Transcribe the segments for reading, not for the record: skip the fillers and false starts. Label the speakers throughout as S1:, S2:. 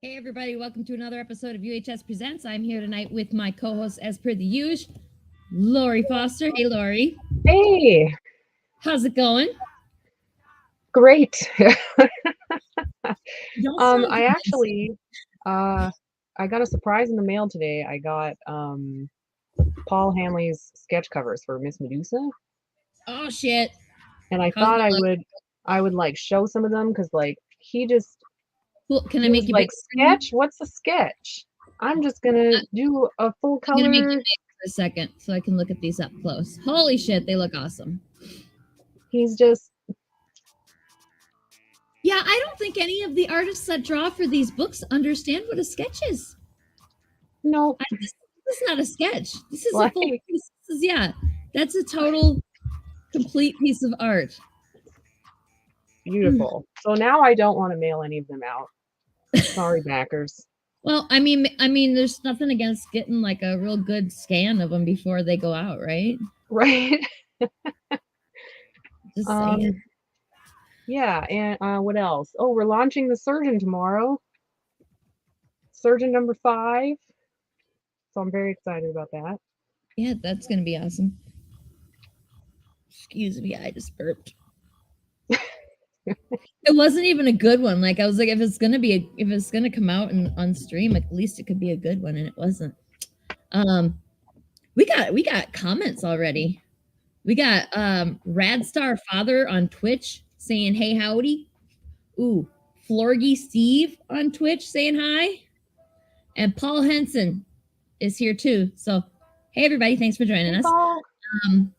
S1: Hey everybody, welcome to another episode of UHS Presents. I'm here tonight with my co-host as per the usual, Laurie Foster. Hey Laurie.
S2: Hey,
S1: How's it going?
S2: great.
S1: You don't sound
S2: I
S1: convincing.
S2: actually, uh, I got a surprise in the mail today. I got Paul Hanley's sketch covers for Miss Medusa,
S1: Oh shit.
S2: and I
S1: How's
S2: thought
S1: that look?
S2: I would like show some of them because like
S1: Cool. Can I
S2: he
S1: make
S2: was
S1: you
S2: like,
S1: bigger for me?
S2: sketch? What's a sketch? I'm just gonna do a full
S1: I'm gonna make you
S2: color.
S1: big for a second so I can look at these up close. Holy shit, they look awesome.
S2: He's just
S1: Yeah, I don't think any of the artists that draw for these books understand what a sketch is.
S2: no,
S1: This is not a sketch. This is a
S2: like
S1: full piece. This is, yeah, that's a total complete piece of art. Hmm.
S2: beautiful. So now I don't want to mail any of them out. Sorry, backers.
S1: Well, there's nothing against getting like a real good scan of them before they go out, right?
S2: Right?
S1: Just saying.
S2: Um, Yeah, and what else? Oh, we're launching the Surgeon tomorrow. Surgeon number 5. So I'm very excited about that.
S1: Yeah, that's gonna be awesome. Excuse me, I just burped. It wasn't even a good one. Like I was like, if it's gonna come out and on stream, at least it could be a good one, and it wasn't. Um, we got comments already. We got Radstar Father on Twitch saying hey howdy. Ooh, Florgy Steve on Twitch saying hi. And Paul Henson is here too. So, hey everybody, thanks for joining
S2: Hey,
S1: us.
S2: Paul.
S1: Um,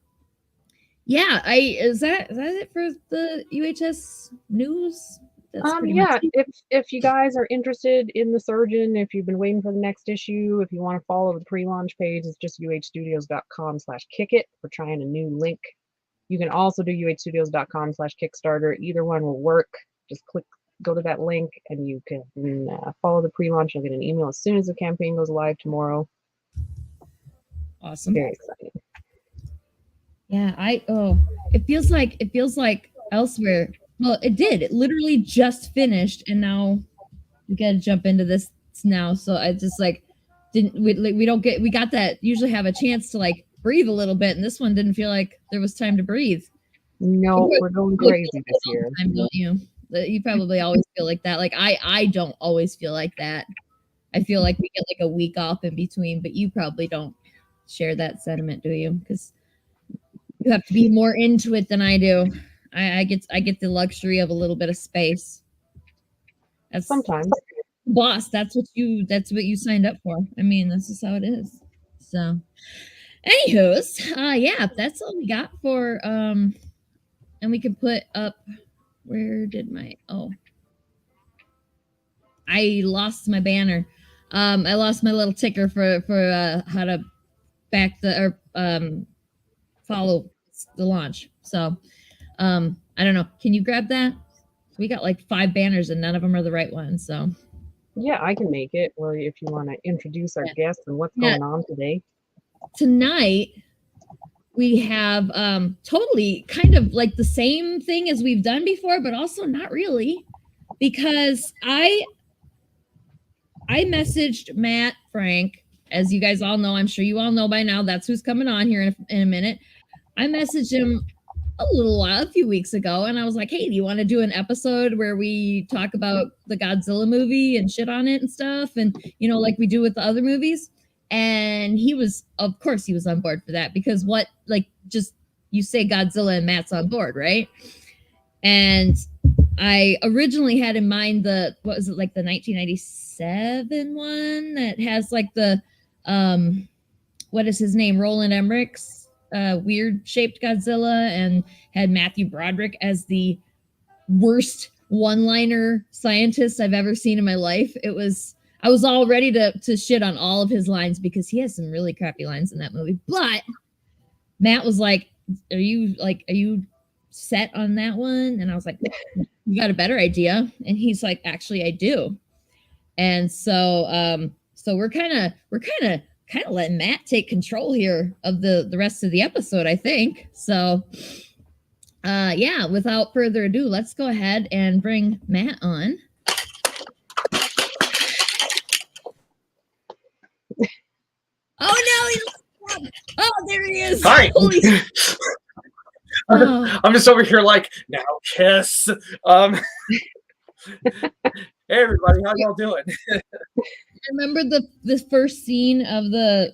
S1: yeah, I is that it for the UHS news? That's pretty much
S2: Yeah,
S1: it.
S2: if you guys are interested in the Surgeon, if you've been waiting for the next issue, if you want to follow the pre-launch page, it's just uhstudios.com/kickit. We're trying a new link. You can also do uhstudios.com/kickstarter. Either one will work. Just go to that link, and you can follow the pre-launch. You'll get an email as soon as the campaign goes live tomorrow.
S1: Awesome.
S2: Very exciting.
S1: Yeah, it feels like elsewhere. Well, it did. It literally just finished, and now we got to jump into this now. So I just like didn't we don't get we got that usually have a chance to like breathe a little bit, and this one didn't feel like there was time to breathe.
S2: No, we're going
S1: You feel
S2: crazy
S1: like
S2: this year.
S1: time, don't you? You probably always feel like that. Like I don't always feel like that. I feel like we get like a week off in between, but you probably don't share that sentiment, do you? Because you have to be more into it than I do. I get the luxury of a little bit of space. That's
S2: Sometimes.
S1: boss. That's what you signed up for. I mean, that's just how it is. So, anywho's, yeah, that's all we got for and we can put up. Where did my I lost my banner. I lost my little ticker for how to back the or follow the launch. So I don't know. Can you grab that? We got like 5 banners and none of them are the right ones. So
S2: Yeah, I can make it. Or if you want to introduce our
S1: yeah.
S2: guests and what's
S1: Yeah.
S2: going on today.
S1: Tonight we have totally kind of like the same thing as we've done before, but also not really, because I messaged Matt Frank, as you guys all know. I'm sure you all know by now. That's who's coming on here in a minute. I messaged him a few weeks ago, and I was like, "Hey, do you want to do an episode where we talk about the Godzilla movie and shit on it and stuff, and like we do with the other movies?" And he was, of course, he was on board for that, because what, like, just you say Godzilla and Matt's on board, right? And I originally had in mind what was it, like the 1997 one that has like the what is his name, Roland Emmerich's weird shaped Godzilla, and had Matthew Broderick as the worst one-liner scientist I've ever seen in my life. I was all ready to shit on all of his lines because he has some really crappy lines in that movie. But Matt was like, are you set on that one? And I was like, you got a better idea? And he's like, actually I do. And so we're kind of letting Matt take control here of the rest of the episode, I think. So yeah, without further ado, let's go ahead and bring Matt on. Oh no! Oh, there he is!
S3: Hi.
S1: Holy oh.
S3: I'm just over here like, now kiss. Hey everybody, how y'all doing?
S1: Remember the first scene of the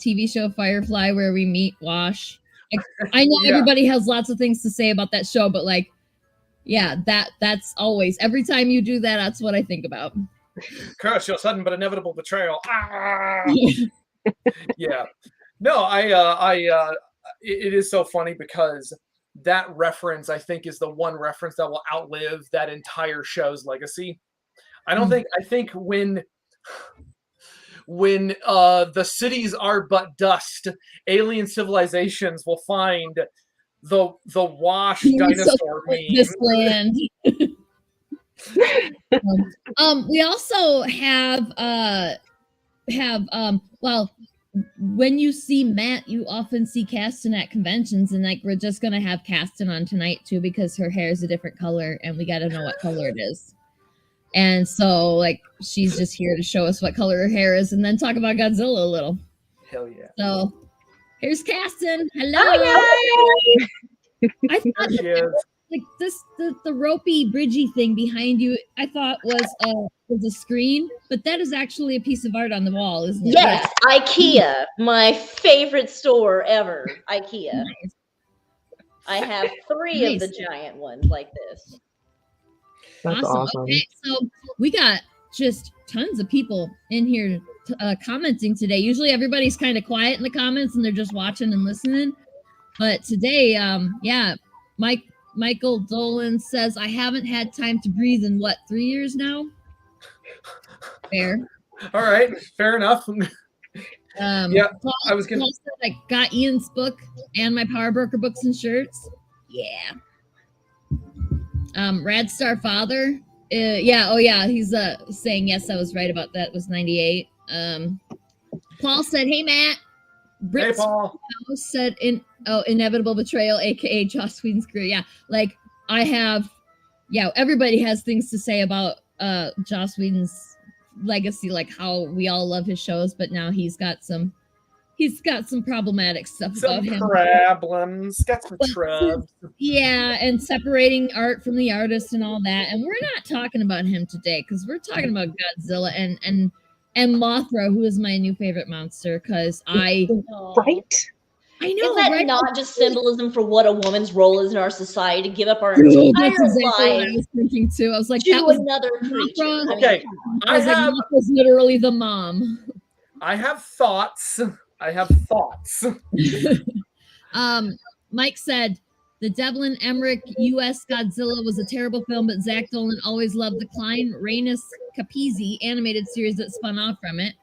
S1: TV show Firefly where we meet Wash? Like, I know everybody has lots of things to say about that show, but like, yeah, that's always every time you do that, that's what I think about.
S3: Curse your sudden but inevitable betrayal. Ah! Yeah. No, it is so funny because that reference, I think, is the one reference that will outlive that entire show's legacy. I think when the cities are but dust, alien civilizations will find the Wash dinosaur meme.
S1: This land. We also have well, when you see Matt, you often see Kasten at conventions, and like we're just gonna have Kasten on tonight too because her hair is a different color, and we got to know what color it is. And so, like, she's just here to show us what color her hair is, and then talk about Godzilla a little.
S3: Hell yeah!
S1: So here's Kasten. Hello.
S2: Hi.
S1: I thought like the ropey bridgey thing behind you, I thought was a screen, but that is actually a piece of art on the wall, isn't it?
S4: Yes, yeah. IKEA, my favorite store ever. IKEA. Nice. I have 3 of the giant ones like this.
S2: That's awesome.
S1: Okay, so we got just tons of people in here commenting today. Usually everybody's kind of quiet in the comments and they're just watching and listening. But today, Michael Dolan says, I haven't had time to breathe in 3 years now? Fair.
S3: All right, fair enough. Yeah, I was gonna.
S1: I got Ian's book and my Power Broker books and shirts. Yeah. Rad Star Father. He's saying yes, I was right about that. It was 98. Paul said, "Hey Matt."
S3: Hey Paul.
S1: Said inevitable betrayal, aka Joss Whedon's career. Yeah, like I have. Yeah, everybody has things to say about Joss Whedon's legacy, like how we all love his shows, but now he's got some problematic stuff about him.
S3: Problems. Got some troubles.
S1: Yeah, and separating art from the artist and all that. And we're not talking about him today because we're talking about Godzilla and Mothra, who is my new favorite monster. Because I know,
S4: is that
S1: right?
S4: not just symbolism for what a woman's role is in our society? To give up our entire
S1: that's exactly
S4: life
S1: what I was thinking too. I was like,
S4: that was another creature.
S3: Okay,
S1: Mothra's literally the mom.
S3: I have thoughts.
S1: Mike said the Devlin Emmerich U.S. Godzilla was a terrible film, but Zach Dolan always loved the Klein Reynes Capizzi animated series that spun off from it.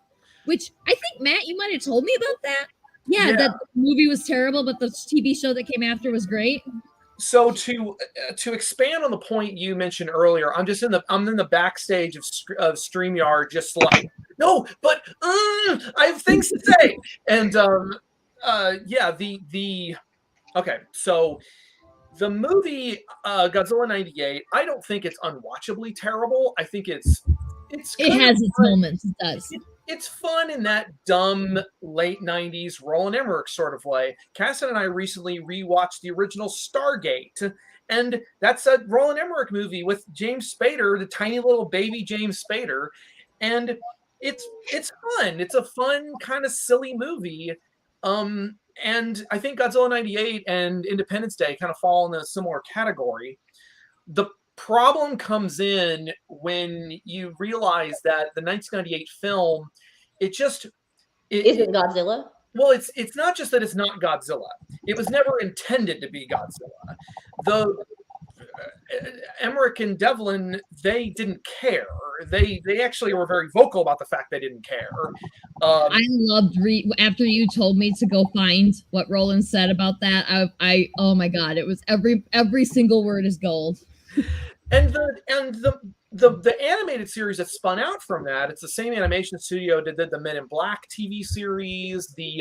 S1: Which I think, Matt, you might have told me about that. Yeah, that movie was terrible, but the TV show that came after was great.
S3: So to expand on the point you mentioned earlier, I'm in the backstage of StreamYard, just like, no, but I have things to say. And okay, so the movie Godzilla 98, I don't think it's unwatchably terrible. I think it
S1: has its moments. It does.
S3: It's fun in that dumb late 90s Roland Emmerich sort of way. Cassie and I recently rewatched the original Stargate, and that's a Roland Emmerich movie with James Spader, the tiny little baby James Spader, and it's fun. It's a fun kind of silly movie. And I think Godzilla 98 and Independence Day kind of fall in a similar category. The problem comes in when you realize that the 1998 film, isn't
S4: Godzilla.
S3: Well, it's not just that it's not Godzilla. It was never intended to be Godzilla. The Emmerich and Devlin, they didn't care. They actually were very vocal about the fact they didn't care.
S1: I loved after you told me to go find what Roland said about that. I oh my god, it was every single word is gold.
S3: And the animated series that spun out from that, it's the same animation studio that did the Men in Black TV series. They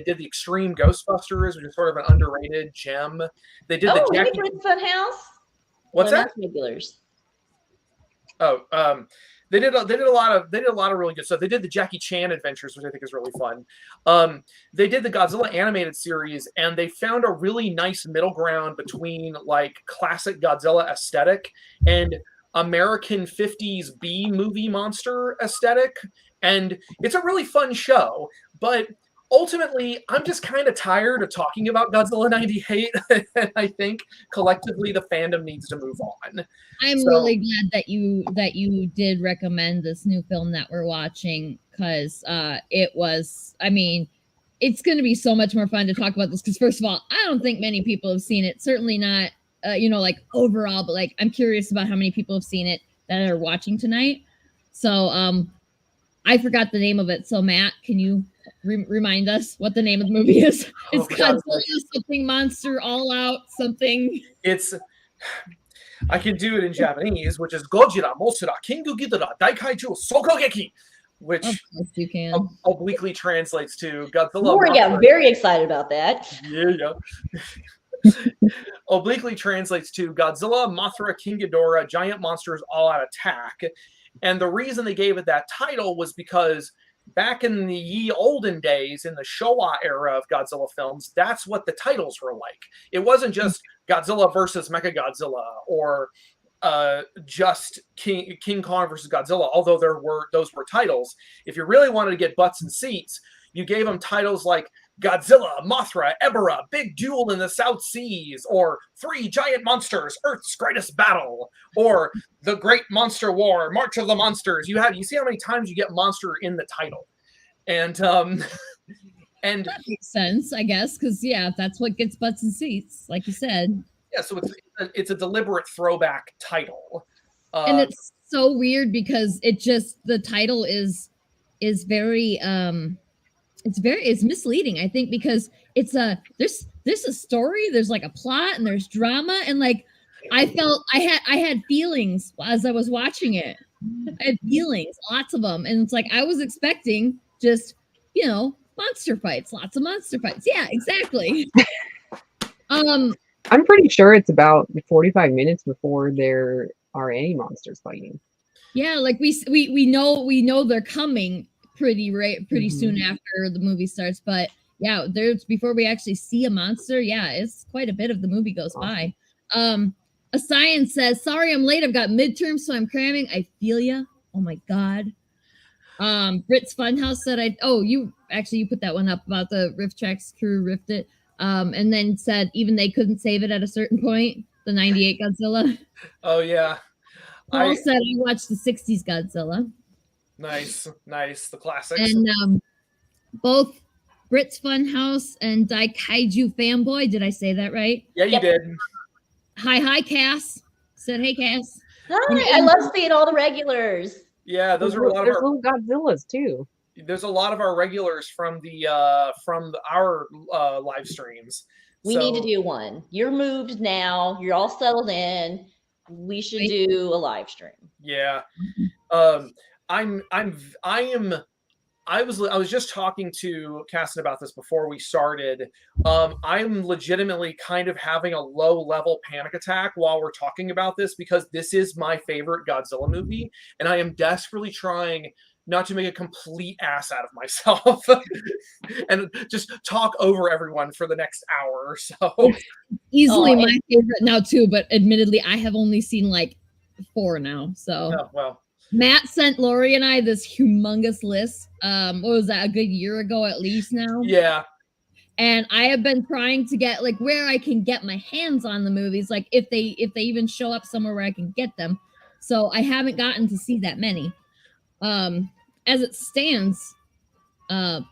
S3: did the Extreme Ghostbusters, which is sort of an underrated gem. They did the Jackie
S4: Funhouse.
S3: What's that?
S4: Regulars.
S3: Oh, They did a lot of really good stuff. They did the Jackie Chan adventures, which I think is really fun. They did the Godzilla animated series, and they found a really nice middle ground between like classic Godzilla aesthetic and American 50s B movie monster aesthetic. And it's a really fun show, but ultimately, I'm just kind of tired of talking about Godzilla 98. And I think collectively the fandom needs to move on.
S1: I'm really glad that you did recommend this new film that we're watching, because it was, I mean, it's going to be so much more fun to talk about this, because first of all, I don't think many people have seen it. Certainly not, like overall, but like I'm curious about how many people have seen it that are watching tonight. So I forgot the name of it. So Matt, can you remind us what the name of the movie is? It's Godzilla something monster all out something.
S3: I can do it in Japanese, which is Godzilla Monster Kingu Ghidorah Daikaiju Sokogeki, which
S1: you can.
S3: Obliquely translates to Godzilla.
S4: Laurie got very excited about that.
S3: Yeah. Obliquely translates to Godzilla Mothra King Ghidorah Giant Monsters All Out Attack. And the reason they gave it that title was because back in the ye olden days, in the Showa era of Godzilla films, that's what the titles were like. It wasn't just Godzilla versus Mechagodzilla or just King Kong versus Godzilla, although those were titles. If you really wanted to get butts and seats, you gave them titles like Godzilla, Mothra, Ebirah, Big Duel in the South Seas, or Three Giant Monsters, Earth's Greatest Battle, or The Great Monster War, March of the Monsters. You see how many times you get monster in the title. And and
S1: that makes sense, I guess, because that's what gets butts and seats, like you said.
S3: Yeah, so it's a deliberate throwback title.
S1: And it's so weird because the title is very it's misleading, I think, because there's a story, there's like a plot, and there's drama, and like I felt I had feelings as I was watching it. I had feelings, lots of them, and it's like I was expecting just monster fights, lots of monster fights. Yeah, exactly.
S2: I'm pretty sure it's about 45 minutes before there are any monsters fighting.
S1: Yeah, like we know they're coming pretty soon after the movie starts, but yeah, there's before we actually see a monster, it's quite a bit of the movie goes by. A science says, sorry I'm late, I've got midterms, so I'm cramming. I feel ya. Oh my god. Brit's Funhouse said you put that one up about the riff tracks crew riffed it, and then said even they couldn't save it at a certain point, the 98 Godzilla.
S3: Oh yeah.
S1: Paul said I watched the 60s Godzilla.
S3: Nice, the classics.
S1: And both Brit's Funhouse and Daikaiju Fanboy, did I say that right?
S3: Yeah, you did.
S1: Hi, Cass. Said, hey, Cass.
S4: Hi, I love seeing all the regulars.
S3: Yeah, those are a lot of our
S2: little Godzillas too.
S3: There's a lot of our regulars from our live streams.
S4: We need to do one. You're moved now. You're all settled in. We should do a live stream.
S3: Yeah. I was just talking to Casson about this before we started. I'm legitimately kind of having a low-level panic attack while we're talking about this, because this is my favorite Godzilla movie, and I am desperately trying not to make a complete ass out of myself and just talk over everyone for the next hour or so.
S1: Easily my favorite now too, but admittedly I have only seen like 4 now. So
S3: well.
S1: Matt sent Laurie and I this humongous list. What was that, a good year ago at least now?
S3: Yeah.
S1: And I have been trying to get like where I can get my hands on the movies, like if they even show up somewhere where I can get them. So I haven't gotten to see that many. As it stands, this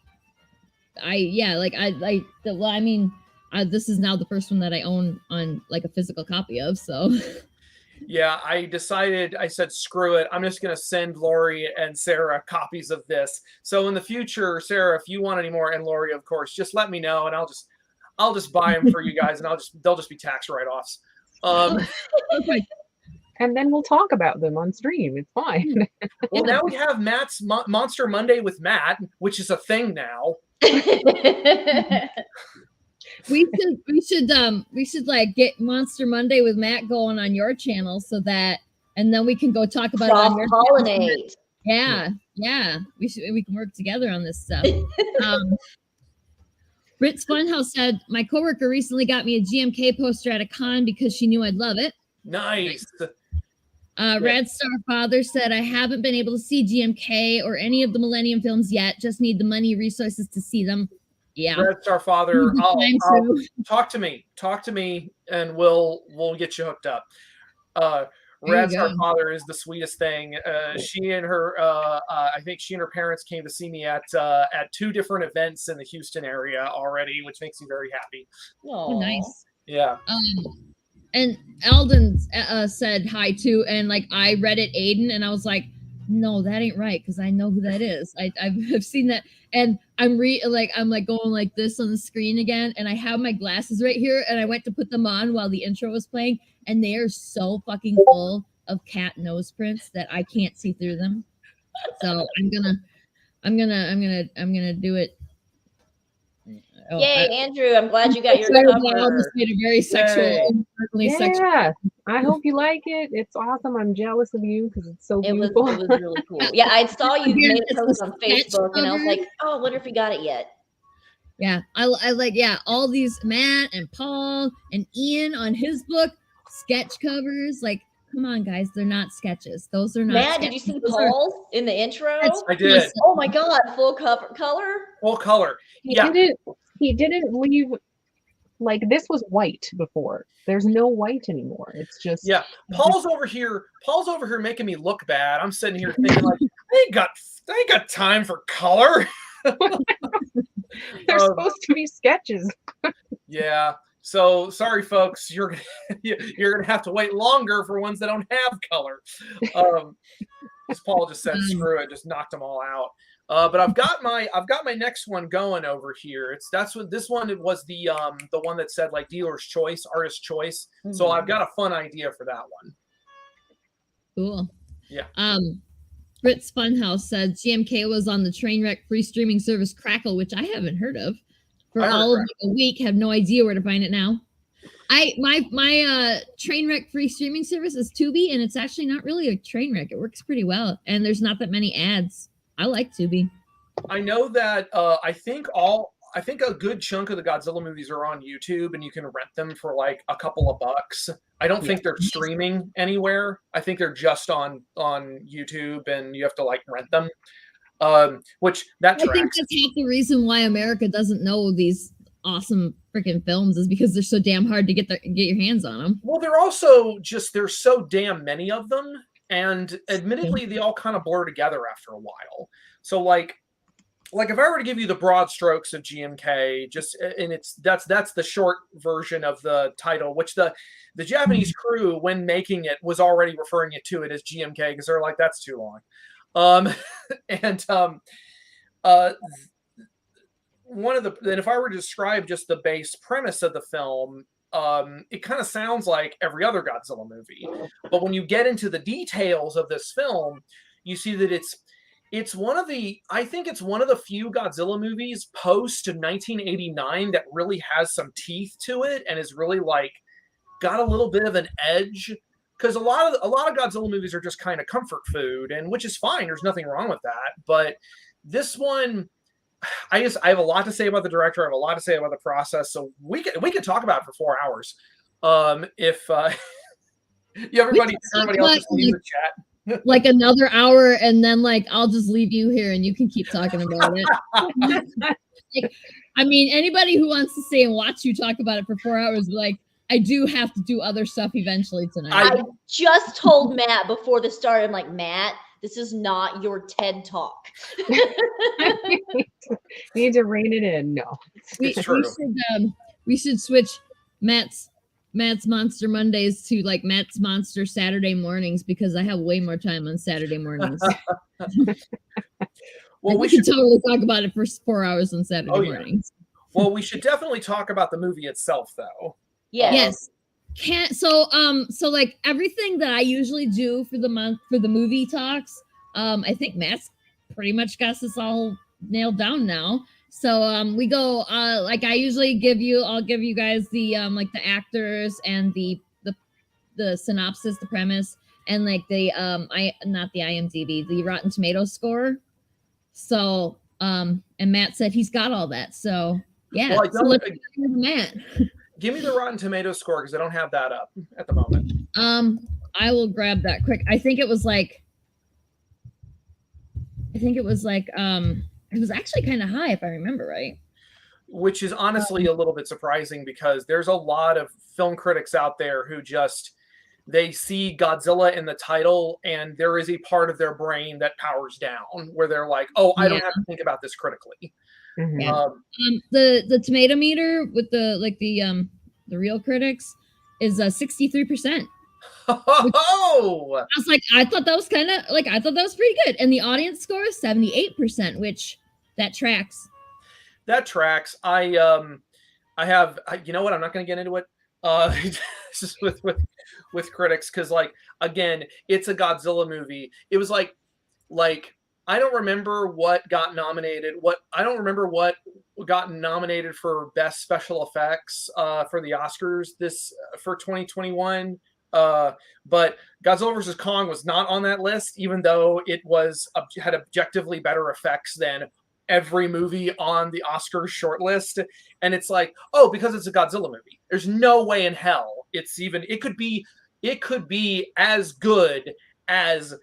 S1: is now the first one that I own on like a physical copy of, so.
S3: Yeah, I said, screw it. I'm just going to send Laurie and Sarah copies of this. So in the future, Sarah, if you want any more, and Laurie, of course, just let me know, and I'll just buy them for you guys, and they'll just be tax write-offs.
S2: And then we'll talk about them on stream. It's fine.
S3: Well, now we have Matt's Monster Monday with Matt, which is a thing now.
S1: We should like get Monster Monday with Matt going on your channel so that and then we can go talk about it on your
S4: Cross-pollinate.
S1: Yeah. We can work together on this stuff. Brit's Funhouse said, my coworker recently got me a GMK poster at a con because she knew I'd love it.
S3: Nice.
S1: Red Star Father said, I haven't been able to see GMK or any of the Millennium films yet. Just need the money, resources to see them. Yeah.
S3: Red Star Father, talk to me, and we'll get you hooked up. Red Star Father is the sweetest thing. She and her, I think she and her parents came to see me at 2 different events in the Houston area already, which makes me very happy.
S1: Oh, nice.
S3: Yeah.
S1: And Alden said hi too, and like I read it, Aiden, and I was like, no, that ain't right, because I know who that is. I've seen that, and I'm going like this on the screen again, and I have my glasses right here, and I went to put them on while the intro was playing, and they are so fucking full of cat nose prints that I can't see through them. So I'm gonna do it.
S4: Oh, yay, Andrew! I'm glad you got your cover.
S1: I almost made a very sexual.
S2: Yeah, I hope you like it. It's awesome. I'm jealous of you because it's so beautiful.
S4: It was really cool. Yeah, I saw you made a post on Facebook, and I was like, oh, I wonder if you got it yet.
S1: Yeah, I like all these Matt and Paul and Ian on his book sketch covers. Like, come on, guys, they're not sketches. Those are not.
S4: Matt, did you see Paul's in the intro?
S3: I did.
S4: Oh my god, full color.
S3: Full color. Yeah.
S2: He didn't leave, like, this was white before. There's no white anymore. It's just
S3: Paul's over here making me look bad. I'm sitting here thinking like they ain't got time for color.
S2: They're supposed to be sketches.
S3: Yeah. So sorry folks, you're gonna have to wait longer for ones that don't have color. Paul just said screw it, just knocked them all out. But I've got my next one going over here. This one was the one that said like dealer's choice, artist choice. Mm-hmm. So I've got a fun idea for that one.
S1: Cool.
S3: Yeah.
S1: Brit's Funhouse said GMK was on the Trainwreck free streaming service Crackle, which I haven't heard of. For all of a week, have no idea where to find it now. My Trainwreck free streaming service is Tubi, and it's actually not really a train wreck. It works pretty well, and there's not that many ads. I like Tubi.
S3: I know that I think a good chunk of the Godzilla movies are on YouTube, and you can rent them for like a couple of bucks. I don't think they're streaming anywhere. I think they're just on YouTube, and you have to like rent them. Which that tracks.
S1: I think that's half the reason why America doesn't know these awesome freaking films is because they're so damn hard to get your hands on them.
S3: Well, they're also there's so damn many of them. And admittedly, they all kind of blur together after a while. So like if I were to give you the broad strokes of GMK, and that's the short version of the title, which the Japanese crew, when making it, was already referring to it as GMK because they're like, that's too long. And if I were to describe just the base premise of the film, it kind of sounds like every other Godzilla movie, but when you get into the details of this film, you see that it's one of the few Godzilla movies post 1989 that really has some teeth to it and is really like got a little bit of an edge, because a lot of Godzilla movies are just kind of comfort food, and which is fine. There's nothing wrong with that, but this one, I have a lot to say about the director. I have a lot to say about the process. So we could talk about it for 4 hours. If everybody else just leave the chat.
S1: Like another hour, and then like I'll just leave you here and you can keep talking about it. I mean, anybody who wants to stay and watch you talk about it for 4 hours, like, I do have to do other stuff eventually tonight.
S4: I just told Matt before this started, I'm like, Matt, this is not your TED Talk.
S2: Need to rein it in. No.
S1: We should switch Matt's Monster Mondays to like Matt's Monster Saturday mornings, because I have way more time on Saturday mornings.
S3: Well,
S1: we should totally talk about it for 4 hours on Saturday mornings.
S3: Well, we should definitely talk about the movie itself, though.
S1: Yes. So like everything that I usually do for the month for the movie talks, I think Matt's pretty much got this all nailed down now. So we go like I usually I'll give you guys the like the actors and the synopsis, the premise, and like the I not the IMDb, the Rotten Tomatoes score. So and Matt said he's got all that. So yeah,
S3: Well, I
S1: so
S3: don't.
S1: let's hear from Matt.
S3: Give me the Rotten Tomatoes score because I don't have that up at the moment.
S1: I will grab that quick. I think it was like it was actually kind of high if I remember right.
S3: Which is honestly a little bit surprising because there's a lot of film critics out there who just they see Godzilla in the title and there is a part of their brain that powers down where they're like, oh, I don't have to think about this critically.
S2: Mhm.
S1: Yeah. The tomato meter with the real critics is 63%.
S3: Oh,
S1: I was like, I thought that was pretty good. And the audience score is 78%, which that tracks.
S3: that tracks. You know what? I'm not going to get into it. Just with critics because like again, it's a Godzilla movie. It was like I don't remember what got nominated. I don't remember what got nominated for best special effects for the Oscars for 2021. But Godzilla vs. Kong was not on that list, even though it had objectively better effects than every movie on the Oscars shortlist. And it's like, oh, because it's a Godzilla movie. There's no way in hell it could be as good as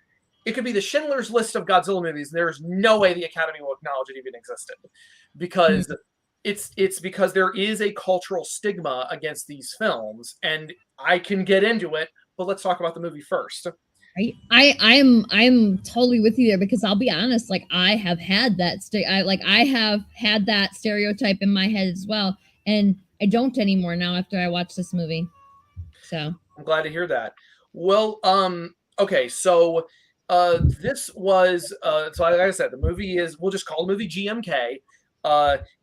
S3: it could be the Schindler's List of Godzilla movies. There's no way the Academy will acknowledge it even existed because it's because there is a cultural stigma against these films, and I can get into it, but let's talk about the movie first.
S1: I'm totally with you there because I'll be honest, like I have had that I have had that stereotype in my head as well, and I don't anymore now after I watched this movie. So
S3: I'm glad to hear that. Well, okay, so this was so like I said, the movie we'll just call the movie GMK.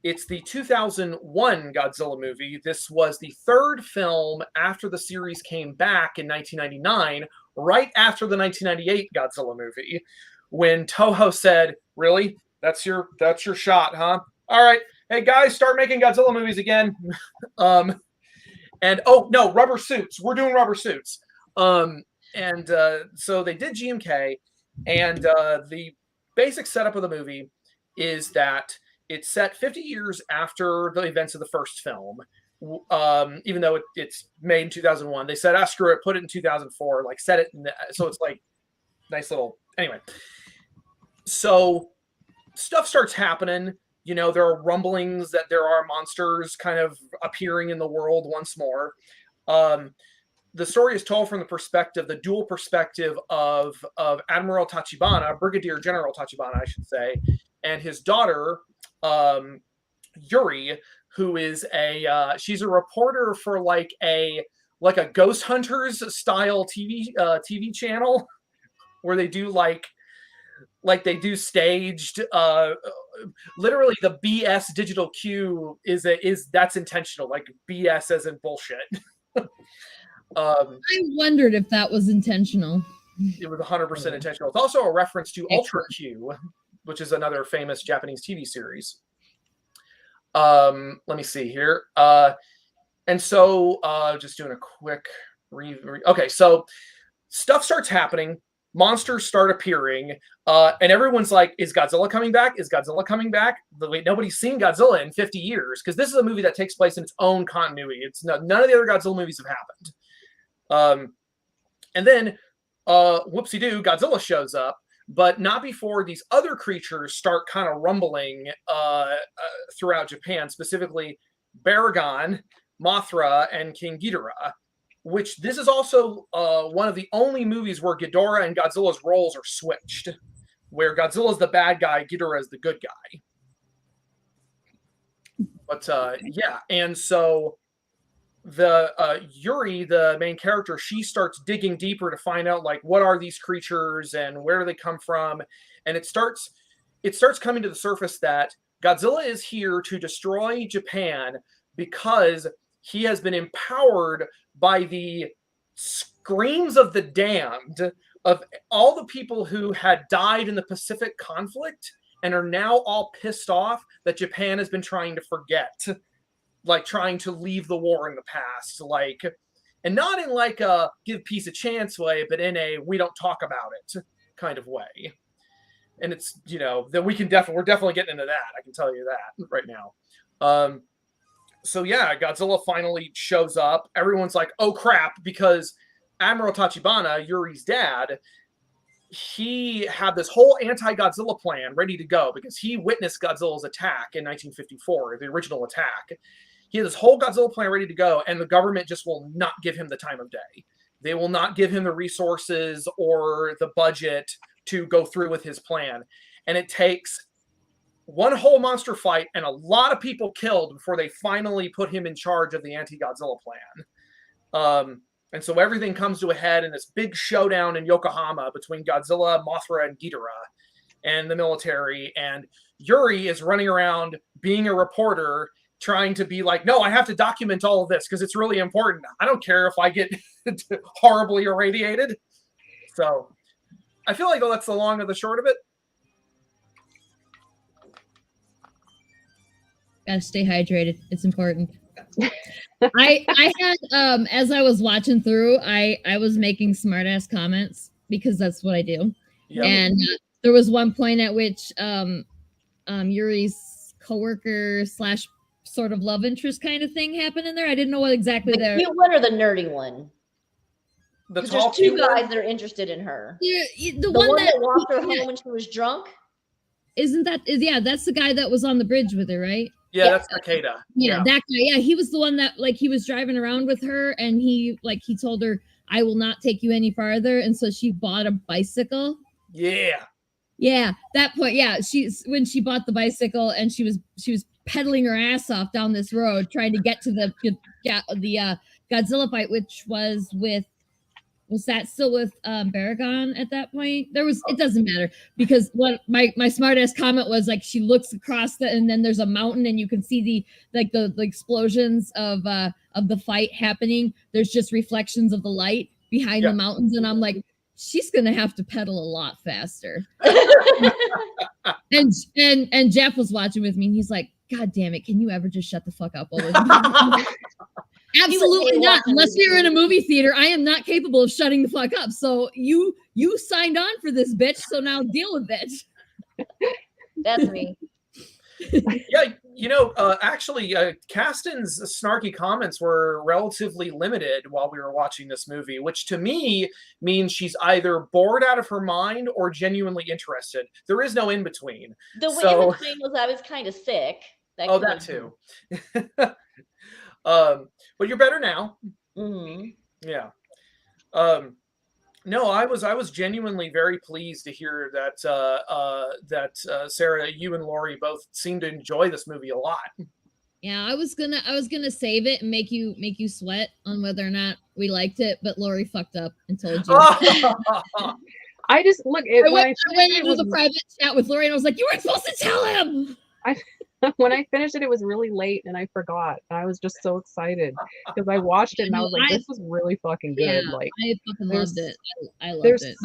S3: It's the 2001 Godzilla movie. This was the third film after the series came back in 1999, right after the 1998 Godzilla movie, when Toho said, "Really? That's your shot, huh? All right, hey guys, start making Godzilla movies again." And oh no, rubber suits. We're doing rubber suits. And so they did GMK, and the basic setup of the movie is that it's set 50 years after the events of the first film. Even though it's made in 2001, they said, screw it, put it in 2004, like set it so it's like nice little anyway. So stuff starts happening. You know, there are rumblings that there are monsters kind of appearing in the world once more. The story is told from the dual perspective of Admiral Tachibana, Brigadier General Tachibana, I should say, and his daughter, Yuri, who is she's a reporter for like a Ghost Hunters style TV channel where they do like they do staged literally the BS digital Q that's intentional, like BS as in bullshit.
S1: I wondered if that was intentional.
S3: It was 100% intentional. It's also a reference to Ultra Q, which is another famous Japanese TV series. Let me see here. And so just doing a quick okay, so stuff starts happening. Monsters start appearing, and everyone's like, is Godzilla coming back? Is Godzilla coming back? Nobody's seen Godzilla in 50 years because this is a movie that takes place in its own continuity. None of the other Godzilla movies have happened. And then, whoopsie-doo, Godzilla shows up, but not before these other creatures start kind of rumbling throughout Japan, specifically Baragon, Mothra, and King Ghidorah. Which this is also one of the only movies where Ghidorah and Godzilla's roles are switched, where Godzilla's the bad guy, Ghidorah is the good guy. But yeah, and so the Yuri, the main character, she starts digging deeper to find out like what are these creatures and where do they come from, and it starts coming to the surface that Godzilla is here to destroy Japan because he has been empowered by the screams of the damned of all the people who had died in the Pacific conflict and are now all pissed off that Japan has been trying to forget, like trying to leave the war in the past. Like and not in like a give peace a chance way, but in a we don't talk about it kind of way. And it's, that we're definitely getting into that. I can tell you that right now. So yeah, Godzilla finally shows up. Everyone's like, oh crap, because Admiral Tachibana, Yuri's dad, he had this whole anti-Godzilla plan ready to go because he witnessed Godzilla's attack in 1954, the original attack. He had this whole Godzilla plan ready to go, and the government just will not give him the time of day. They will not give him the resources or the budget to go through with his plan. And it takes one whole monster fight and a lot of people killed before they finally put him in charge of the anti-Godzilla plan. And so everything comes to a head in this big showdown in Yokohama between Godzilla, Mothra, and Ghidorah and the military. And Yuri is running around being a reporter, trying to be like, no, I have to document all of this because it's really important. I don't care if I get horribly irradiated. So I feel like that's the long and the short of it.
S1: Gotta stay hydrated. It's important. I had as I was watching through, I was making smart ass comments because that's what I do. Yep. And there was one point at which Yuri's coworker / sort of love interest kind of thing happened in there. I didn't know what exactly
S4: the cute one or the nerdy one.
S3: There's
S4: two guys that are interested in her.
S1: Yeah, the
S4: one that walked her home when she was drunk.
S1: Isn't that? That's the guy that was on the bridge with her, right?
S3: Yeah, that's Takeda.
S1: Yeah, that guy. Yeah, he was the one that he was driving around with her, and he told her, "I will not take you any farther," and so she bought a bicycle.
S3: Yeah.
S1: Yeah, that point. Yeah, when she bought the bicycle and she was pedaling her ass off down this road trying to get to the Godzilla fight, which was that still with Baragon at that point? It doesn't matter because what my smart ass comment was she looks across and then there's a mountain and you can see the explosions of the fight happening. There's just reflections of the light behind the mountains, and I'm like, she's gonna have to pedal a lot faster. and Jeff was watching with me, and he's like, God damn it, can you ever just shut the fuck up over Absolutely not. Unless you're in a movie theater, I am not capable of shutting the fuck up. So you signed on for this, bitch. So now deal with it.
S4: That's me.
S3: Yeah, actually, Kasten's snarky comments were relatively limited while we were watching this movie, which to me means she's either bored out of her mind or genuinely interested. There is no in between.
S4: The in between was I was kind of sick.
S3: That too. But you're better now.
S4: Mm-hmm.
S3: Yeah. No, I was genuinely very pleased to hear that Sarah, you and Laurie both seem to enjoy this movie a lot.
S1: Yeah, I was gonna save it and make you sweat on whether or not we liked it, but Laurie fucked up and told you.
S2: I just look.
S1: I went into the private chat with Laurie and I was like, "You weren't supposed to tell him."
S2: When I finished it, it was really late and I forgot. And I was just so excited because I watched it and I was like, this was really fucking good.
S1: Yeah, I fucking loved it. I loved it.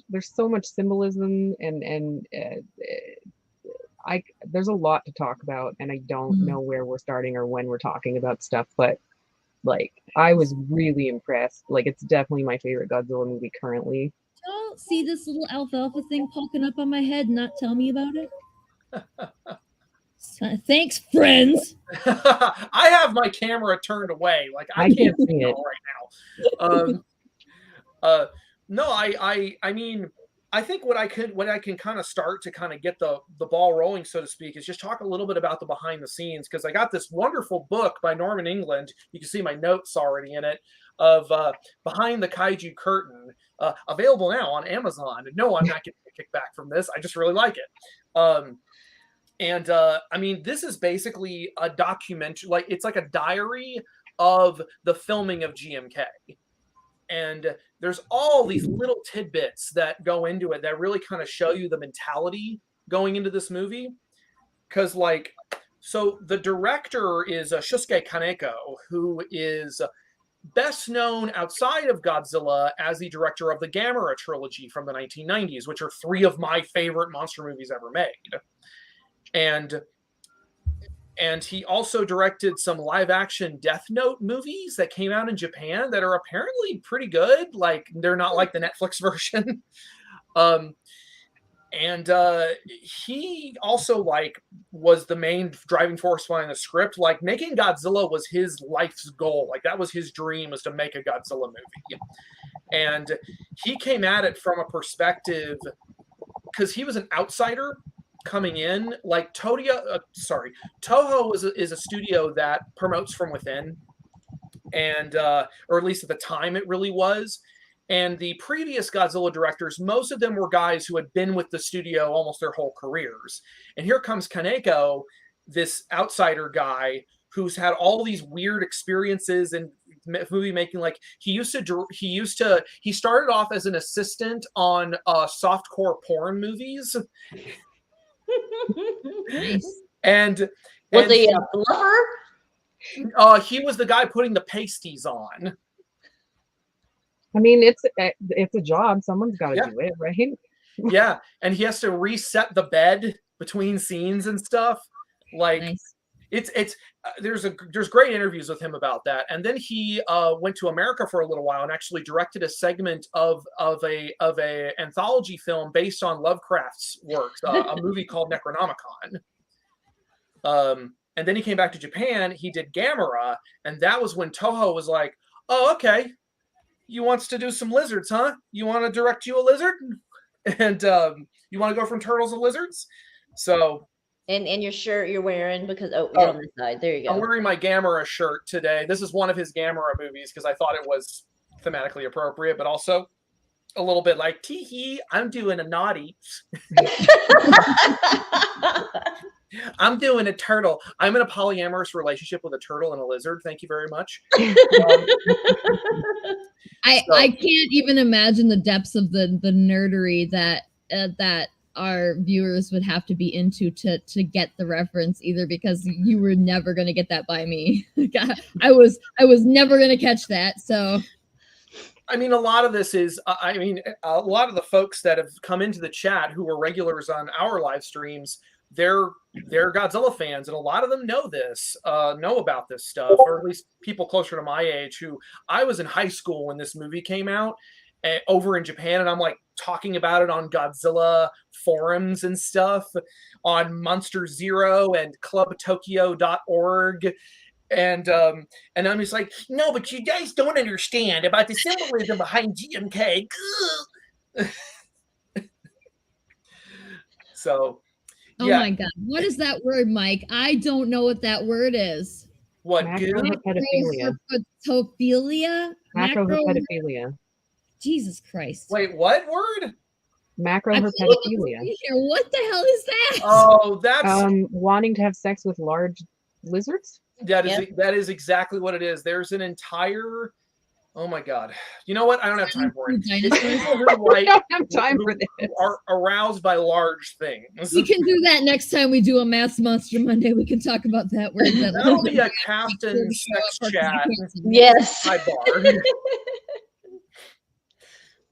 S2: There's so much symbolism and there's a lot to talk about, and I don't know where we're starting or when we're talking about stuff, but I was really impressed. It's definitely my favorite Godzilla movie currently.
S1: Don't see this little alfalfa thing poking up on my head and not tell me about it. Thanks, friends.
S3: I have my camera turned away. I can't see it right now. No, I mean, I think what I can kind of start to kind of get the ball rolling, so to speak, is just talk a little bit about the behind the scenes, because I got this wonderful book by Norman England. You can see my notes already in it of Behind the Kaiju Curtain, available now on Amazon. No, I'm not getting a kickback from this. I just really like it. And I mean, this is basically a documentary, it's like a diary of the filming of GMK. And there's all these little tidbits that go into it that really kind of show you the mentality going into this movie. Because so the director is Shusuke Kaneko, who is best known outside of Godzilla as the director of the Gamera trilogy from the 1990s, which are 3 of my favorite monster movies ever made. And And he also directed some live action Death Note movies that came out in Japan that are apparently pretty good. Like, they're not like the Netflix version. And he also like was the main driving force behind the script. Like, making Godzilla was his life's goal. Like, that was his dream, was to make a Godzilla movie. And he came at it from a perspective, because he was an outsider coming in. Like, Toho is a studio that promotes from within, and or at least at the time it really was. And the previous Godzilla directors, most of them were guys who had been with the studio almost their whole careers. And here comes Kaneko, this outsider guy who's had all these weird experiences in movie making. Like, he started off as an assistant on softcore porn movies.
S1: Nice.
S3: And
S4: Was he a bluffer?
S3: He was the guy putting the pasties on.
S2: I mean, it's a job. Someone's got to do it, right?
S3: Yeah, and he has to reset the bed between scenes and stuff. Like, nice. There's great interviews with him about that. And then he went to America for a little while and actually directed a segment of a anthology film based on Lovecraft's works, a movie called Necronomicon. And then he came back to Japan. He did Gamera, and that was when Toho was like, "Oh, okay. You wants to do some lizards, huh? You want to direct you a lizard? And you want to go from turtles to lizards?" So,
S4: and your shirt you're wearing, because you're on this side. There you go.
S3: I'm wearing my Gamera shirt today. This is one of his Gamera movies because I thought it was thematically appropriate, but also a little bit like, tee-hee, I'm doing a naughty. I'm doing a turtle. I'm in a polyamorous relationship with a turtle and a lizard. Thank you very much.
S1: I can't even imagine the depths of the nerdery that our viewers would have to be into to get the reference, either, because you were never going to get that by me. I was never going to catch that. So,
S3: I mean, a lot of this is, a lot of the folks that have come into the chat who were regulars on our live streams, they're Godzilla fans, and a lot of them know about this stuff, or at least people closer to my age. Who, I was in high school when this movie came out over in Japan, and I'm like talking about it on Godzilla forums and stuff, on Monster Zero and clubtokyo.org. And I'm just like, no, but you guys don't understand about the symbolism behind GMK. So,
S1: oh my God, what is that word, Mike? I don't know what that word is.
S3: What?
S2: Macroherpetophilia. Macroherpetophilia.
S1: Jesus Christ.
S3: Wait, what word?
S2: Macroherpetophilia.
S1: What the hell is that?
S3: Oh, that's
S2: wanting to have sex with large lizards.
S3: That is exactly what it is. There's an entire. Oh my God! You know what? I don't have time for it.
S2: I don't have time for this.
S3: Are aroused by large things.
S1: We can do that next time we do a Maths Monster Monday. We can talk about that word.
S3: That'll be a captain sex chat.
S4: Yes.
S3: Sidebar.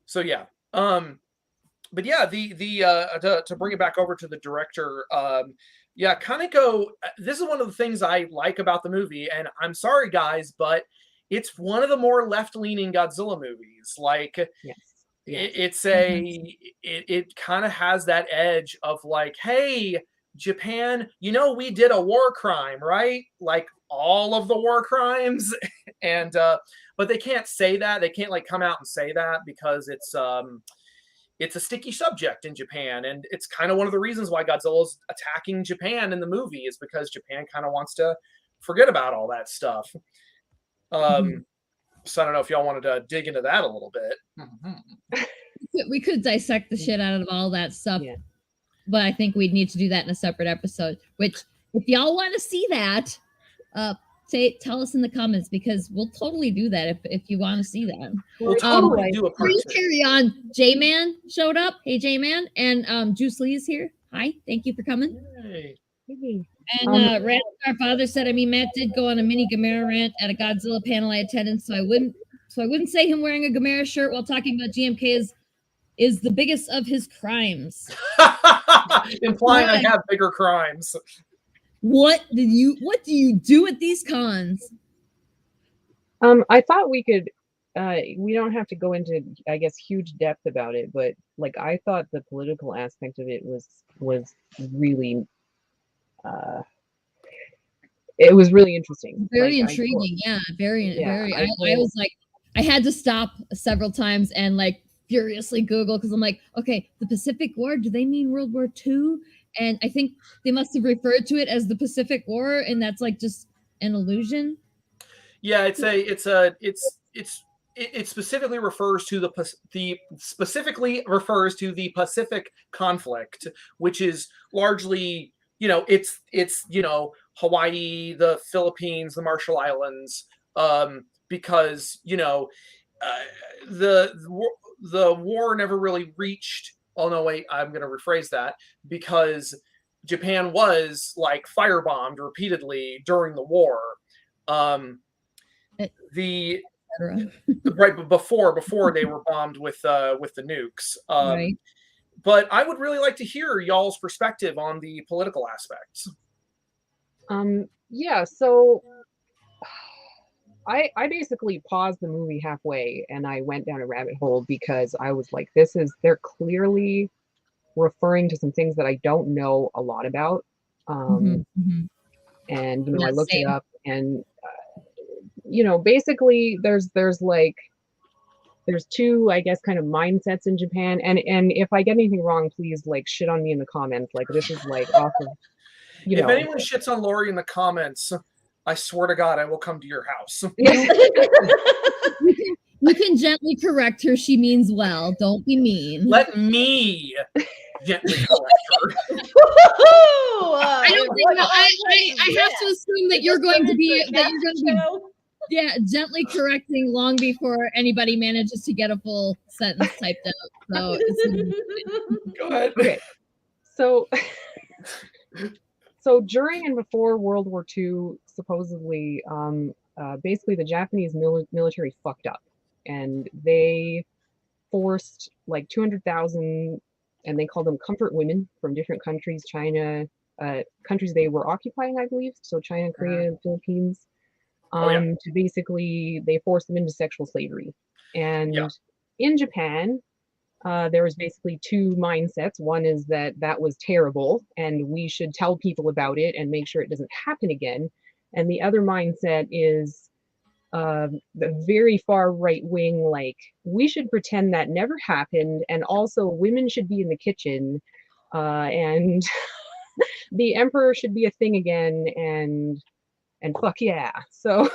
S3: So yeah. But yeah, to bring it back over to the director, yeah, Kaneko, this is one of the things I like about the movie, and I'm sorry guys, but it's one of the more left-leaning Godzilla movies. Like, it kind of has that edge of like, hey, Japan, we did a war crime, right? Like, all of the war crimes. And but they can't say that. They can't like come out and say that because it's a sticky subject in Japan, and it's kind of one of the reasons why Godzilla's attacking Japan in the movie, is because Japan kind of wants to forget about all that stuff. So I don't know if y'all wanted to dig into that a little bit.
S1: We could dissect the shit out of all that stuff, but I think we'd need to do that in a separate episode. Which, if y'all want to see that, tell us in the comments, because we'll totally do that if you want to see that.
S3: We'll totally do a part two.
S1: Carry on. J-Man showed up. Hey, J-Man. And Juice Lee is here. Hi. Thank you for coming.
S3: Hey.
S1: And Rad, our father said, Matt did go on a mini Gamera rant at a Godzilla panel I attended, so I wouldn't say him wearing a Gamera shirt while talking about GMK is the biggest of his crimes.
S3: Implying I have bigger crimes.
S1: What do you do at these cons?
S2: I thought we could. We don't have to go into, I guess, huge depth about it, but like I thought the political aspect of it was really. It was really interesting.
S1: Very
S2: like,
S1: intriguing. Very. I
S2: told-
S1: was like, I had to stop several times and like furiously Google because I'm like, okay, the Pacific War, do they mean World War II? And I think they must have referred to it as the Pacific War, and that's like just an illusion.
S3: Yeah, it specifically refers to the Pacific conflict, which is largely, it's Hawaii, the Philippines, the Marshall Islands, because the war never really reached. Oh no, wait, I'm going to rephrase that, because Japan was like firebombed repeatedly during the war. Right, but before they were bombed with the nukes.
S1: Right.
S3: But I would really like to hear y'all's perspective on the political aspects.
S2: Yeah, so I basically paused the movie halfway and I went down a rabbit hole because I was like, they're clearly referring to some things that I don't know a lot about. And I looked it up, and basically there's two, I guess, kind of mindsets in Japan, and if I get anything wrong, please like shit on me in the comments. Like, this is like off of,
S3: if anyone shits on Laurie in the comments, I swear to God, I will come to your house.
S1: You can gently correct her. She means well. Don't be mean.
S3: Let me gently correct her.
S1: I don't think I have to assume that you're going to be gently correcting long before anybody manages to get a full sentence typed out. So
S3: go ahead.
S2: Okay. So during and before World War II, supposedly, basically the Japanese military fucked up, and they forced like 200,000, and they called them comfort women from different countries, countries they were occupying, I believe. So China, Korea, and Philippines. To basically, they forced them into sexual slavery. And in Japan, there was basically two mindsets. One is that was terrible and we should tell people about it and make sure it doesn't happen again. And the other mindset is the very far right wing, like, we should pretend that never happened, and also women should be in the kitchen, and the emperor should be a thing again, and fuck yeah. So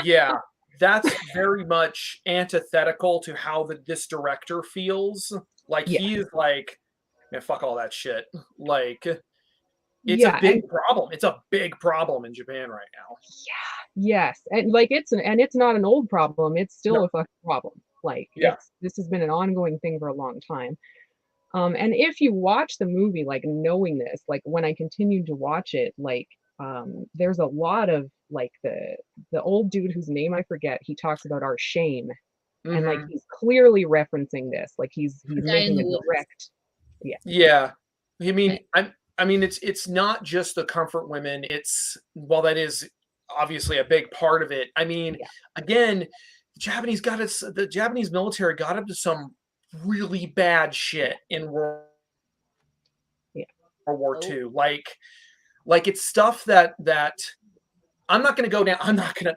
S3: yeah, that's very much antithetical to how this director feels. Like, he is like, man, fuck all that shit. Like, it's a big problem. It's a big problem in Japan right now.
S2: Yeah. Yes. And like, it's not an old problem. It's still a fucking problem. Like, this has been an ongoing thing for a long time. And if you watch the movie, like, knowing this, like, when I continued to watch it, like, there's a lot of like the old dude whose name I forget, he talks about our shame, and like, he's clearly referencing this, like he's making a direct
S3: I mean it's not just the comfort women. It's, while that is obviously a big part of it, I mean, again, the Japanese military got up to some really bad shit in World War II. Like it's stuff that I'm not going to go down. I'm not going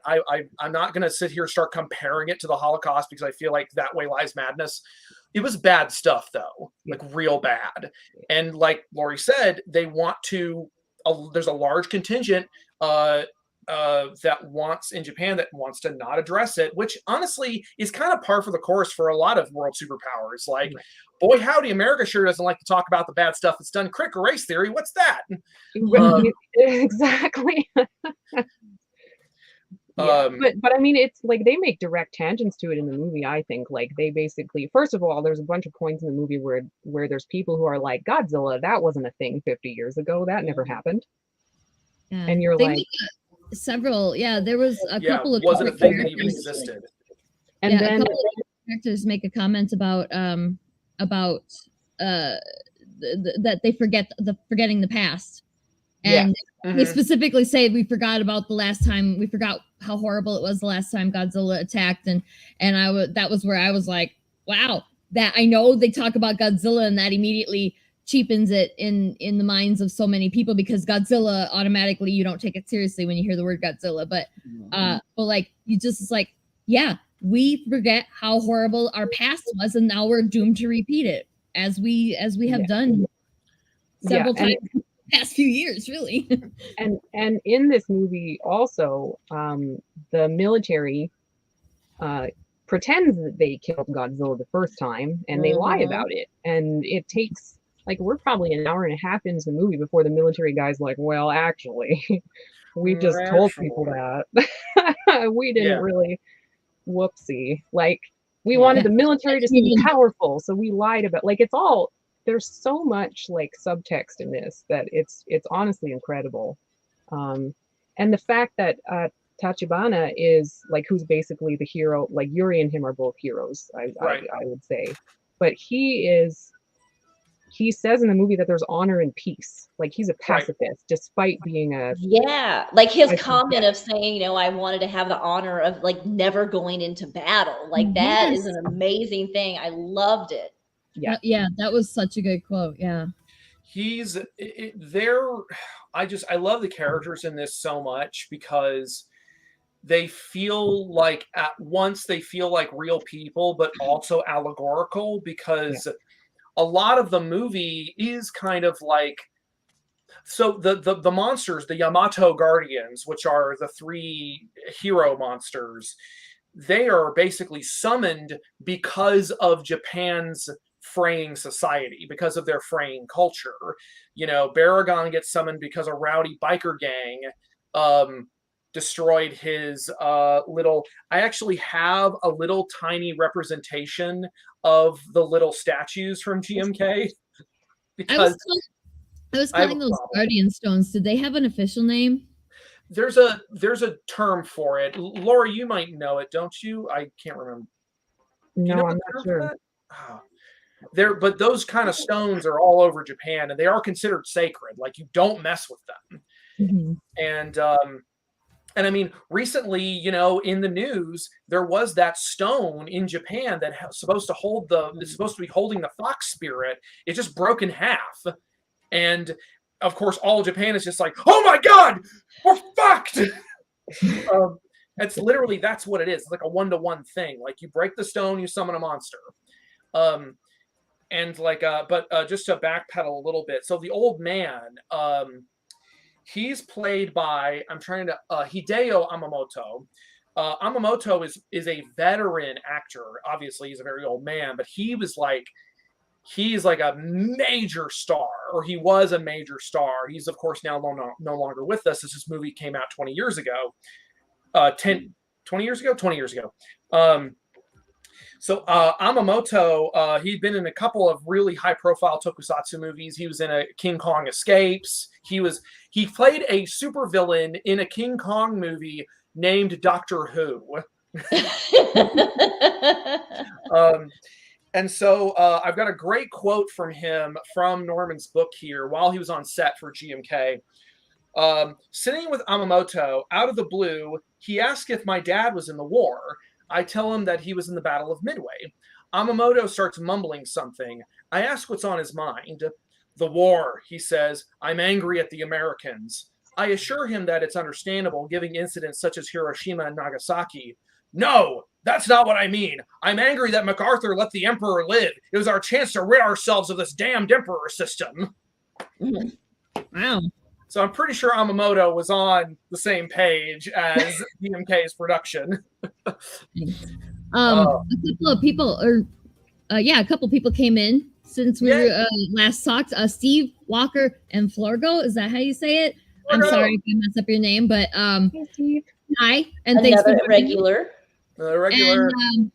S3: to sit here and start comparing it to the Holocaust, because I feel like that way lies madness. It was bad stuff though, like real bad. And like Laurie said, they want to, there's a large contingent in Japan that wants to not address it, which honestly is kind of par for the course for a lot of world superpowers. Like, boy howdy, America sure doesn't like to talk about the bad stuff that's done. Critical race theory, what's that?
S2: Exactly. But I mean, it's like they make direct tangents to it in the movie. I think, like, they basically, first of all, there's a bunch of points in the movie where there's people who are like, Godzilla, that wasn't a thing 50 years ago, that never happened. And you're like,
S1: several, there was a couple of
S3: wasn't a thing that even existed.
S2: And then
S1: a couple of characters make a comment about that they forgetting the past, And
S3: Mhm.
S1: they specifically say we forgot how horrible it was the last time Godzilla attacked, and that was where I was like, wow, that I know they talk about Godzilla and that immediately cheapens it in the minds of so many people, because Godzilla automatically, you don't take it seriously when you hear the word Godzilla, but like you just, it's like, yeah, we forget how horrible our past was, and now we're doomed to repeat it as we have done several times in the past few years, really.
S2: And in this movie also, the military pretends that they killed Godzilla the first time, and they lie about it. And it takes, like, we're probably an hour and a half into the movie before the military guy's like, well, actually, we just told people that. We didn't really, whoopsie. Like, we wanted the military to seem powerful, so we lied about, like, it's all, there's so much like subtext in this that it's honestly incredible. And the fact that Tachibana is like, who's basically the hero, like Yuri and him are both heroes, I would say. But he says in the movie that there's honor and peace. Like, he's a pacifist despite being a
S4: like his comment of saying, I wanted to have the honor of like never going into battle. Like, that is an amazing thing. I loved it.
S1: Yeah, that was such a good quote. Yeah.
S3: He's there. I love the characters in this so much, because they feel like, at once they feel like real people, but also allegorical, because a lot of the movie is kind of like, so the monsters, the Yamato Guardians, which are the 3 hero monsters, they are basically summoned because of Japan's fraying society, because of their fraying culture. Baragon gets summoned because a rowdy biker gang destroyed his little, I actually have a little tiny representation of the little statues from GMK, because
S1: I was calling those Guardian Stones. Did they have an official name?
S3: There's a term for it. Laura, you might know it, don't you? I can't remember.
S2: No, I'm not sure.
S3: But those kind of stones are all over Japan, and they are considered sacred. Like, you don't mess with them. Mm-hmm. And I mean, recently, in the news, there was that stone in Japan that it's supposed to be holding the fox spirit. It just broke in half. And of course, all of Japan is just like, oh my God, we're fucked. It's literally, that's what it is. It's like a 1-to-1 thing. Like, you break the stone, you summon a monster. And like, but just to backpedal a little bit. So the old man, he's played by, Hideo Amamoto. Amamoto is a veteran actor. Obviously, he's a very old man, but he's like a major star, or he was a major star. He's, of course, now no longer with us. This movie came out 20 years ago. 20 years ago. So Amamoto, he'd been in a couple of really high-profile tokusatsu movies. He was in a King Kong Escapes. He played a supervillain in a King Kong movie named Doctor Who. And so I've got a great quote from him from Norman's book here while he was on set for GMK. Sitting with Amamoto, out of the blue, he asked if my dad was in the war. I tell him that he was in the Battle of Midway. Amamoto starts mumbling something. I ask what's on his mind. The war, he says. I'm angry at the Americans. I assure him that it's understandable, given incidents such as Hiroshima and Nagasaki. No, that's not what I mean. I'm angry that MacArthur let the Emperor live. It was our chance to rid ourselves of this damned Emperor system.
S1: Wow.
S3: So I'm pretty sure Amamoto was on the same page as DMK's production.
S1: A couple of people, a couple people came in since we last talked. Steve, Walker, and Florgo. Is that how you say it? I'm sorry if I mess up your name, but
S2: hey, Steve.
S1: Hi, and thanks for
S4: regular.
S1: And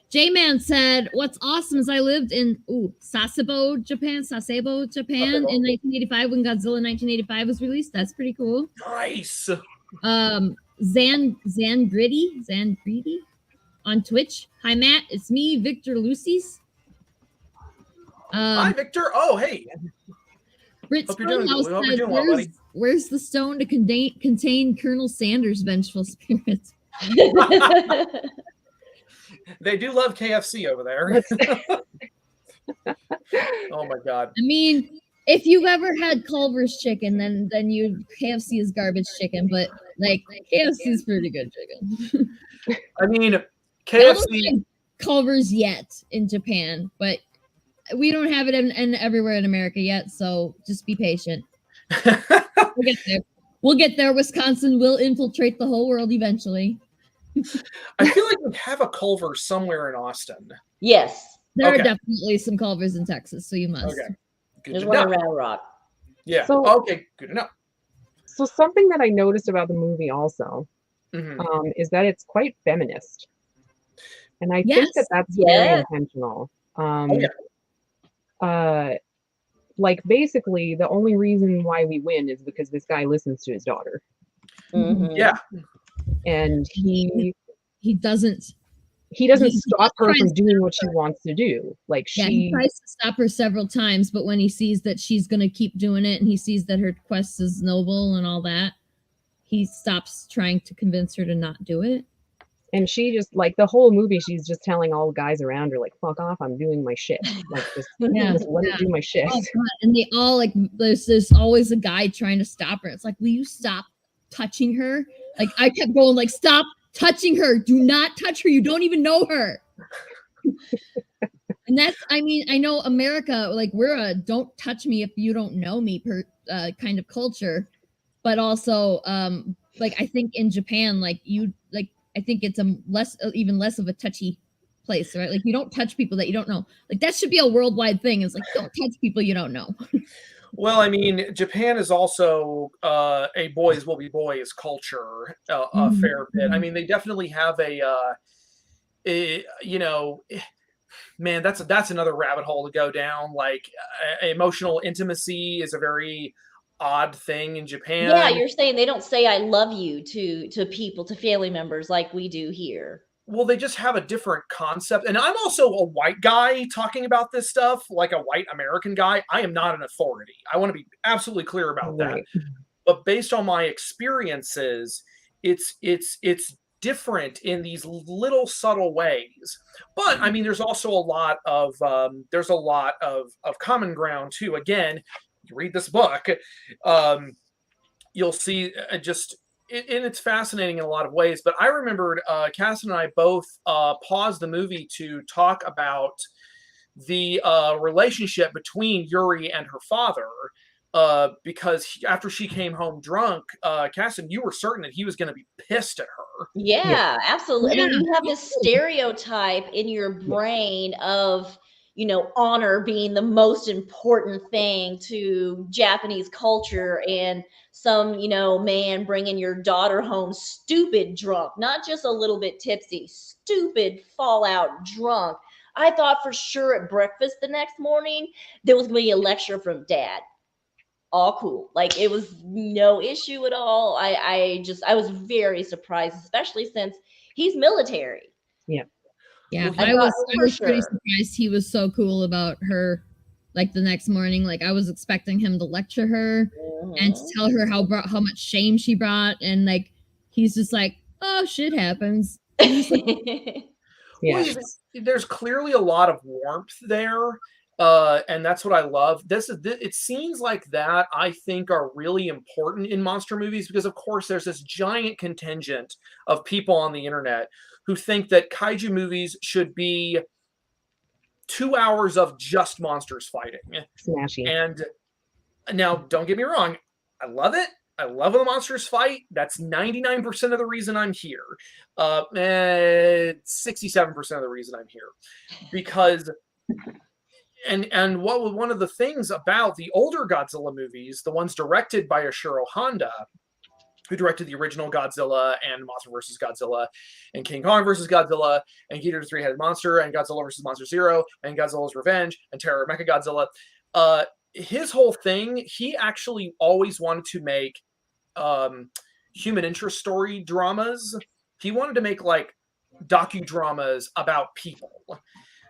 S1: J-Man said, "What's awesome is I lived in Sasebo, Japan, in 1985 when Godzilla 1985 was released. That's pretty cool.
S3: Nice.
S1: Zan Gritty on Twitch. Hi Matt, it's me, Victor Lucis.
S3: Hi Victor. Oh hey.
S1: Brit Springhouse says, where's the stone to contain Colonel Sanders' vengeful spirit?
S3: They do love KFC over there. Oh my god.
S1: I mean, if you've ever had Culver's chicken, then KFC is garbage chicken, but like KFC is pretty good chicken.
S3: I mean,
S1: Y'all don't
S3: KFC.
S1: have Culver's yet in Japan, but we don't have it in everywhere in America yet, so just be patient. We'll get there. We'll get there. Wisconsin will infiltrate the whole world eventually.
S3: I feel like we have a Culver's somewhere in Austin.
S4: Yes.
S1: There
S3: Okay.
S1: are definitely some Culver's in Texas, so you must.
S3: Okay. Good
S4: There's
S3: to
S4: one
S3: know.
S4: in Round Rock.
S3: Yeah.
S2: So-
S3: Okay. Good enough.
S2: So something that I noticed about the movie also
S3: Mhm.
S2: is that it's quite feminist, and I think
S1: Yes.
S2: that that's very
S4: Yeah.
S2: intentional.
S3: yeah.
S2: Like basically the only reason why we win is because this guy listens to his daughter,
S4: Mhm.
S3: Yeah.
S2: and he
S1: doesn't.
S2: doesn't
S1: he
S2: stop her
S1: tries
S2: from
S1: to
S2: doing what she wants to do. Like
S1: Yeah, he
S2: she,
S1: tries to stop her several times, but when he sees that she's gonna keep doing it and he sees that her quest is noble and all that, he stops trying to convince her to not do it.
S2: and she just like the whole movie, she's just telling all the guys around her like, "Fuck off! I'm doing my shit. Like just,
S1: Yeah.
S2: just let me do my shit."
S1: Oh god! And they all like there's always a guy trying to stop her. It's like, will you stop touching her? Like I kept going like, stop touching her. Do not touch her. You don't even know her. And that's, I mean, I know America, like we're a don't touch me if you don't know me kind of culture, but also like I think in Japan, like I think it's even less of a touchy place, right? Like you don't touch people that you don't know. Like that should be a worldwide thing. It's like don't touch people you don't know.
S3: Well, I mean, Japan is also a boys will be boys culture a fair bit. I mean, they definitely have man, that's another rabbit hole to go down. Like emotional intimacy is a very odd thing in Japan.
S4: Yeah, you're saying they don't say "I love you" to people, to family members like we do here.
S3: Well, they just have a different concept. And I'm also a white guy talking about this stuff, like a white American guy. I am not an authority. I want to be absolutely clear about that.
S2: Right.
S3: But based on my experiences, it's different in these little subtle ways. But I mean, there's also a lot of common ground too. Again, you read this book, you'll see and it's fascinating in a lot of ways. But I remembered Cass and I both paused the movie to talk about the relationship between Yuri and her father. Because after she came home drunk, Cass, you were certain that he was going to be pissed at her.
S4: Yeah, absolutely. I mean,
S1: Yeah.
S4: you have this stereotype in your brain of, honor being the most important thing to Japanese culture, and some, man bringing your daughter home stupid drunk, not just a little bit tipsy, stupid fallout drunk. I thought for sure at breakfast the next morning there was going to be a lecture from dad. All cool. Like it was no issue at all. I was very surprised, especially since he's military.
S1: Yeah,
S3: Well,
S1: I was
S4: for
S1: pretty
S4: sure.
S1: surprised he was so cool about her. Like the next morning, like I was expecting him to lecture her and to tell her how much shame she brought, and like he's just like, oh, shit happens.
S2: Yeah.
S3: Well, there's clearly a lot of warmth there, and that's what I love. It scenes like that I think are really important in monster movies because, of course, there's this giant contingent of people on the internet who think that kaiju movies should be 2 hours of just monsters fighting.
S2: Smashy.
S3: And now, don't get me wrong, I love it. I love when the monsters fight. That's 99% of the reason I'm here. 67% of the reason I'm here. Because, and what one of the things about the older Godzilla movies, the ones directed by Ishiro Honda, who directed the original Godzilla and Mothra vs. Godzilla and King Kong vs. Godzilla and Ghidorah the Three-Headed Monster and Godzilla vs. Monster Zero and Godzilla's Revenge and Terror of Mechagodzilla. His whole thing, he actually always wanted to make human interest story dramas. He wanted to make like docudramas about people.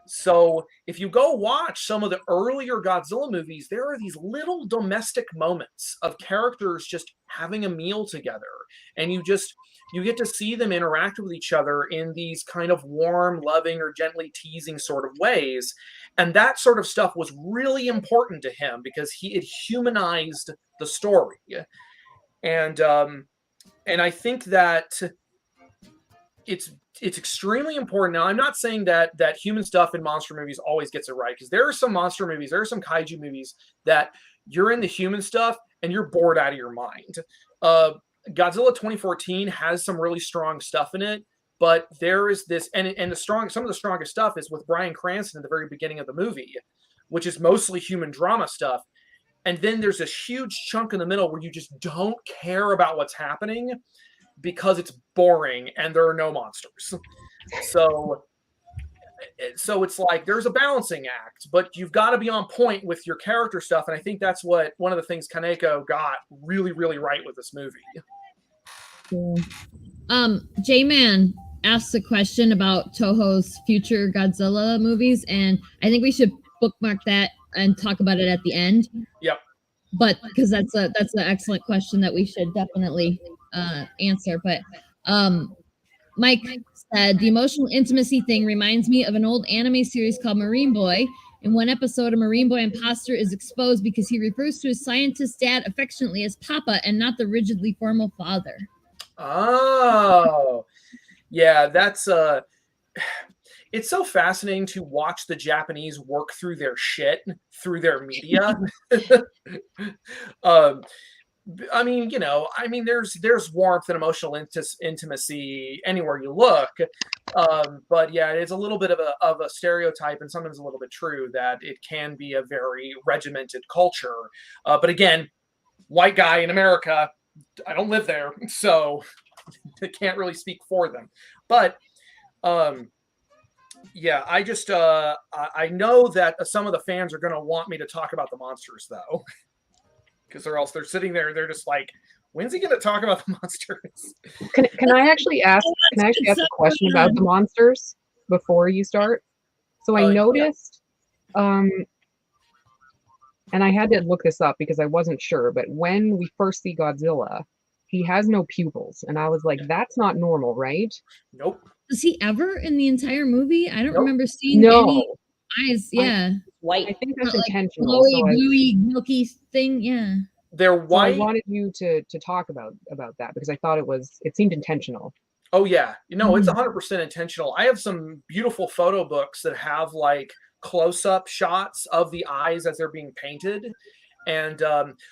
S3: So if you go watch some of the earlier Godzilla movies, there are these little domestic moments of characters just having a meal together. And you get to see them interact with each other in these kind of warm, loving, or gently teasing sort of ways. And that sort of stuff was really important to him because it humanized the story. And I think that it's extremely important. Now, I'm not saying that human stuff in monster movies always gets it right, because there are some monster movies, there are some kaiju movies that you're in the human stuff and you're bored out of your mind. Godzilla 2014 has some really strong stuff in it, but there is this, and some of the strongest stuff is with Bryan Cranston at the very beginning of the movie, which is mostly human drama stuff. And then there's this huge chunk in the middle where you just don't care about what's happening because it's boring and there are no monsters. So it's like there's a balancing act, but you've got to be on point with your character stuff. And I think that's what one of the things Kaneko got really, really right with this movie.
S1: J-Man asked a question about Toho's future Godzilla movies, and I think we should bookmark that and talk about it at the end.
S3: Yep.
S1: But because that's an excellent question that we should definitely answer. But Mike said the emotional intimacy thing reminds me of an old anime series called Marine Boy. In one episode, a Marine Boy imposter is exposed because he refers to his scientist dad affectionately as Papa and not the rigidly formal father.
S3: Oh, yeah, that's it's so fascinating to watch the Japanese work through their shit through their media. I mean, there's warmth and emotional intimacy anywhere you look. But yeah, it's a little bit of a stereotype, and sometimes a little bit true, that it can be a very regimented culture. But again, white guy in America, I don't live there, so I can't really speak for them. But yeah, I just I know that some of the fans are going to want me to talk about the monsters, though, because they're sitting there, they're just like, when's he going to talk about the monsters?
S2: Can I actually ask a question about the monsters before you start? So I noticed, and I had to look this up because I wasn't sure, but when we first see Godzilla, he has no pupils, and I was like, that's not normal, right?
S3: Nope.
S1: Does he ever in the entire movie? I don't
S3: Nope.
S1: remember seeing any eyes. Yeah,
S4: White.
S2: I think that's
S1: like
S2: intentional.
S1: glowy, bluey, milky thing. Yeah,
S3: They're white.
S2: So I wanted you to talk about that because I thought it seemed intentional.
S3: Oh yeah, it's 100% intentional. I have some beautiful photo books that have like close-up shots of the eyes as they're being painted. And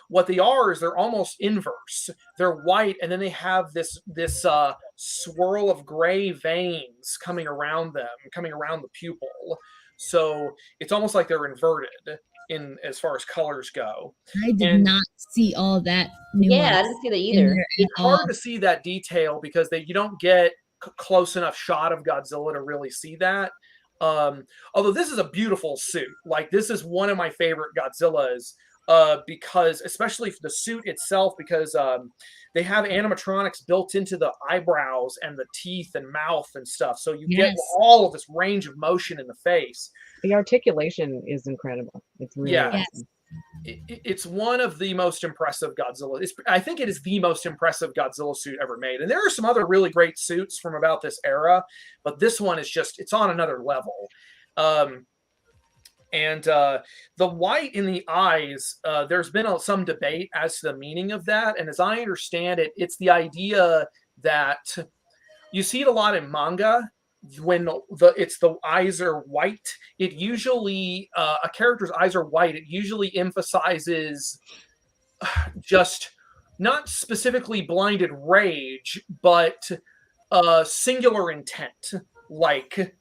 S3: what they are is they're almost inverse. They're white, and then they have this swirl of gray veins coming around the pupil. So it's almost like they're inverted in as far as colors go.
S1: I did not see all that nuance.
S4: Yeah, I didn't see that either.
S3: It's hard to see that detail because you don't get close enough shot of Godzilla to really see that. Although this is a beautiful suit. Like, this is one of my favorite Godzillas. Because especially for the suit itself, because they have animatronics built into the eyebrows and the teeth and mouth and stuff, so you get all of this range of motion in the face.
S2: The articulation is incredible. It's really awesome.
S3: It's one of the most impressive Godzilla. I think it is the most impressive Godzilla suit ever made. And there are some other really great suits from about this era, but this one is it's on another level. And the white in the eyes, there's been some debate as to the meaning of that. And as I understand it, it's the idea that you see it a lot in manga. When the eyes are white, it usually, a character's eyes are white, it usually emphasizes just not specifically blinded rage, but singular intent, like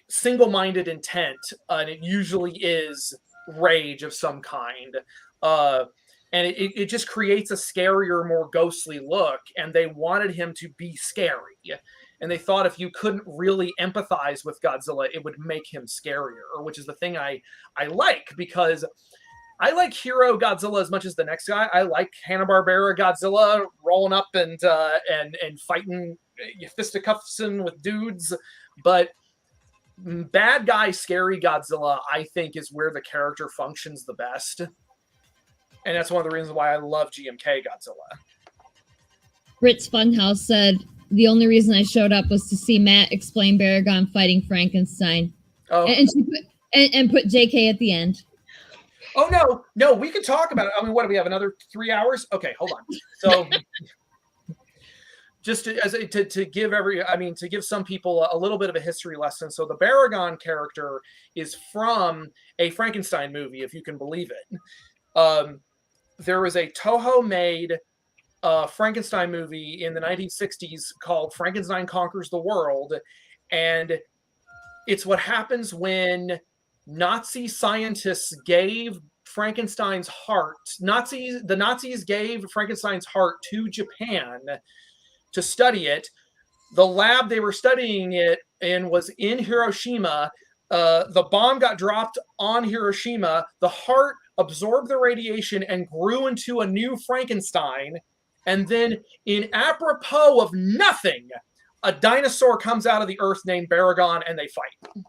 S3: single-minded intent, and it usually is rage of some kind, and it just creates a scarier, more ghostly look. And they wanted him to be scary, and they thought if you couldn't really empathize with Godzilla, it would make him scarier, which is the thing I like, because I like Hero Godzilla as much as the next guy. I like Hanna-Barbera Godzilla rolling up and fighting fisticuffs with dudes, but bad guy, scary Godzilla, I think, is where the character functions the best. And that's one of the reasons why I love GMK Godzilla.
S1: Brit's Funhouse said, the only reason I showed up was to see Matt explain Baragon fighting Frankenstein.
S3: Oh,
S1: And she put JK at the end.
S3: Oh, no, we can talk about it. I mean, what do we have, another 3 hours? Okay, hold on. So just to give some people a little bit of a history lesson. So the Baragon character is from a Frankenstein movie, if you can believe it. There was a Toho made Frankenstein movie in the 1960s called Frankenstein Conquers the World. And it's what happens when Nazi scientists gave Frankenstein's heart. The Nazis gave Frankenstein's heart to Japan to study it. The lab they were studying it in was in Hiroshima. The bomb got dropped on Hiroshima. The heart absorbed the radiation and grew into a new Frankenstein. And then, in apropos of nothing, a dinosaur comes out of the earth named Baragon, and they fight.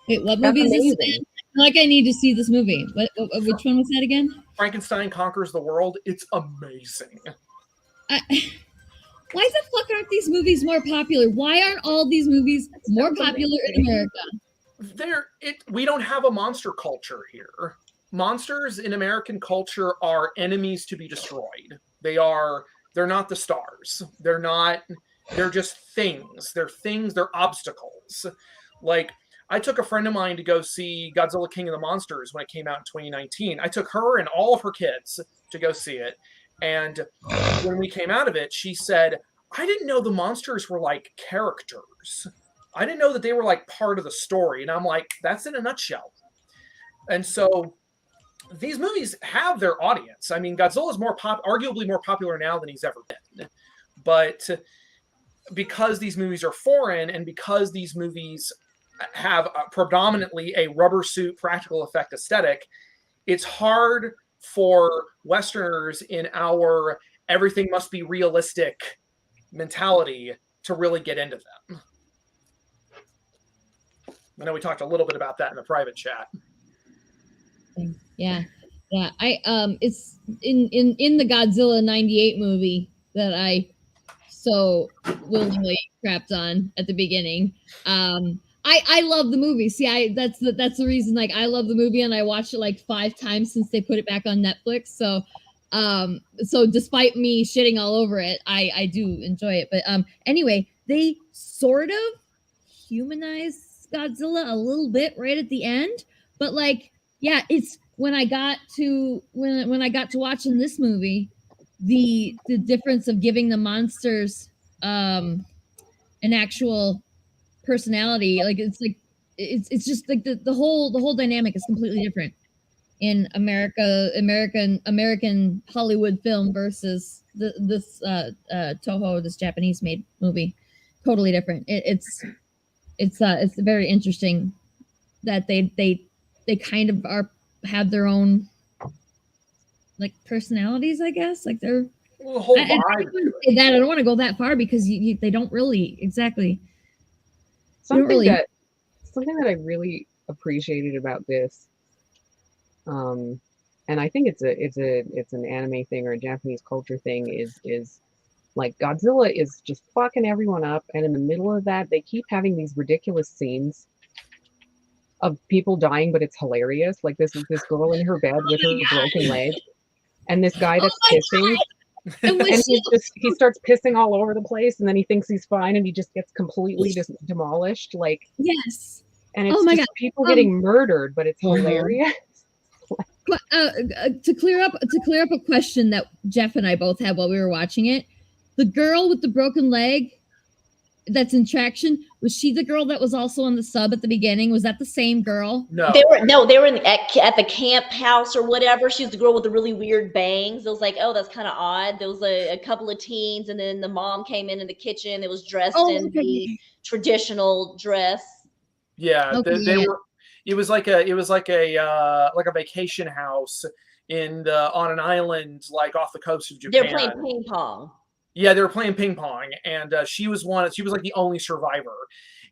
S1: Wait, what movie is this again? Like, I need to see this movie. Which one was that again?
S3: Frankenstein Conquers the World. It's amazing.
S1: Why the fuck aren't these movies more popular? Why aren't all these movies more popular in America?
S3: We don't have a monster culture here. Monsters in American culture are enemies to be destroyed. They're not the stars. They're just things. They're obstacles. Like, I took a friend of mine to go see Godzilla King of the Monsters when it came out in 2019. I took her and all of her kids to go see it. And when we came out of it, she said, I didn't know the monsters were like characters. I didn't know that they were like part of the story. And I'm like, that's in a nutshell. And so these movies have their audience. I mean, Godzilla is arguably more popular now than he's ever been. But because these movies are foreign and because these movies have predominantly a rubber suit practical effect aesthetic, it's hard for Westerners in our everything must be realistic mentality to really get into them. I know we talked a little bit about that in the private chat.
S1: Yeah. It's in the Godzilla 98 movie that I so willingly crapped on at the beginning. I love the movie. See, that's the reason. Like, I love the movie, and I watched it like 5 times since they put it back on Netflix. So despite me shitting all over it, I do enjoy it. But anyway, they sort of humanize Godzilla a little bit right at the end. But like, yeah, it's when I got to watching this movie, the difference of giving the monsters an actual personality, like it's just like the whole dynamic is completely different in American Hollywood film versus this Toho, this Japanese made movie. Totally different. It's very interesting that they kind of have their own like personalities, I guess. Like they're
S3: the whole
S1: vibe. I don't want to go that far because they don't really exactly.
S2: Something that I really appreciated about this, and I think it's an anime thing or a Japanese culture thing is like Godzilla is just fucking everyone up, and in the middle of that, they keep having these ridiculous scenes of people dying, but it's hilarious. Like this girl in her bed with her broken leg, and this guy that's pissing. And he starts pissing all over the place, and then he thinks he's fine, and he just gets completely just demolished. Like,
S1: yes,
S2: and it's just people getting murdered, but it's hilarious.
S1: To clear up a question that Jeff and I both had while we were watching it, the girl with the broken leg that's in Traction, was she the girl that was also on the sub at the beginning? Was that the same girl?
S3: No,
S4: they were at the camp house or whatever. She was the girl with the really weird bangs. It was like, oh, that's kind of odd. There was a couple of teens, and then the mom came in the kitchen. It was dressed in the traditional dress.
S3: Yeah,
S1: Okay,
S3: they were. It was like a vacation house on an island, like off the coast of Japan.
S4: They're playing ping pong.
S3: Yeah, they were playing ping pong, and she was like the only survivor.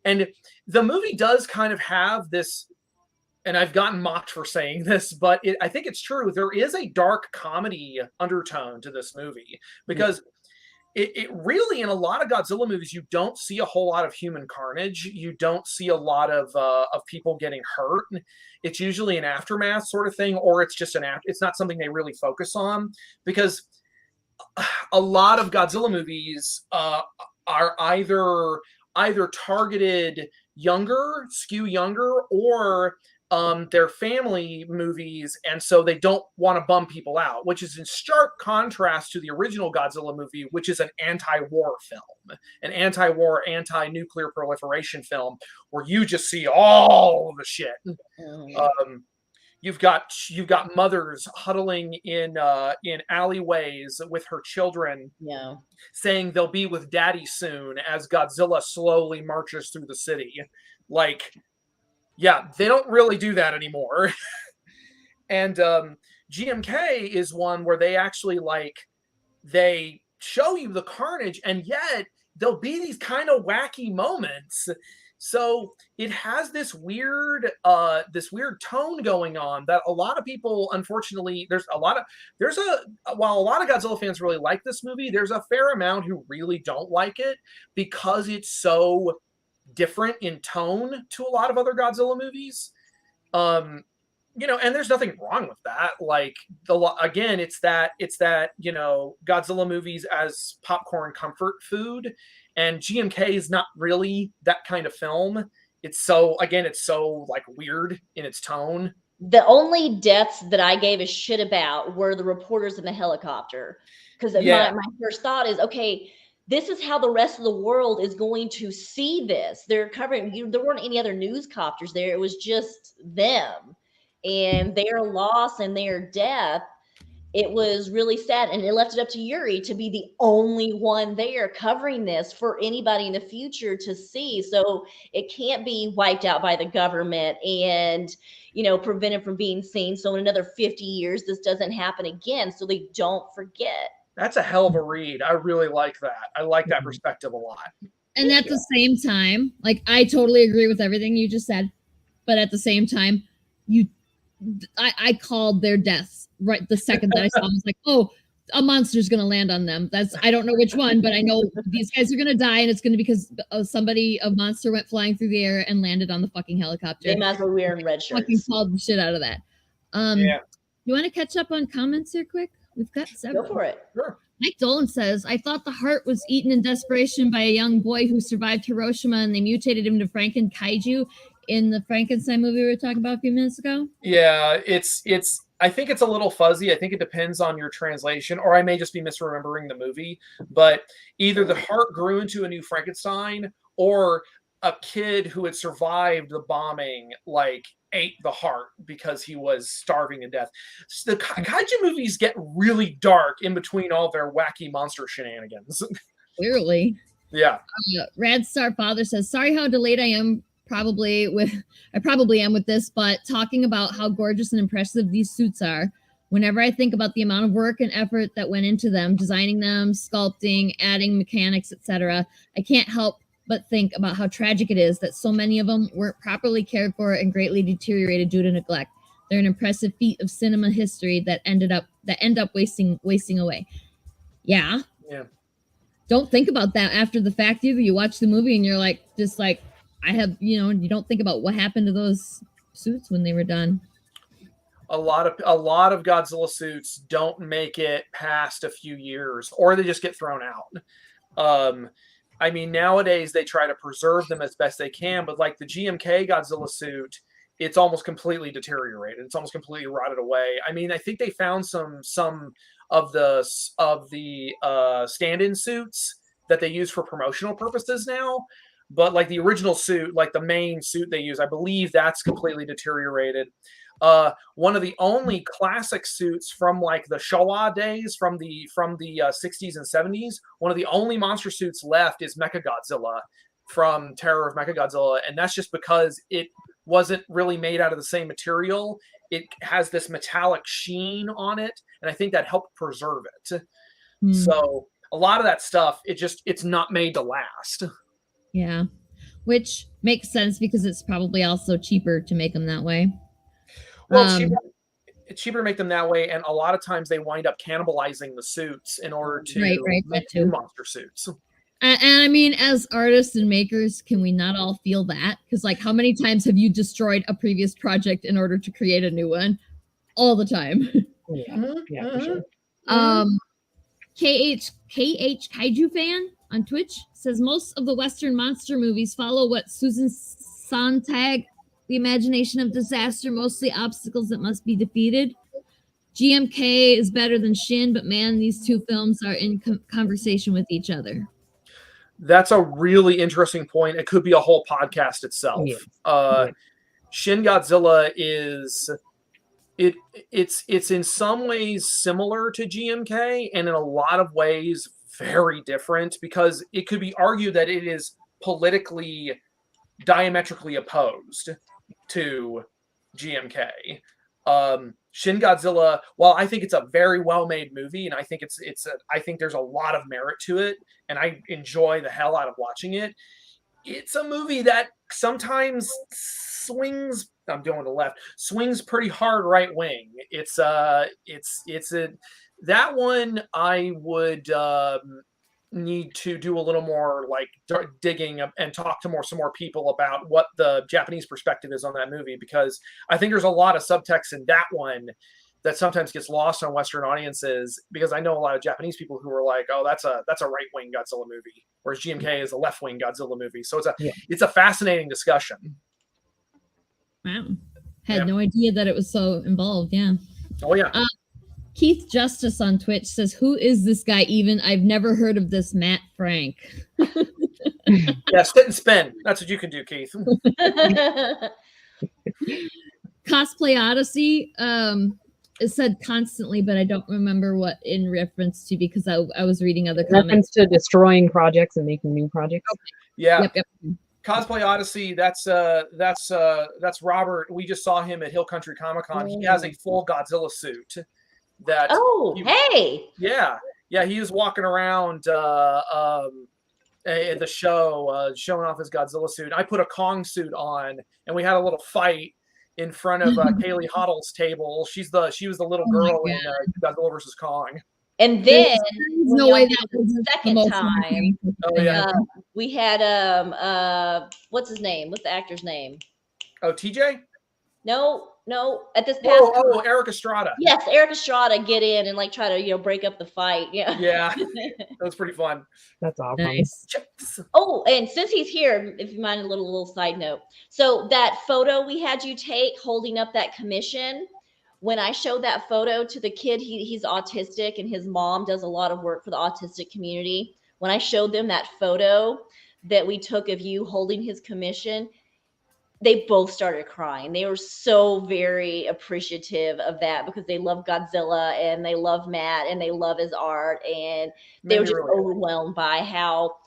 S3: And the movie does kind of have this, and I've gotten mocked for saying this, but I think it's true. There is a dark comedy undertone to this movie because it really, in a lot of Godzilla movies, you don't see a whole lot of human carnage. You don't see a lot of people getting hurt. It's usually an aftermath sort of thing, or it's just it's not something they really focus on, because a lot of Godzilla movies are either targeted younger, skew younger, or they're family movies, and so they don't want to bum people out, which is in stark contrast to the original Godzilla movie, which is an anti-war film, an anti-war, anti-nuclear proliferation film, where you just see all the shit. You've got mothers huddling in alleyways with her children, saying they'll be with daddy soon as Godzilla slowly marches through the city. Like, yeah, they don't really do that anymore. And GMK is one where they actually they show you the carnage, and yet there'll be these kind of wacky moments. So it has this weird tone going on that a lot of people, unfortunately, while a lot of Godzilla fans really like this movie, there's a fair amount who really don't like it because it's so different in tone to a lot of other Godzilla movies. And there's nothing wrong with that. Like, again, it's that Godzilla movies as popcorn comfort food, and GMK is not really that kind of film. It's so like weird in its tone.
S4: The only deaths that I gave a shit about were the reporters in the helicopter, because my first thought is, okay, this is how the rest of the world is going to see this. They're covering, there weren't any other newscopters there. It was just them and their loss and their death. It was really sad. And it left it up to Yuri to be the only one there covering this for anybody in the future to see. So it can't be wiped out by the government and, prevented from being seen. So in another 50 years, this doesn't happen again. So they don't forget.
S3: That's a hell of a read. I really like that. I like that perspective a lot.
S1: And at the same time, like, I totally agree with everything you just said, but at the same time, I called their deaths right the second that I saw them. I was like, oh, a monster's going to land on them. I don't know which one, but I know these guys are going to die, and it's going to be because a monster went flying through the air and landed on the fucking helicopter.
S4: They might as well wear red shirts.
S1: Fucking called the shit out of that. You want to catch up on comments here quick? We've got several.
S4: Go for it.
S3: Sure.
S1: Mike Dolan says, I thought the heart was eaten in desperation by a young boy who survived Hiroshima, and they mutated him to Franken Kaiju in the Frankenstein movie we were talking about a few minutes ago.
S3: Yeah, I think it's a little fuzzy. I think it depends on your translation, or I may just be misremembering the movie. But either the heart grew into a new Frankenstein, or a kid who had survived the bombing, ate the heart because he was starving to death. So the kaiju movies get really dark in between all their wacky monster shenanigans.
S1: Clearly.
S3: Yeah.
S1: Rad Star Father says, sorry how delayed I am. I probably am with this, but talking about how gorgeous and impressive these suits are, whenever I think about the amount of work and effort that went into them, designing them, sculpting, adding mechanics, etc., I can't help but think about how tragic it is that so many of them weren't properly cared for and greatly deteriorated due to neglect. They're an impressive feat of cinema history that end up wasting away. Yeah. Don't think about that after the fact either. You watch the movie and you're like, you don't think about what happened to those suits when they were done.
S3: A lot of Godzilla suits don't make it past a few years, or they just get thrown out. I mean, nowadays they try to preserve them as best they can, but like the GMK Godzilla suit, it's almost completely deteriorated. It's almost completely rotted away. I mean, I think they found some of the stand-in suits that they use for promotional purposes now. But like the original suit, like the main suit they use, I believe that's completely deteriorated. One of the only classic suits from like the Showa days, from the 60s and 70s, one of the only monster suits left is Mechagodzilla from Terror of Mechagodzilla, and that's just because it wasn't really made out of the same material. It has this metallic sheen on it, and I think that helped preserve it. So a lot of that stuff, it's not made to last.
S1: Yeah. Which makes sense because it's probably also cheaper to make them that way.
S3: Well, it's cheaper to make them that way, and a lot of times they wind up cannibalizing the suits in order to
S1: Right,
S3: make
S1: that too.
S3: new monster suits.
S1: And I mean, as artists and makers, can we not all feel that? Because, like, how many times have you destroyed a previous project in order to create a new one? All the time.
S2: Yeah, for sure.
S1: KH Kaiju fan on Twitch says most of the Western monster movies follow what Susan Sontag, the imagination of disaster, mostly obstacles that must be defeated. GMK is better than Shin, but man, these two films are in conversation with each other.
S3: That's a really interesting point. It could be a whole podcast itself. Shin Godzilla is it's in some ways similar to GMK and in a lot of ways very different, because it could be argued that it is politically diametrically opposed to GMK. Shin Godzilla, while I think it's a very well-made movie, and I think I think there's a lot of merit to it, and I enjoy the hell out of watching it. It's a movie that sometimes swings. I'm doing the left. Swings pretty hard right wing. That one I would need to do a little more like digging and talk to some more people about what the Japanese perspective is on that movie, because I think there's a lot of subtext in that one that sometimes gets lost on Western audiences, because I know a lot of Japanese people who are like, oh, that's a right-wing Godzilla movie, whereas GMK is a left-wing Godzilla movie. So it's a fascinating discussion.
S1: Wow. Had no idea that it was so involved. Yeah.
S3: Oh yeah.
S1: Keith Justice on Twitch says, who is this guy even? I've never heard of this Matt Frank.
S3: Yeah, sit and spin. That's what you can do, Keith.
S1: Cosplay Odyssey is said constantly, but I don't remember what in reference to, because I was reading other comments.
S2: Reference to destroying projects and making new projects.
S1: Okay.
S3: Yeah.
S1: Yep.
S3: Cosplay Odyssey, that's Robert. We just saw him at Hill Country Comic Con. He has a full Godzilla suit.
S4: Hey.
S3: Yeah, he was walking around at the show, showing off his Godzilla suit. I put a Kong suit on, and we had a little fight in front of Kaylee Hoddle's table. She was the little girl in Godzilla vs. Kong.
S4: And then
S1: there's no way that was
S4: the second time.
S3: Oh yeah.
S4: We had what's his name? What's the actor's name?
S3: Oh, TJ?
S4: No. At this past.
S3: Eric Estrada.
S4: Yes, Eric Estrada get in and like try to break up the fight. Yeah.
S3: Yeah. That was pretty fun.
S2: That's awesome.
S1: Nice.
S4: Oh, and since he's here, if you mind a little side note. So that photo we had you take holding up that commission, when I showed that photo to the kid, he's autistic and his mom does a lot of work for the autistic community. When I showed them that photo that we took of you holding his commission, they both started crying. They were so very appreciative of that, because they love Godzilla and they love Matt and they love his art, and they were just overwhelmed by how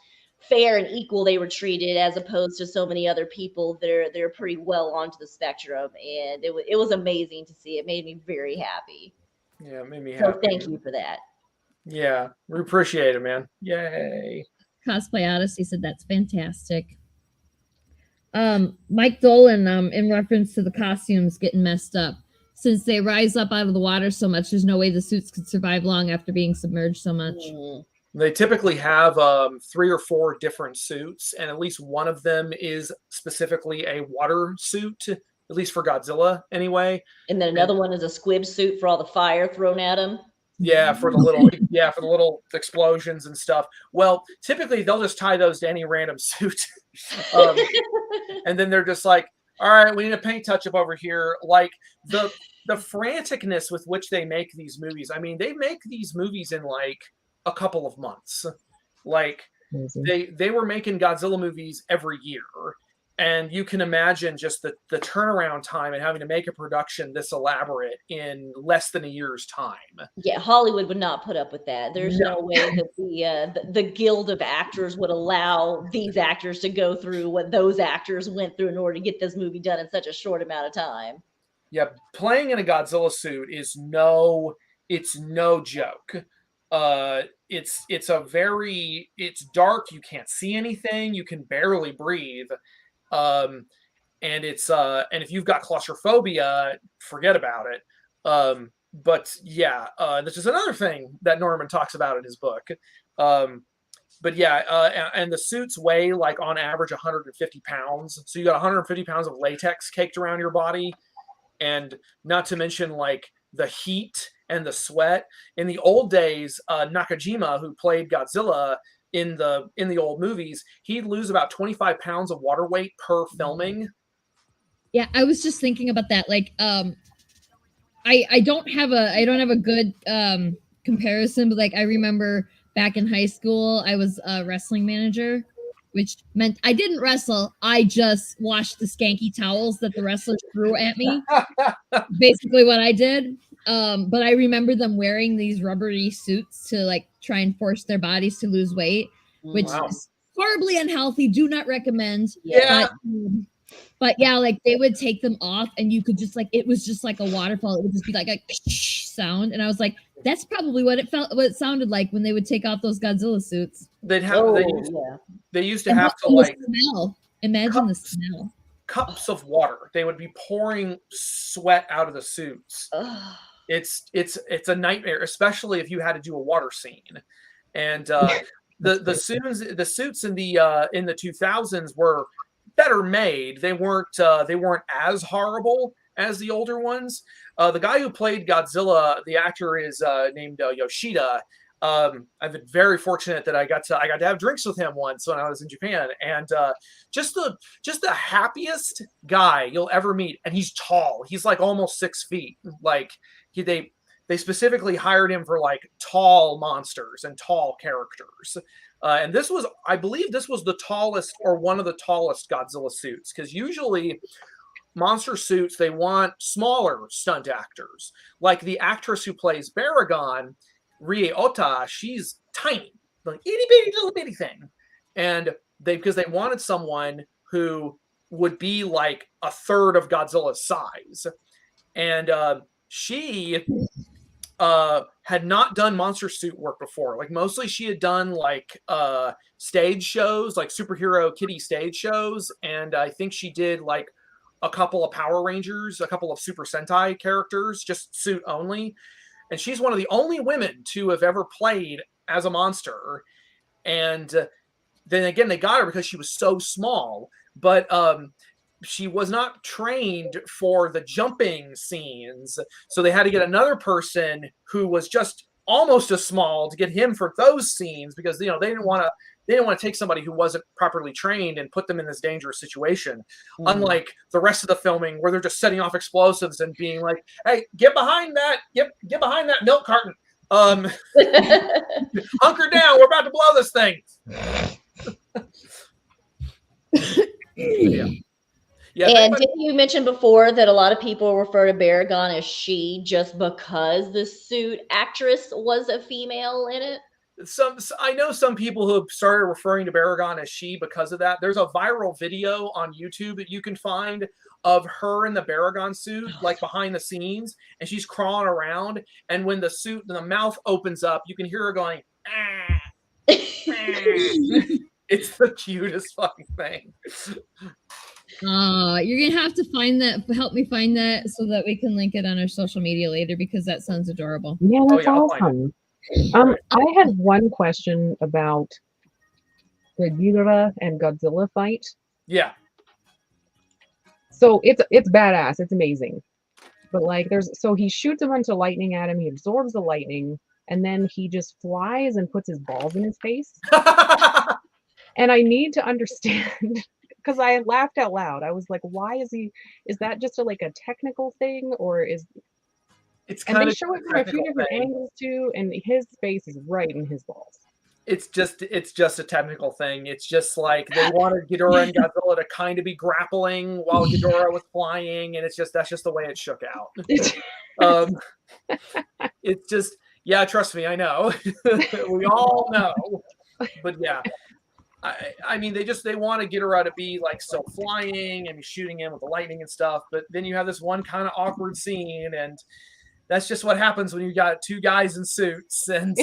S4: fair and equal they were treated, as opposed to so many other people. They're pretty well onto the spectrum, and it was amazing to see. It made me very happy.
S3: Yeah, it made me happy.
S4: So thank you for that.
S3: Yeah, we appreciate it, man. Yay.
S1: Cosplay Odyssey said that's fantastic. Mike Dolan, in reference to the costumes getting messed up, since they rise up out of the water so much, there's no way the suits could survive long after being submerged so much.
S3: They typically have 3 or 4 different suits, and at least one of them is specifically a water suit, at least for Godzilla anyway.
S4: And then another one is a squib suit for all the fire thrown at him.
S3: Yeah, for the little explosions and stuff. Well, typically they'll just tie those to any random suit. And then they're just like, all right, we need a paint touch-up over here. Like the franticness with which they make these movies. I mean, they make these movies in like a couple of months. Like they were making Godzilla movies every year. And you can imagine just the turnaround time and having to make a production this elaborate in less than a year's time.
S4: Yeah, Hollywood would not put up with that. There's no way that the guild of actors would allow these actors to go through what those actors went through in order to get this movie done in such a short amount of time. Yeah,
S3: playing in a Godzilla suit is no joke. it's dark. You can't see anything. You can barely breathe. And if you've got claustrophobia, forget about it. But yeah, this is another thing that Norman talks about in his book. But yeah, and the suits weigh like on average 150 pounds. So you got 150 pounds of latex caked around your body, and not to mention like the heat and the sweat. In the old days, Nakajima, who played Godzilla in the old movies, he'd lose about 25 pounds of water weight per filming.
S1: Yeah, I was just thinking about that. Like, I don't have a good comparison, but like I remember back in high school, I was a wrestling manager, which meant I didn't wrestle. I just washed the skanky towels that the wrestlers threw at me. Basically what I did. But I remember them wearing these rubbery suits to like try and force their bodies to lose weight, which is horribly unhealthy. Do not recommend.
S3: Yeah.
S1: But yeah, like they would take them off and you could just like, it was just like a waterfall. It would just be like a sound. And I was like, that's probably what it sounded like when they would take off those Godzilla suits.
S3: They used to have to like
S1: smell. Imagine the smell.
S3: Cups of water. They would be pouring sweat out of the suits.
S4: Ugh.
S3: It's a nightmare, especially if you had to do a water scene. And the suits in the 2000s were better made. They weren't as horrible as the older ones. The guy who played Godzilla, the actor is named Yoshida. I've been very fortunate that I got to have drinks with him once when I was in Japan, and just the happiest guy you'll ever meet. And he's tall. He's like almost 6 feet. Like they specifically hired him for like tall monsters and tall characters. And I believe this was the tallest or one of the tallest Godzilla suits, because usually monster suits, they want smaller stunt actors. Like the actress who plays Baragon, Rie Ota, she's tiny, like itty bitty little bitty thing. And because they wanted someone who would be like a third of Godzilla's size. And she had not done monster suit work before. Like mostly she had done like stage shows, like superhero kitty stage shows. And I think she did like a couple of Power Rangers, a couple of Super Sentai characters, just suit only. And she's one of the only women to have ever played as a monster. And then again, they got her because she was so small. But she was not trained for the jumping scenes. So they had to get another person who was just almost as small to get him for those scenes, because they didn't want to take somebody who wasn't properly trained and put them in this dangerous situation. Unlike the rest of the filming where they're just setting off explosives and being like, hey, get behind that milk carton. Hunker down, we're about to blow this thing. Yeah,
S4: and didn't you mention before that a lot of people refer to Baragon as she just because the suit actress was a female in it?
S3: I know some people who have started referring to Baragon as she because of that. There's a viral video on YouTube that you can find of her in the Baragon suit, like behind the scenes, and she's crawling around. And when the mouth opens up, you can hear her going, ah. It's the cutest fucking thing.
S1: You're gonna have to help me find that so that we can link it on our social media later, because that sounds adorable.
S2: Yeah, that's awesome. I had one question about the Ghidorah and Godzilla fight.
S3: Yeah.
S2: So it's badass. It's amazing. But like so he shoots a bunch of lightning at him. He absorbs the lightning, and then he just flies and puts his balls in his face. And I need to understand, because I laughed out loud. I was like, why is that just a technical thing, or is
S3: it's
S2: and they show it from a few different angles too, and his face is right in his balls.
S3: It's just a technical thing. It's just like they wanted Ghidorah and Godzilla to kind of be grappling while Ghidorah was flying, and that's just the way it shook out. It's just, yeah, trust me, I know. We all know. But yeah. I mean, they want to Ghidorah to be like still flying and be shooting him with the lightning and stuff, but then you have this one kind of awkward scene, and That's just what happens when you got two guys in suits. And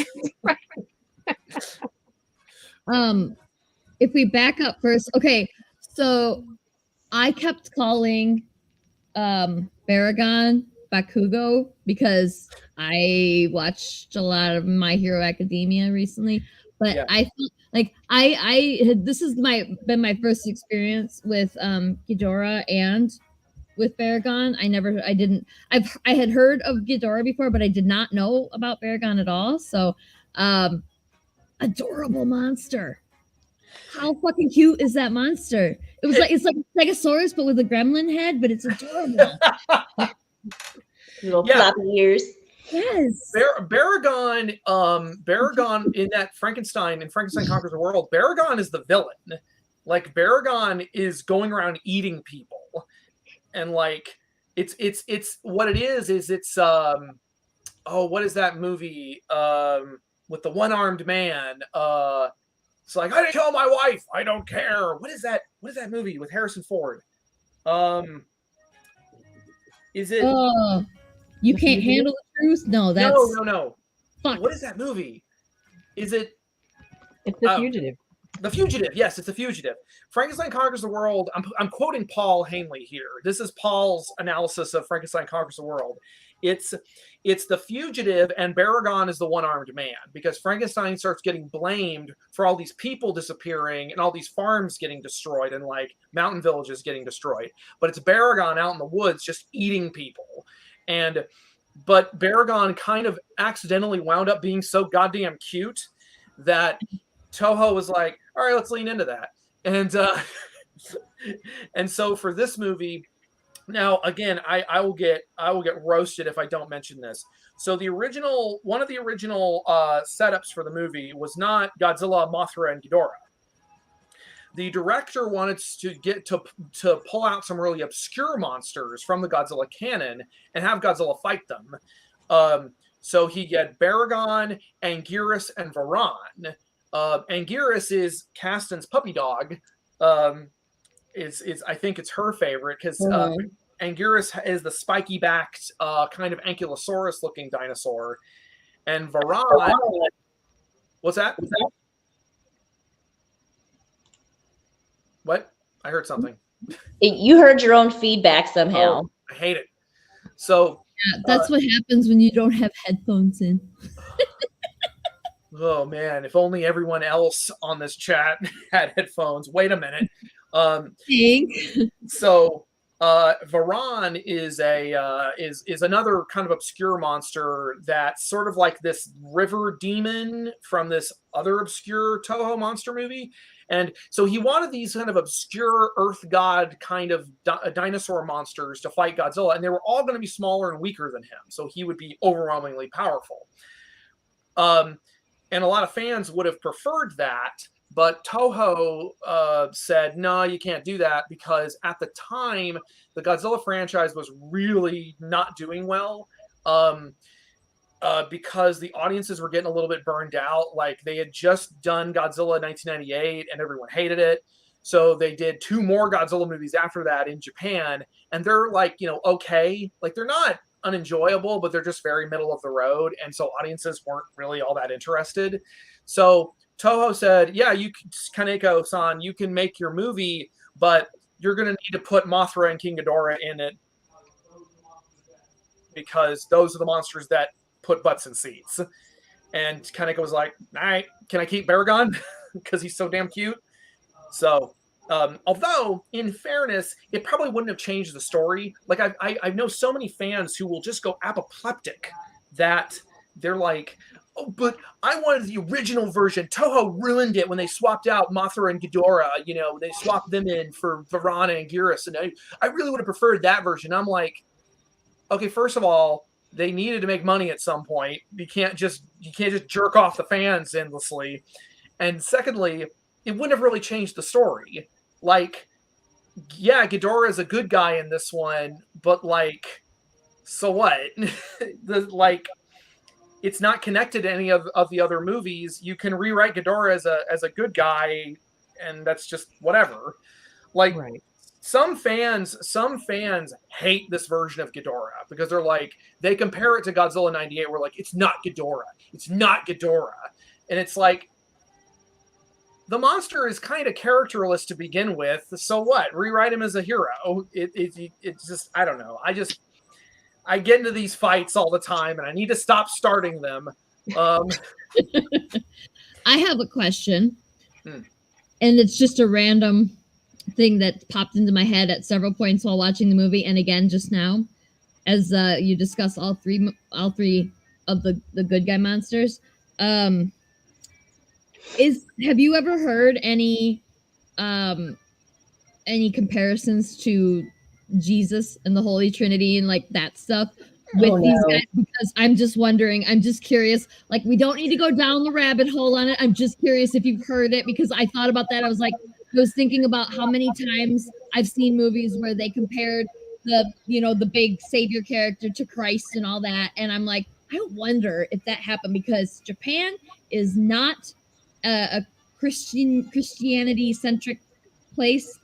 S1: if we back up first, okay, so I kept calling Baragon Bakugo because I watched a lot of My Hero Academia recently, but
S3: Yeah.
S1: I felt like I had, this has been my first experience with Ghidorah and with Baragon. I had heard of Ghidorah before, but I did not know about Baragon at all. So adorable monster. How fucking cute is that monster? It's like Stegosaurus, but with a gremlin head, but it's adorable.
S4: Little
S3: Yeah.
S4: floppy ears.
S1: Yes.
S3: Baragon in that Frankenstein Conquers the World, Baragon is the villain. Like Baragon is going around eating people. And like it's what it is it's what is that movie with the one-armed man? It's like, I didn't kill my wife, I don't care. What is that movie with Harrison Ford? Is it
S1: You Can't Handle the Truth? No, that's
S3: no.
S1: Fuck.
S3: What is that movie? Is it
S2: It's The Fugitive.
S3: The Fugitive, yes, it's The Fugitive. Frankenstein Conquers the World. I'm quoting Paul Hanley here. This is Paul's analysis of Frankenstein Conquers the World. It's The Fugitive, and Baragon is the one-armed man, because Frankenstein starts getting blamed for all these people disappearing and all these farms getting destroyed and like mountain villages getting destroyed. But it's Baragon out in the woods just eating people. But Baragon kind of accidentally wound up being so goddamn cute that Toho was like, all right, let's lean into that. And so for this movie, now again, I will get roasted if I don't mention this. So one of the original setups for the movie was not Godzilla, Mothra, and Ghidorah. The director wanted to get to pull out some really obscure monsters from the Godzilla canon and have Godzilla fight them. So he get Baragon, Anguirus, and Varan. Anguirus is Kasten's puppy dog. I think it's her favorite because Anguirus is the spiky backed kind of ankylosaurus looking dinosaur, and Varan. What's that? What? I heard something.
S4: You heard your own feedback somehow.
S3: Oh, I hate it. So
S1: yeah, that's what happens when you don't have headphones in.
S3: Oh man, if only everyone else on this chat had headphones. Wait a minute. So Varan is another kind of obscure monster that's sort of like this river demon from this other obscure Toho monster movie. And so he wanted these kind of obscure earth god kind of dinosaur monsters to fight Godzilla, and they were all going to be smaller and weaker than him, so he would be overwhelmingly powerful. And a lot of fans would have preferred that, but Toho said, no, you can't do that, because at the time, the Godzilla franchise was really not doing well, because the audiences were getting a little bit burned out. Like, they had just done Godzilla in 1998, and everyone hated it. So they did 2 more Godzilla movies after that in Japan, and they're like, okay. Like, they're not unenjoyable, but they're just very middle of the road, and so audiences weren't really all that interested. So Toho said, yeah, you Kaneko-san, you can make your movie, but you're going to need to put Mothra and King Ghidorah in it, because those are the monsters that put butts in seats. And Kaneko was like, all right, can I keep Baragon? Because he's so damn cute. So although, in fairness, it probably wouldn't have changed the story. Like, I know so many fans who will just go apoplectic that they're like, oh, but I wanted the original version. Toho ruined it when they swapped out Mothra and Ghidorah. They swapped them in for Varan and Anguirus, and I really would have preferred that version. I'm like, okay, first of all, they needed to make money at some point. You can't just jerk off the fans endlessly. And secondly, it wouldn't have really changed the story. Like, yeah, Ghidorah is a good guy in this one, but like, so what? It's not connected to any of the other movies. You can rewrite Ghidorah as a good guy, and that's just whatever. Like,
S2: Right.
S3: some fans hate this version of Ghidorah because they're like, they compare it to Godzilla 98. We're like, it's not Ghidorah. It's not Ghidorah. And it's like, the monster is kind of characterless to begin with. So what? Rewrite him as a hero. It's just, I don't know. I get into these fights all the time and I need to stop starting them.
S1: I have a question, and it's just a random thing that popped into my head at several points while watching the movie, and again just now, as you discuss all three of the good guy monsters. Have you ever heard any comparisons to Jesus and the Holy Trinity and like that stuff with these guys? Because I'm just wondering, I'm just curious. Like, we don't need to go down the rabbit hole on it. I'm just curious if you've heard it, because I thought about that. I was thinking about how many times I've seen movies where they compared the big savior character to Christ and all that, and I'm like, I wonder if that happened, because Japan is not a Christianity centric place.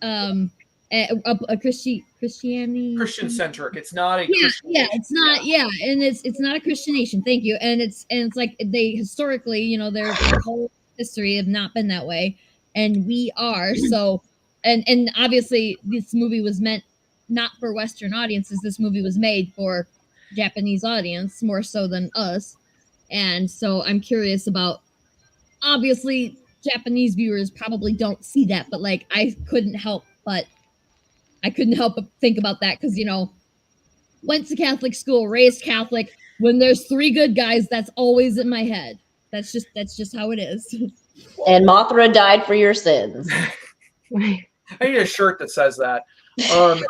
S1: A Christianity
S3: Christian centric. It's not a
S1: it's not and it's not a Christian nation. Thank you. And it's like they historically, their whole history have not been that way, and we are. So and obviously this movie was meant not for Western audiences. This movie was made for Japanese audience more so than us, and so I'm curious about, obviously Japanese viewers probably don't see that, but like I couldn't help but think about that, because went to Catholic school, raised Catholic. When there's three good guys, that's always in my head. That's just how it is.
S4: And Mothra died for your sins.
S3: I need a shirt that says that. I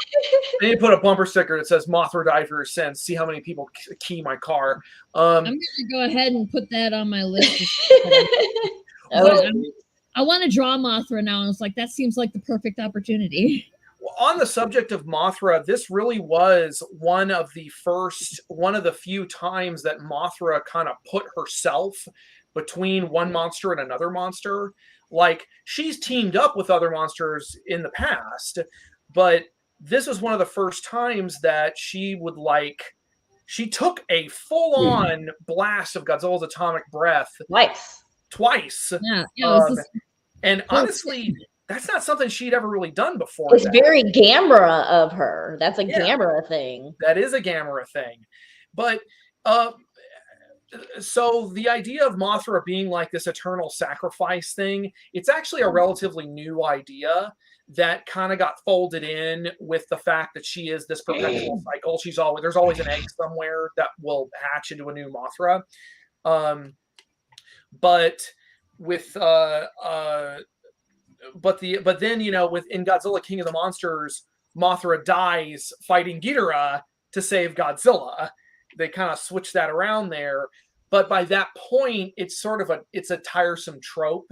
S3: need to put a bumper sticker that says Mothra died for your sins. See how many people key my car.
S1: I'm gonna go ahead and put that on my list. I want to draw Mothra now, and it's like, that seems like the perfect opportunity.
S3: On the subject of Mothra, this really was one of the few times that Mothra kind of put herself between one monster and another monster. Like, she's teamed up with other monsters in the past, but this was one of the first times that she took a full-on blast of Godzilla's atomic breath. Twice.
S1: Yeah.
S3: And honestly, that's not something she'd ever really done before.
S4: It's very Gamera of her. That's a Gamera thing.
S3: That is a Gamera thing. But so the idea of Mothra being like this eternal sacrifice thing, it's actually a relatively new idea that kind of got folded in with the fact that she is this perpetual cycle. There's always an egg somewhere that will hatch into a new Mothra. But with but then within Godzilla King of the Monsters, Mothra dies fighting Ghidorah to save Godzilla. They kind of switch that around there, but by that point, it's a tiresome trope,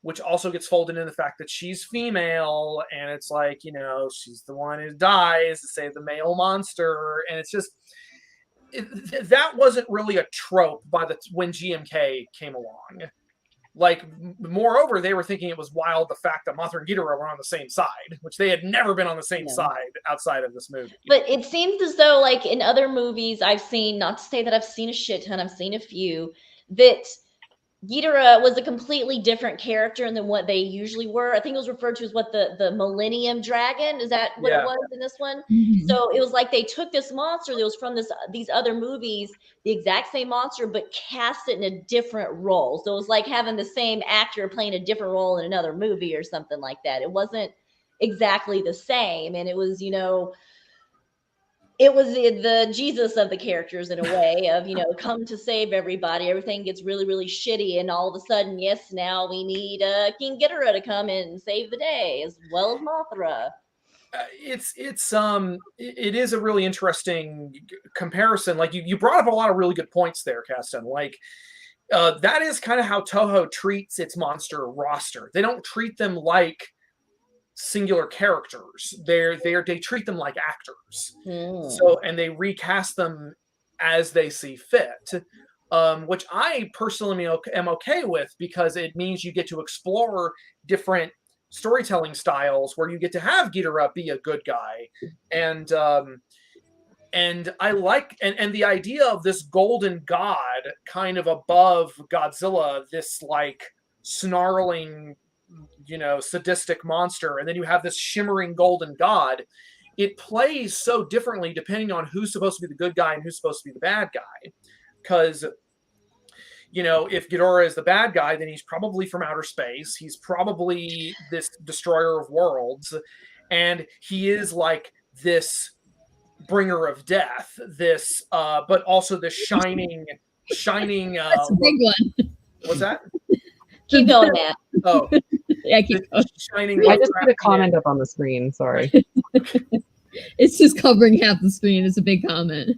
S3: which also gets folded in the fact that she's female, and it's like, she's the one who dies to save the male monster, and it's just that wasn't really a trope when GMK came along. Like, moreover, they were thinking it was wild the fact that Mothra and Ghidorah were on the same side, which they had never been on the same side outside of this movie.
S4: But it seems as though, like, in other movies I've seen, not to say that I've seen a shit ton, I've seen a few, that Ghidorah was a completely different character than what they usually were. I think it was referred to as the Millennium Dragon. Is that what it was in this one?
S1: Mm-hmm.
S4: So it was like they took this monster that was from these other movies, the exact same monster, but cast it in a different role. So it was like having the same actor playing a different role in another movie or something like that. It wasn't exactly the same. And it was, it was the Jesus of the characters in a way of, come to save everybody. Everything gets really, really shitty. And all of a sudden, yes, now we need King Ghidorah to come in and save the day, as well as Mothra.
S3: It is a really interesting comparison. Like, you brought up a lot of really good points there, Kasten. Like, that is kind of how Toho treats its monster roster. They don't treat them like singular characters. They treat them like actors. So, and they recast them as they see fit, which I personally am okay with, because it means you get to explore different storytelling styles where you get to have Ghidorah be a good guy, and I like and the idea of this golden god kind of above Godzilla, this like snarling, sadistic monster, and then you have this shimmering golden god. It plays so differently depending on who's supposed to be the good guy and who's supposed to be the bad guy. Because, if Ghidorah is the bad guy, then he's probably from outer space. He's probably this destroyer of worlds. And he is like this bringer of death, this, but also this shining.
S1: That's a big one.
S3: What's that?
S4: Keep going, Matt.
S3: Oh,
S1: yeah, keep going.
S3: Shining.
S2: I just put a comment up on the screen. Sorry.
S1: It's just covering half the screen. It's a big comment.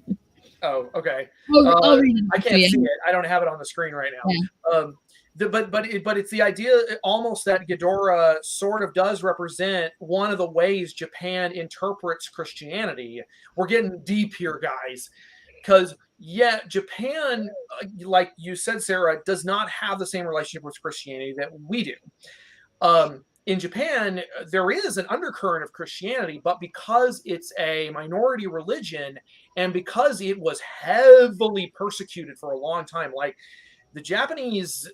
S3: Oh, okay.
S1: I'll read it.
S3: I can't see it. I don't have it on the screen right now. Yeah. But it's the idea almost that Ghidorah sort of does represent one of the ways Japan interprets Christianity. We're getting deep here, guys, because Japan, like you said, Sarah, does not have the same relationship with Christianity that we do. In Japan, there is an undercurrent of Christianity, but because it's a minority religion and because it was heavily persecuted for a long time, like the Japanese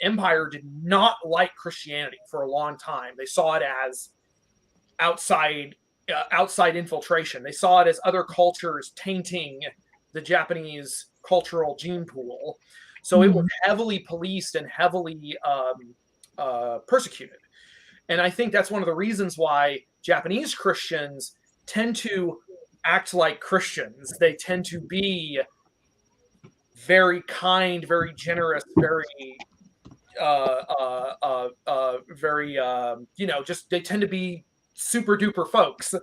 S3: empire did not like Christianity for a long time. They saw it as outside infiltration. They saw it as other cultures tainting the Japanese cultural gene pool. So it was heavily policed and heavily persecuted. And I think that's one of the reasons why Japanese Christians tend to act like Christians. They tend to be very kind, very generous, very, just they tend to be super duper folks.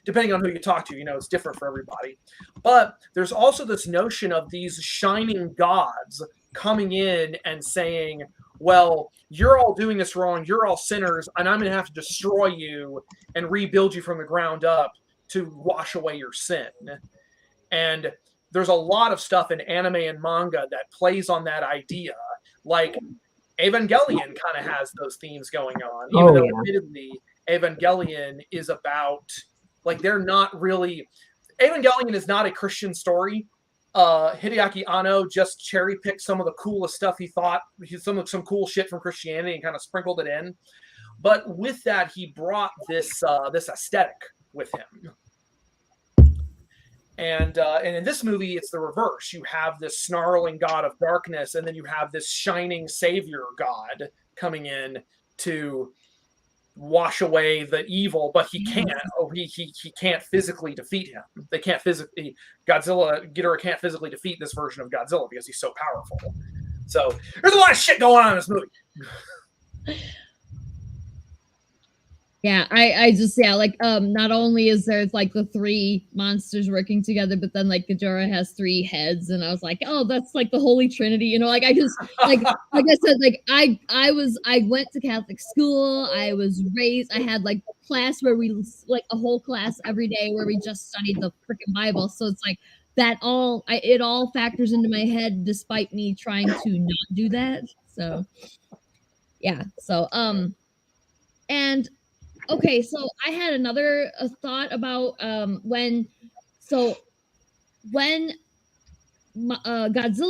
S3: Depending on who you talk to, it's different for everybody. But there's also this notion of these shining gods coming in and saying, well, you're all doing this wrong, you're all sinners, and I'm going to have to destroy you and rebuild you from the ground up to wash away your sin. And there's a lot of stuff in anime and manga that plays on that idea. Like Evangelion kind of has those themes going on, even though admittedly Evangelion is about, like, they're not really, Evangelion is not a Christian story. Hideaki Anno just cherry picked some of the coolest stuff he thought, some cool shit from Christianity and kind of sprinkled it in. But with that, he brought this aesthetic with him. And in this movie, it's the reverse. You have this snarling god of darkness, and then you have this shining savior god coming in to wash away the evil, but he can't. He can't physically defeat him. They can't physically. Ghidorah can't physically defeat this version of Godzilla because he's so powerful. So there's a lot of shit going on in this movie.
S1: Yeah, I just like not only is there like the three monsters working together, but then like Ghidorah has three heads, and I was like, oh, that's like the Holy Trinity, like I just like I said, like I went to Catholic school, I was raised, I had like a class where we like a whole class every day where we just studied the freaking Bible, so it's like that it all factors into my head despite me trying to not do that. So yeah, so and okay, so I had another thought about when Godzilla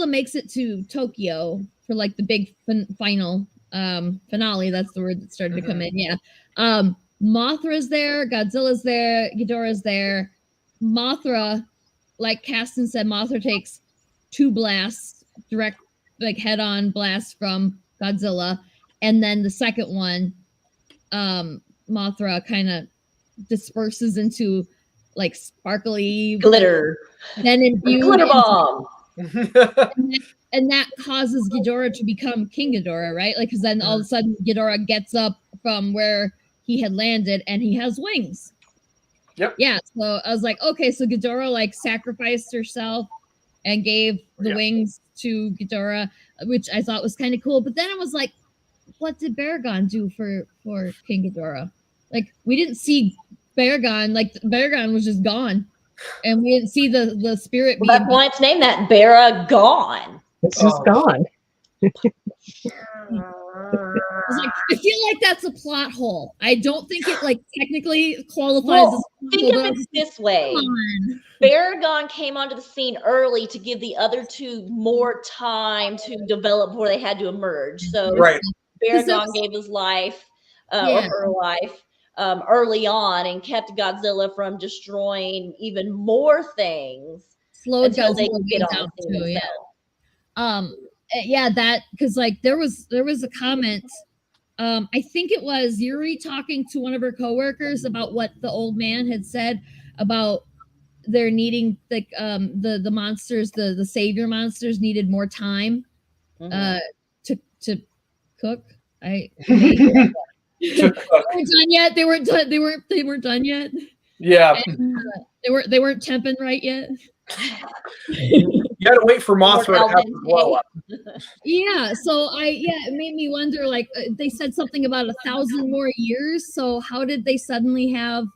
S1: makes it to Tokyo for like the big final finale. That's the word that started to come in. Yeah, Mothra's there, Godzilla's there, Ghidorah's there. Mothra, like Caston said, Mothra takes 2 blasts, direct like head-on blast from Godzilla, and then the second one, Mothra kind of disperses into like sparkly
S4: glitter,
S1: then imbued
S4: glitter bomb,
S1: and that causes Ghidorah to become King Ghidorah, right? Like, because then all of a sudden Ghidorah gets up from where he had landed and he has wings.
S3: Yep.
S1: Yeah. So I was like, okay, so Ghidorah like sacrificed herself and gave the wings to Ghidorah, which I thought was kind of cool. But then I was like, what did Baragon do for King Ghidorah? Like, we didn't see Baragon. Like, Baragon was just gone, and we didn't see the spirit.
S4: Well, that's why it's named that, Baragon.
S2: It's just gone.
S1: was like, I feel like that's a plot hole. I don't think it like technically qualifies
S4: Well,
S1: as
S4: think
S1: a
S4: of
S1: plot
S4: it
S1: hole.
S4: this way.
S1: Come on.
S4: Baragon came onto the scene early to give the other two more time to develop before they had to emerge. So
S3: Right.
S4: Baragon gave his life or her life early on and kept Godzilla from destroying even more things
S1: Slowed
S4: until they
S1: Godzilla
S4: could get
S1: way
S4: on
S1: down
S4: the scene
S1: too, yeah.
S4: themselves.
S1: Yeah, that because like there was a comment. I think it was Yuri talking to one of her coworkers about what the old man had said about they're needing like the monsters, the savior monsters needed more time to cook. They weren't done yet. They weren't done yet.
S3: Yeah.
S1: And, they weren't temping right yet.
S3: You got to wait for Mothra to have the blow up.
S1: Yeah, so it made me wonder. Like they said something about 1,000 more years. So how did they suddenly have?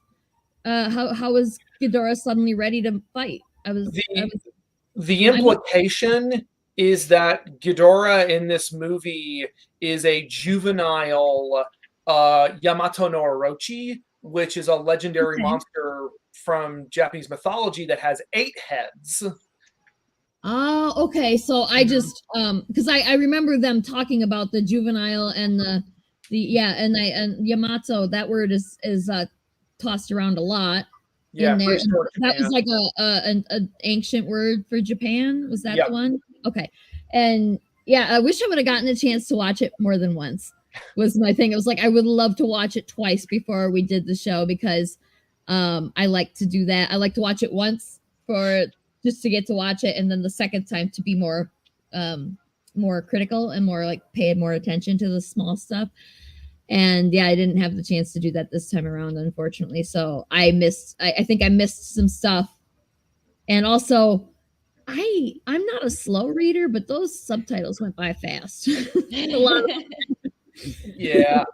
S1: How was Ghidorah suddenly ready to fight?
S3: The implication is that Ghidorah in this movie is a juvenile Yamato no Orochi, which is a legendary monster from Japanese mythology that has 8 heads.
S1: Oh, okay. So I just because I remember them talking about the juvenile and the and Yamato. That word is tossed around a lot.
S3: Yeah,
S1: in there. That was
S3: Japan.
S1: like an ancient word for Japan. Was that
S3: Yeah.
S1: the one? Okay. And yeah, I wish I would have gotten a chance to watch it more than once. Was my thing. It was like I would love to watch it twice before we did the show because I like to do that. I like to watch it once for just to get to watch it, and then the second time to be more critical and more like pay more attention to the small stuff. And yeah, I didn't have the chance to do that this time around, unfortunately. So I think I missed some stuff. And also, I'm not a slow reader, but those subtitles went by fast. A lot of
S3: Yeah.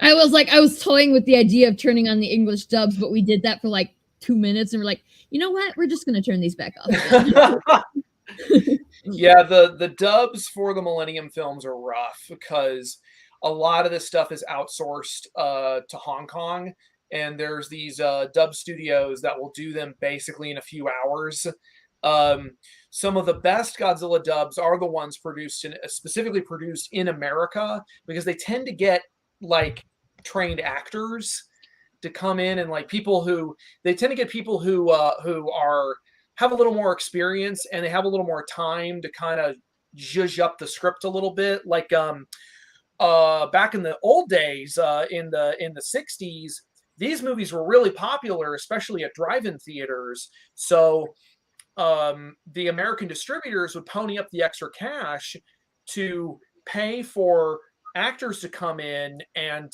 S1: I was toying with the idea of turning on the English dubs, but we did that for like 2 minutes and we're like, you know what? We're just gonna turn these back off.
S3: Yeah, the dubs for the Millennium films are rough because a lot of this stuff is outsourced to Hong Kong, and there's these dub studios that will do them basically in a few hours. Some of the best Godzilla dubs are the ones specifically produced in America because they tend to get like trained actors to come in and like people who have a little more experience and they have a little more time to kind of zhuzh up the script a little bit. Like back in the old days, in the 60s, these movies were really popular, especially at drive-in theaters. So the American distributors would pony up the extra cash to pay for actors to come in and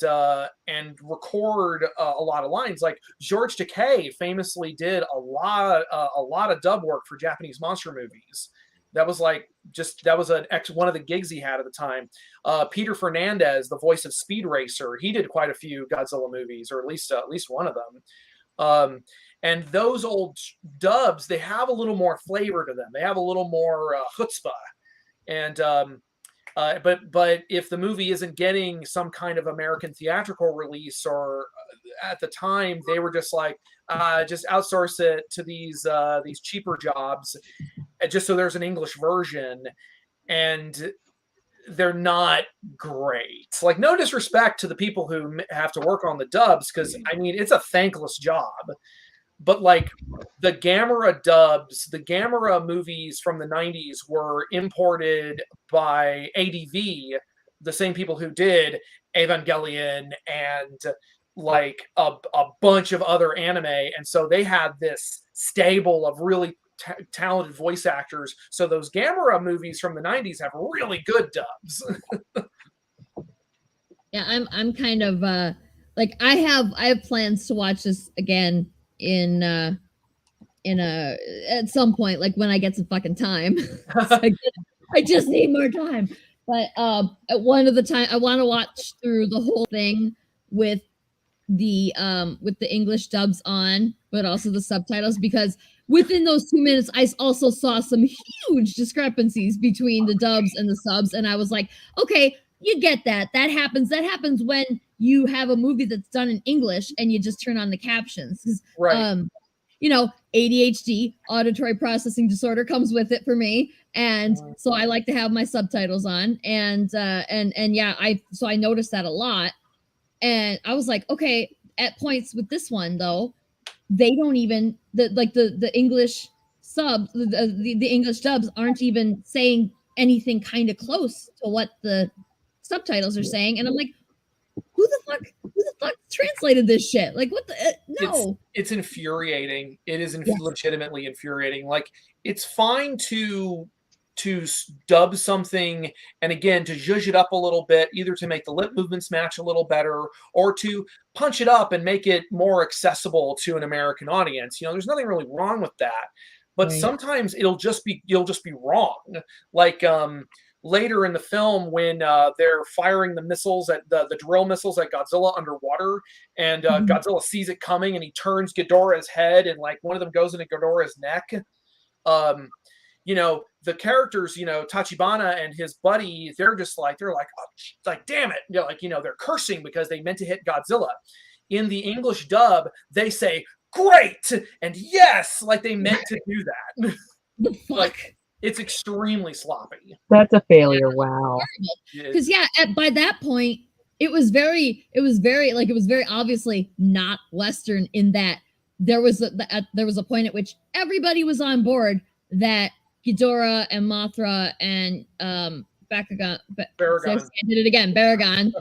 S3: record a lot of lines. Like George Takei famously did a lot of dub work for Japanese monster movies. That was one of the gigs he had at the time. Peter Fernandez, the voice of Speed Racer, he did quite a few Godzilla movies, or at least one of them. And those old dubs, they have a little more flavor to them. They have a little more chutzpah. And but if the movie isn't getting some kind of American theatrical release, or at the time they were just like, just outsource it to these cheaper jobs, just so there's an English version, and they're not great. Like, no disrespect to the people who have to work on the dubs, because I mean it's a thankless job. But like the Gamera dubs, the Gamera movies from the 90s were imported by ADV, the same people who did Evangelion and like a bunch of other anime. And so they had this stable of really talented voice actors. So those Gamera movies from the 90s have really good dubs.
S1: Yeah, I'm kind of like I have plans to watch this again at some point, like when I get some fucking time. I just need more time. But at one of the time, I want to watch through the whole thing with the English dubs on, but also the subtitles, because within those 2 minutes, I also saw some huge discrepancies between the dubs and the subs, and I was like, okay, you get that. That happens when you have a movie that's done in English and you just turn on the captions. 'Cause,
S3: Right.
S1: you know, ADHD, auditory processing disorder, comes with it for me. And so I like to have my subtitles on. And yeah, I noticed that a lot. And I was like, okay, at points with this one though, they don't even the English subs, the English dubs aren't even saying anything kind of close to what the subtitles are saying. And I'm like, who the fuck translated this shit? Like, what the no.
S3: It's infuriating. It is legitimately infuriating. Like, it's fine to dub something and again to zhuzh it up a little bit, either to make the lip movements match a little better or to punch it up and make it more accessible to an American audience. You know, there's nothing really wrong with that. But sometimes you'll just be wrong. Like later in the film when they're firing the missiles at the drill missiles at Godzilla underwater, and Godzilla sees it coming and he turns Ghidorah's head and like one of them goes into Ghidorah's neck. You know, the characters, you know, Tachibana and his buddy, they're like, oh, damn it. You know, like, you know, they're cursing because they meant to hit Godzilla. In the English dub, they say, great, and yes, like they meant to do that.
S1: The fuck?
S3: Like, it's extremely sloppy.
S2: That's a failure. Wow.
S1: Because by that point, it was very obviously not Western in that there was a point at which everybody was on board that Ghidorah and Mothra and Baragon. I did it again. Baragon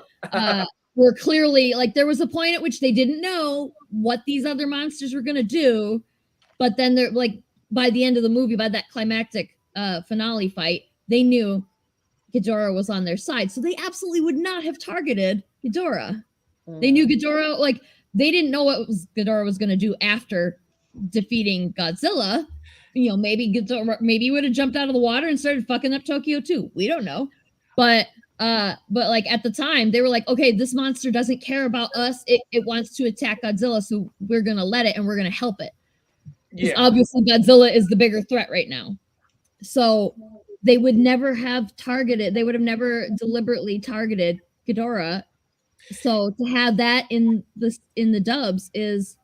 S1: were clearly like, there was a point at which they didn't know what these other monsters were going to do, but then they're like, by the end of the movie, by that climactic finale fight, they knew Ghidorah was on their side, so they absolutely would not have targeted Ghidorah. They knew Ghidorah, like, they didn't know what Ghidorah was going to do after defeating Godzilla. You know, maybe he would have jumped out of the water and started fucking up Tokyo too. We don't know. But like at the time, they were like, okay, this monster doesn't care about us. It wants to attack Godzilla, so we're gonna let it and we're gonna help it. Yeah. Obviously, Godzilla is the bigger threat right now. So they would never have targeted. They would have never deliberately targeted Ghidorah. So to have that in the dubs is.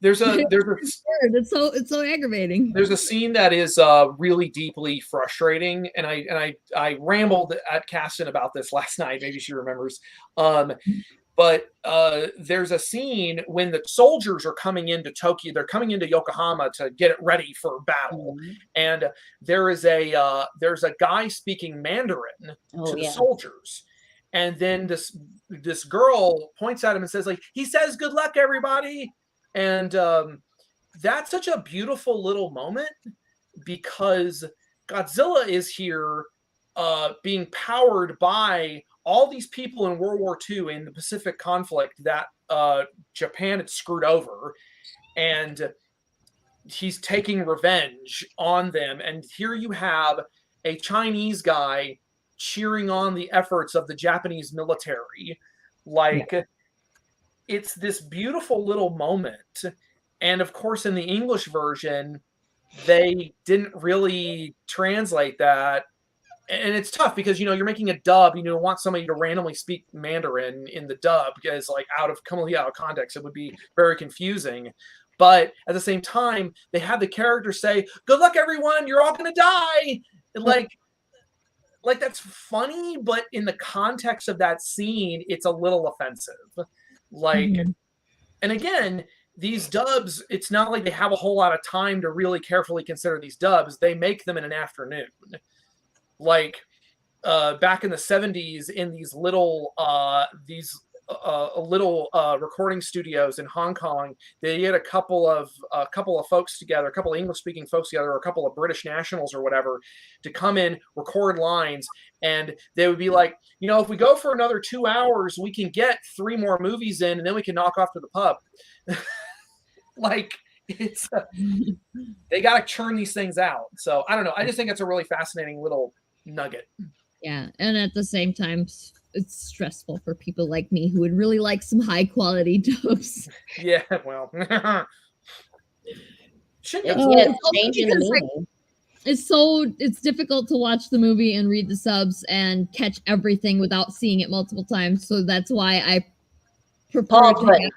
S1: It's so aggravating.
S3: There's a scene that is really deeply frustrating, and I rambled at Caston about this last night. Maybe she remembers. But there's a scene when the soldiers are coming into Tokyo. They're coming into Yokohama to get it ready for battle, and there's a guy speaking Mandarin to the soldiers, and then this girl points at him and says, like, he says, "Good luck, everybody." And that's such a beautiful little moment because Godzilla is here being powered by all these people in World War II in the Pacific conflict that Japan had screwed over. And he's taking revenge on them. And here you have a Chinese guy cheering on the efforts of the Japanese military. Like... It's this beautiful little moment. And of course, in the English version, they didn't really translate that. And it's tough because, you know, you're making a dub, you know, want somebody to randomly speak Mandarin in the dub because, like, completely out of context, it would be very confusing. But at the same time, they have the character say, "Good luck, everyone, you're all going to die." And like that's funny, but in the context of that scene, it's a little offensive. Like, and again, these dubs, it's not like they have a whole lot of time to really carefully consider these dubs. They make them in an afternoon. Like, back in the 70s in these little recording studios in Hong Kong, they get a couple of folks together, a couple of English-speaking folks together, or a couple of British nationals or whatever, to come in, record lines, and they would be like, you know, if we go for another 2 hours, we can get 3 more movies in, and then we can knock off to the pub. Like, it's they got to churn these things out. So I don't know. I just think it's a really fascinating little nugget.
S1: Yeah, and at the same time, it's stressful for people like me who would really like some high quality dubs.
S3: Yeah, well,
S4: changing the meaning.
S1: it's difficult to watch the movie and read the subs and catch everything without seeing it multiple times. So that's why I prefer
S4: Pause
S1: to
S4: button.
S1: have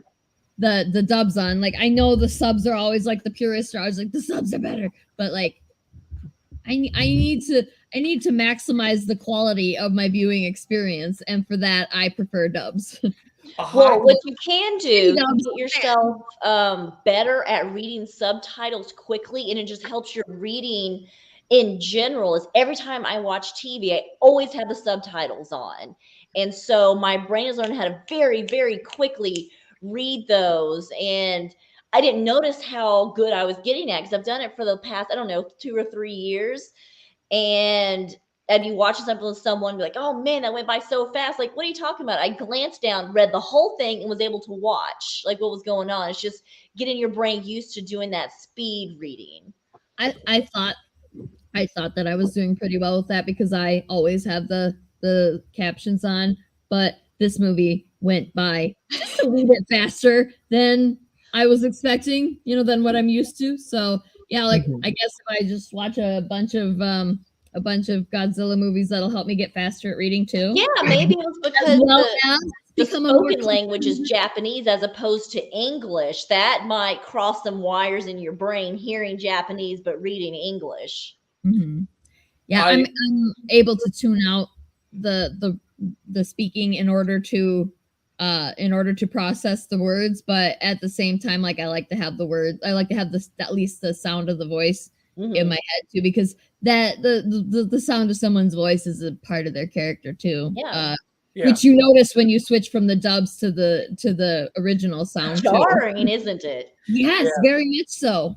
S1: the dubs on. Like I know the subs are always like the purists are always like the subs are better, but like I need to maximize the quality of my viewing experience, and for that I prefer dubs.
S4: Well, what you can do to
S1: Dubs.
S4: get yourself better at reading subtitles quickly, and it just helps your reading in general, is every time I watch TV, I always have the subtitles on. And so my brain has learned how to very, very quickly read those. And I didn't notice how good I was getting at because I've done it for the past, I don't know, 2 or 3 years. And I'd be watching something with someone, be like, "Oh man, that went by so fast!" Like, what are you talking about? I glanced down, read the whole thing, and was able to watch like what was going on. It's just getting your brain used to doing that speed reading.
S1: I thought that I was doing pretty well with that because I always have the captions on, but this movie went by just a little bit faster than I was expecting, than what I'm used to. So yeah, like I guess if I just watch a bunch of Godzilla movies, that'll help me get faster at reading too.
S4: Yeah, maybe it was
S1: As
S4: because
S1: well as
S4: the
S1: become a more
S4: spoken language is Japanese as opposed to English. That might cross some wires in your brain, hearing Japanese but reading English.
S1: Mhm. Yeah, I'm able to tune out the speaking in order to process the words, but at the same time, like I like to have the words. I like to have this at least the sound of the voice in my head too, because that the sound of someone's voice is a part of their character too.
S4: Yeah.
S1: Which you notice when you switch from the dubs to the original sound.
S4: Jarring, isn't it?
S1: Yes, very much so.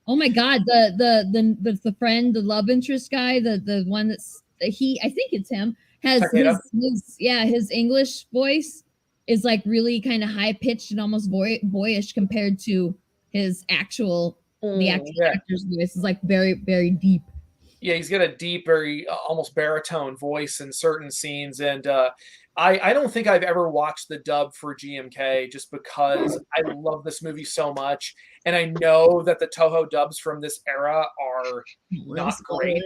S1: Oh my god, the friend, the love interest guy, the one I think it's him, has his English voice is like really kind of high pitched and almost boyish compared to his actual actor's voice is like very, very deep.
S3: Yeah, he's got a deep, very almost baritone voice in certain scenes, and I don't think I've ever watched the dub for GMK just because I love this movie so much, and I know that the Toho dubs from this era are not great.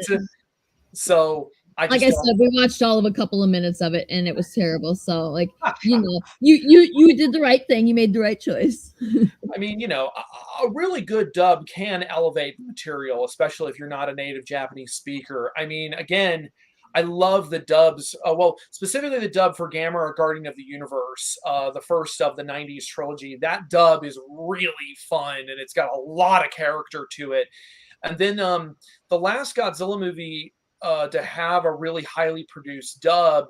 S3: So
S1: like I said, we watched all of a couple of minutes of it, and it was terrible. So, like, you did the right thing. You made the right choice.
S3: I mean, a really good dub can elevate the material, especially if you're not a native Japanese speaker. I mean, again, I love the dubs. Well, specifically the dub for Gamera Guardian of the Universe, the first of the 90s trilogy. That dub is really fun, and it's got a lot of character to it. And then the last Godzilla movie to have a really highly produced dub.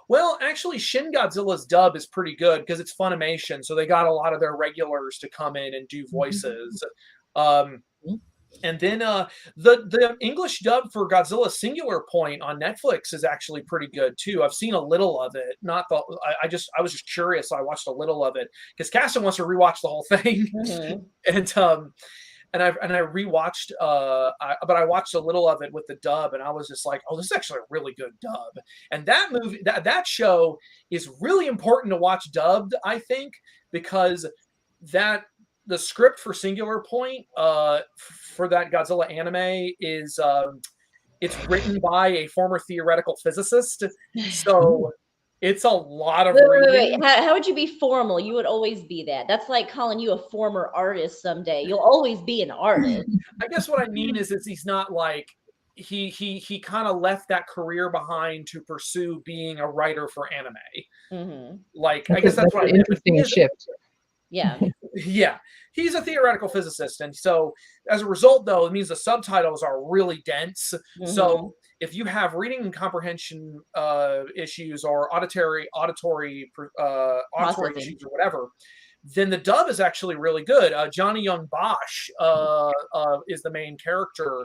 S3: Well, actually, Shin Godzilla's dub is pretty good because it's Funimation, so they got a lot of their regulars to come in and do voices. And then the English dub for Godzilla Singular Point on Netflix is actually pretty good too. I've seen a little of it. Not the I was just curious, so I watched a little of it because Cassie wants to rewatch the whole thing, and I rewatched, but I watched a little of it with the dub, and I was just like, oh, this is actually a really good dub. And that movie, that show is really important to watch dubbed, I think, because the script for Singular Point for that Godzilla anime is it's written by a former theoretical physicist, so it's a lot of reading.
S4: Wait. How would you be formal? You would always be that. That's like calling you a former artist someday. You'll always be an artist.
S3: I guess what I mean is he's not like he kind of left that career behind to pursue being a writer for anime. Like I guess that's what
S2: an interesting shift.
S4: Yeah.
S3: Yeah. He's a theoretical physicist, and so as a result, though, it means the subtitles are really dense. So if you have reading and comprehension issues or auditory issues or whatever, then the dub is actually really good. Johnny Young Bosch is the main character.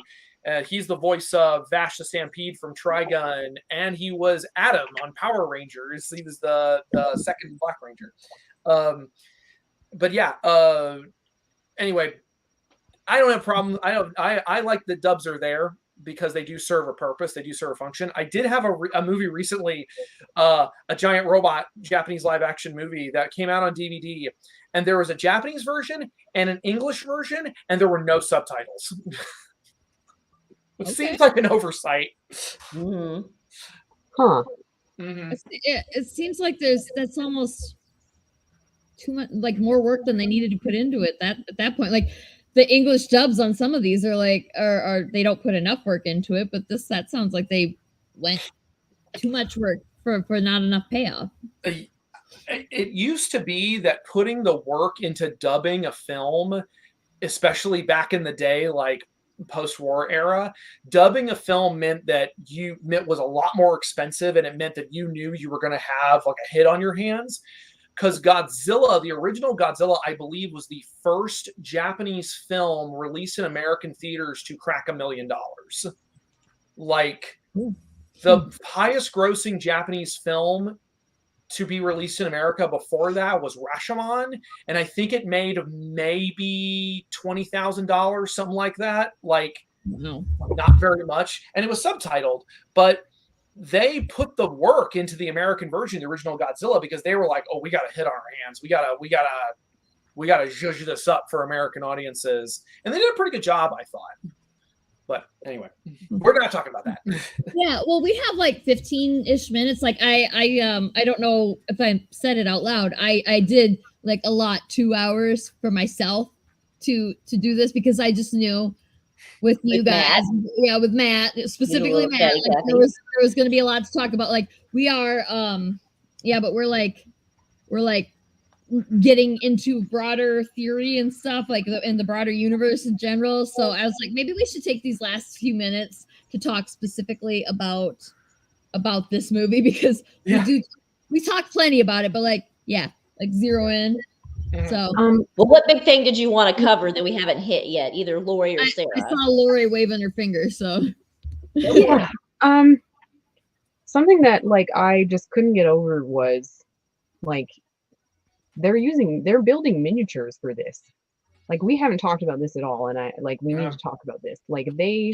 S3: He's the voice of Vash the Stampede from Trigun, and he was Adam on Power Rangers. He was the second Black Ranger. But yeah, anyway, I don't have a problem. I like the dubs are there because they do serve a purpose. They do serve a function. I did have a movie recently, a giant robot Japanese live action movie that came out on DVD, and there was a Japanese version and an English version, and there were no subtitles. which
S1: Okay.
S3: seems like an oversight.
S4: Mhm.
S2: Huh.
S3: Mhm.
S1: It seems like that's almost too much, like more work than they needed to put into it. That at that point, like the English dubs on some of these are like, are they don't put enough work into it. But that sounds like they went too much work for not enough payoff.
S3: It used to be that putting the work into dubbing a film, especially back in the day, like post-war era, dubbing a film meant that was a lot more expensive, and it meant that you knew you were going to have like a hit on your hands. Because Godzilla, the original Godzilla, I believe, was the first Japanese film released in American theaters to crack $1 million. Like the highest grossing Japanese film to be released in America before that was Rashomon, and I think it made maybe $20,000, something like that. Like,
S1: Wow.
S3: not very much, and it was subtitled, but they put the work into the American version, the original Godzilla, because they were like, "Oh, we got a hit on our hands. We gotta zhuzh this up for American audiences," and they did a pretty good job, I thought. But anyway, we're not talking about that.
S1: Yeah, well, we have like 15-ish minutes. Like I don't know if I said it out loud. I did like a lot 2 hours for myself to do this because I just knew with you guys,
S4: Matt?
S1: with Matt, specifically
S4: You were
S1: Matt, like
S4: happy.
S1: there was going to be a lot to talk about. Like we are but we're like getting into broader theory and stuff, like in the broader universe in general. So I was like, maybe we should take these last few minutes to talk specifically about this movie because we talk plenty about it, but like zero in. So
S4: well, what big thing did you want to cover that we haven't hit yet, either Laurie or Sarah?
S1: I saw Laurie waving her finger, so
S2: yeah. Something that like I just couldn't get over was like they're building miniatures for this. Like we haven't talked about this at all, and we need to talk about this. Like they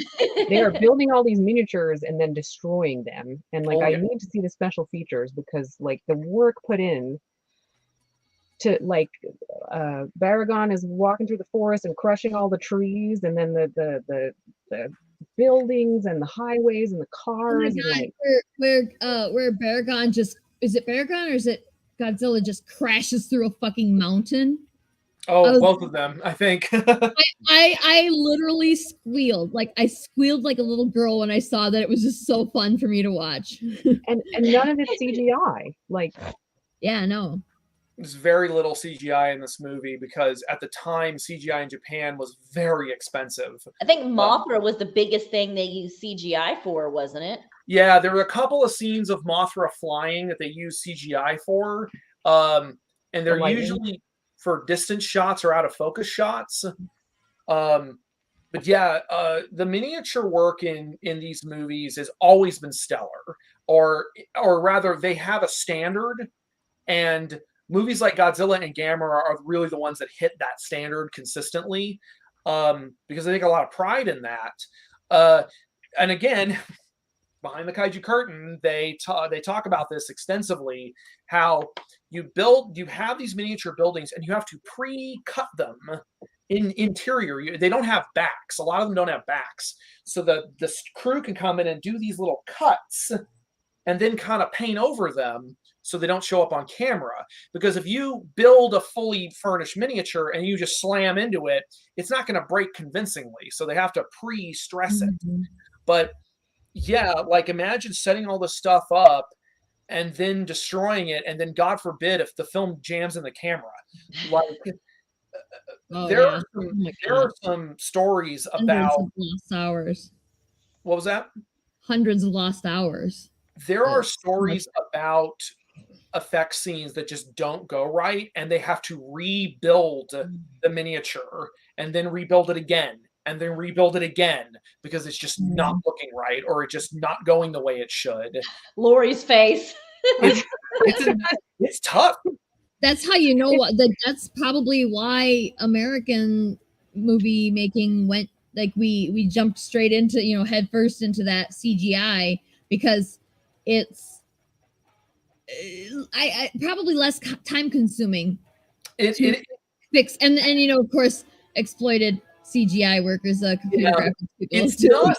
S2: are building all these miniatures and then destroying them, and like I need to see the special features because like the work put in to like Baragon is walking through the forest and crushing all the trees, and then the buildings and the highways and the cars.
S1: Oh my
S2: God,
S1: and where Baragon just is it Baragon or is it Godzilla just crashes through a fucking mountain?
S3: Oh, both of them, I think.
S1: I literally squealed. Like I squealed like a little girl when I saw that. It was just so fun for me to watch.
S2: and none of it's CGI. Like
S1: no.
S3: There's very little CGI in this movie because at the time CGI in Japan was very expensive.
S4: I think Mothra was the biggest thing they used CGI for, wasn't it?
S3: Yeah, there were a couple of scenes of Mothra flying that they used CGI for, and they're usually for distance shots or out of focus shots. But yeah, the miniature work in these movies has always been stellar, or rather, they have a standard, and movies like Godzilla and Gamera are really the ones that hit that standard consistently, because they take a lot of pride in that. And again, behind the kaiju curtain, they talk about this extensively. How you have these miniature buildings, and you have to pre-cut them in interior. They don't have backs. A lot of them don't have backs, so the crew can come in and do these little cuts, and then kind of paint over them so they don't show up on camera. Because if you build a fully furnished miniature and you just slam into it, it's not going to break convincingly. So they have to pre-stress it. But yeah, like imagine setting all this stuff up and then destroying it, and then God forbid if the film jams in the camera. Like there are some stories about
S1: lost hours.
S3: What was that?
S1: Hundreds of lost hours.
S3: There are stories about effect scenes that just don't go right, and they have to rebuild the miniature and then rebuild it again and then rebuild it again because it's just not looking right, or it's just not going the way it should.
S4: Laurie's face.
S3: It's tough.
S1: That's how you know that's probably why American movie making went like we jumped straight into head first into that CGI because it's I probably less time consuming
S3: it
S1: fix and of course exploited CGI workers, computer
S3: Yeah.
S1: graphics people.
S3: It's not.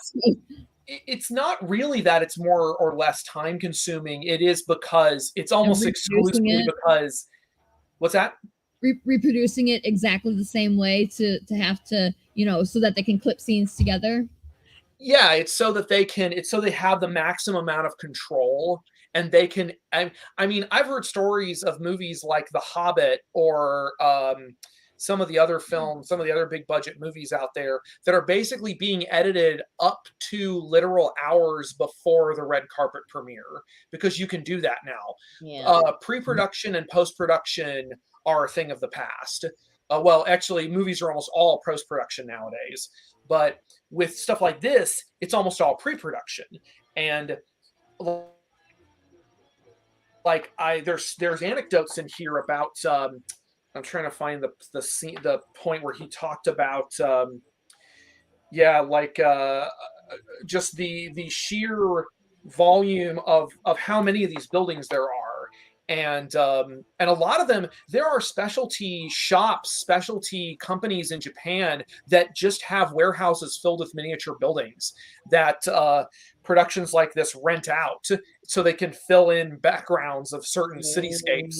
S3: It's not really that it's more or less time consuming. It is because it's almost
S1: reproducing
S3: exclusively
S1: it.
S3: because what's that?
S1: Reproducing it exactly the same way to have to, so that they can clip scenes together.
S3: Yeah, it's so that it's so they have the maximum amount of control and they can. I mean, I've heard stories of movies like The Hobbit or some of the other films, some of the other big budget movies out there that are basically being edited up to literal hours before the red carpet premiere, because you can do that now.
S4: Yeah.
S3: Pre-production and post-production are a thing of the past. Well, actually, movies are almost all post-production nowadays. But with stuff like this, it's almost all pre-production. And like there's anecdotes in here about I'm trying to find the scene, the point where he talked about just the sheer volume of how many of these buildings there are. And a lot of them, there are specialty shops, specialty companies in Japan that just have warehouses filled with miniature buildings that productions like this rent out so they can fill in backgrounds of certain cityscapes.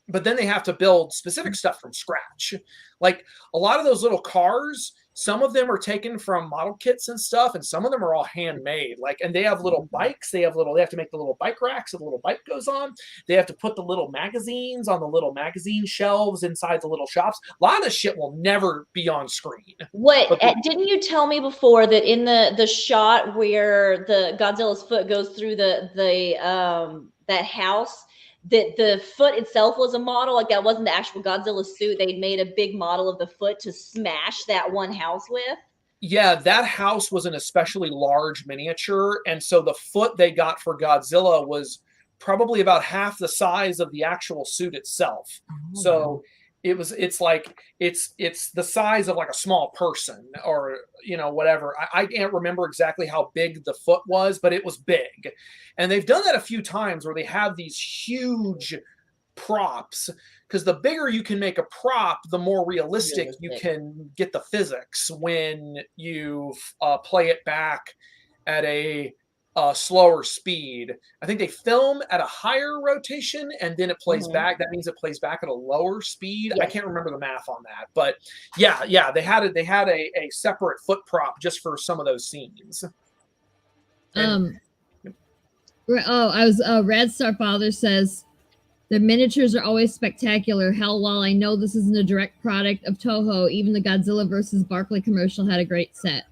S3: But then they have to build specific stuff from scratch. Like a lot of those little cars, some of them are taken from model kits and stuff, and some of them are all handmade. Like, and they have little bikes. They have to make the little bike racks so the little bike goes on. They have to put the little magazines on the little magazine shelves inside the little shops. A lot of this shit will never be on screen.
S4: Didn't you tell me before that in the shot where the Godzilla's foot goes through that house, that the foot itself was a model? Like that wasn't the actual Godzilla suit. They'd made a big model of the foot to smash that one house with.
S3: Yeah, that house was an especially large miniature. And so the foot they got for Godzilla was probably about half the size of the actual suit itself. Oh, so it's the size of like a small person, or whatever. I can't remember exactly how big the foot was, but it was big. And they've done that a few times where they have these huge props, because the bigger you can make a prop, the more realistic you can get the physics when you play it back at a slower speed. I think they film at a higher rotation and then it plays back. That means it plays back at a lower speed. Yes. I can't remember the math on that, but yeah, they had a separate foot prop just for some of those scenes.
S1: Red Star Father says the miniatures are always spectacular. Hell, while I know this isn't a direct product of Toho, even the Godzilla versus Barkley commercial had a great set.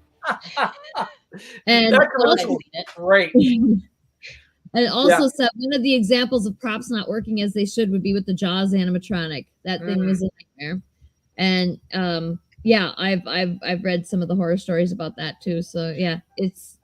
S1: And
S3: that commercial is great.
S1: And also said one of the examples of props not working as they should would be with the Jaws animatronic. That thing was a nightmare. And I've read some of the horror stories about that too. So yeah, it's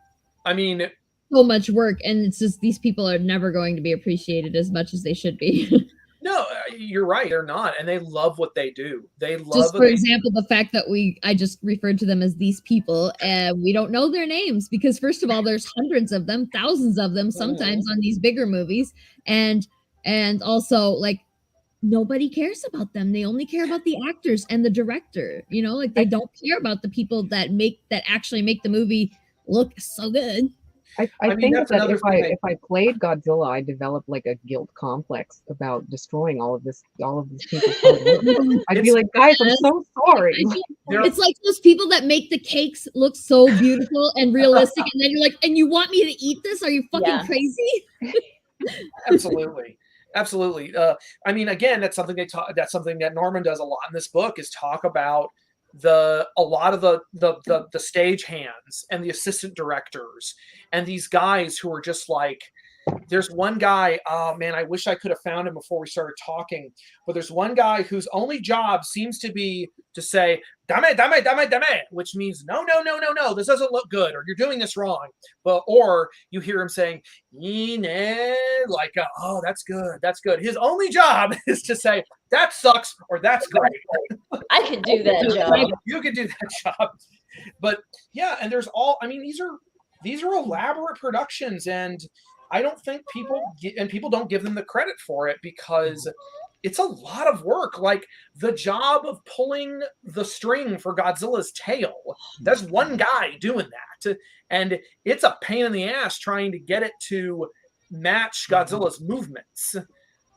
S1: so much work, and it's just these people are never going to be appreciated as much as they should be.
S3: No, you're right. They're not, and they love what they do. They love.
S1: Just for example, the fact that I just referred to them as these people, and we don't know their names because, first of all, there's hundreds of them, thousands of them, sometimes on these bigger movies, and also like nobody cares about them. They only care about the actors and the director. Like they don't care about the people that actually make the movie look so good.
S2: I think that if I played Godzilla, I developed like a guilt complex about destroying all of these people's hard work. I'd be like, guys, I'm so sorry.
S1: It's like those people that make the cakes look so beautiful and realistic, and then you're like, and you want me to eat this? Are you fucking crazy?
S3: Absolutely. Again, that's something that Norman does a lot in this book, is talk about a lot of the stage hands and the assistant directors and these guys who are just like, there's one guy, oh man, I wish I could have found him before we started talking, but there's one guy whose only job seems to be to say dame, which means no, this doesn't look good, or you're doing this wrong. Or you hear him saying like oh, that's good. His only job is to say that sucks or that's great.
S4: I could do that job.
S3: You could do that job. But yeah, and there's these are elaborate productions, and I don't think people don't give them the credit for it, because it's a lot of work. Like the job of pulling the string for Godzilla's tail, that's one guy doing that. And it's a pain in the ass trying to get it to match Godzilla's movements.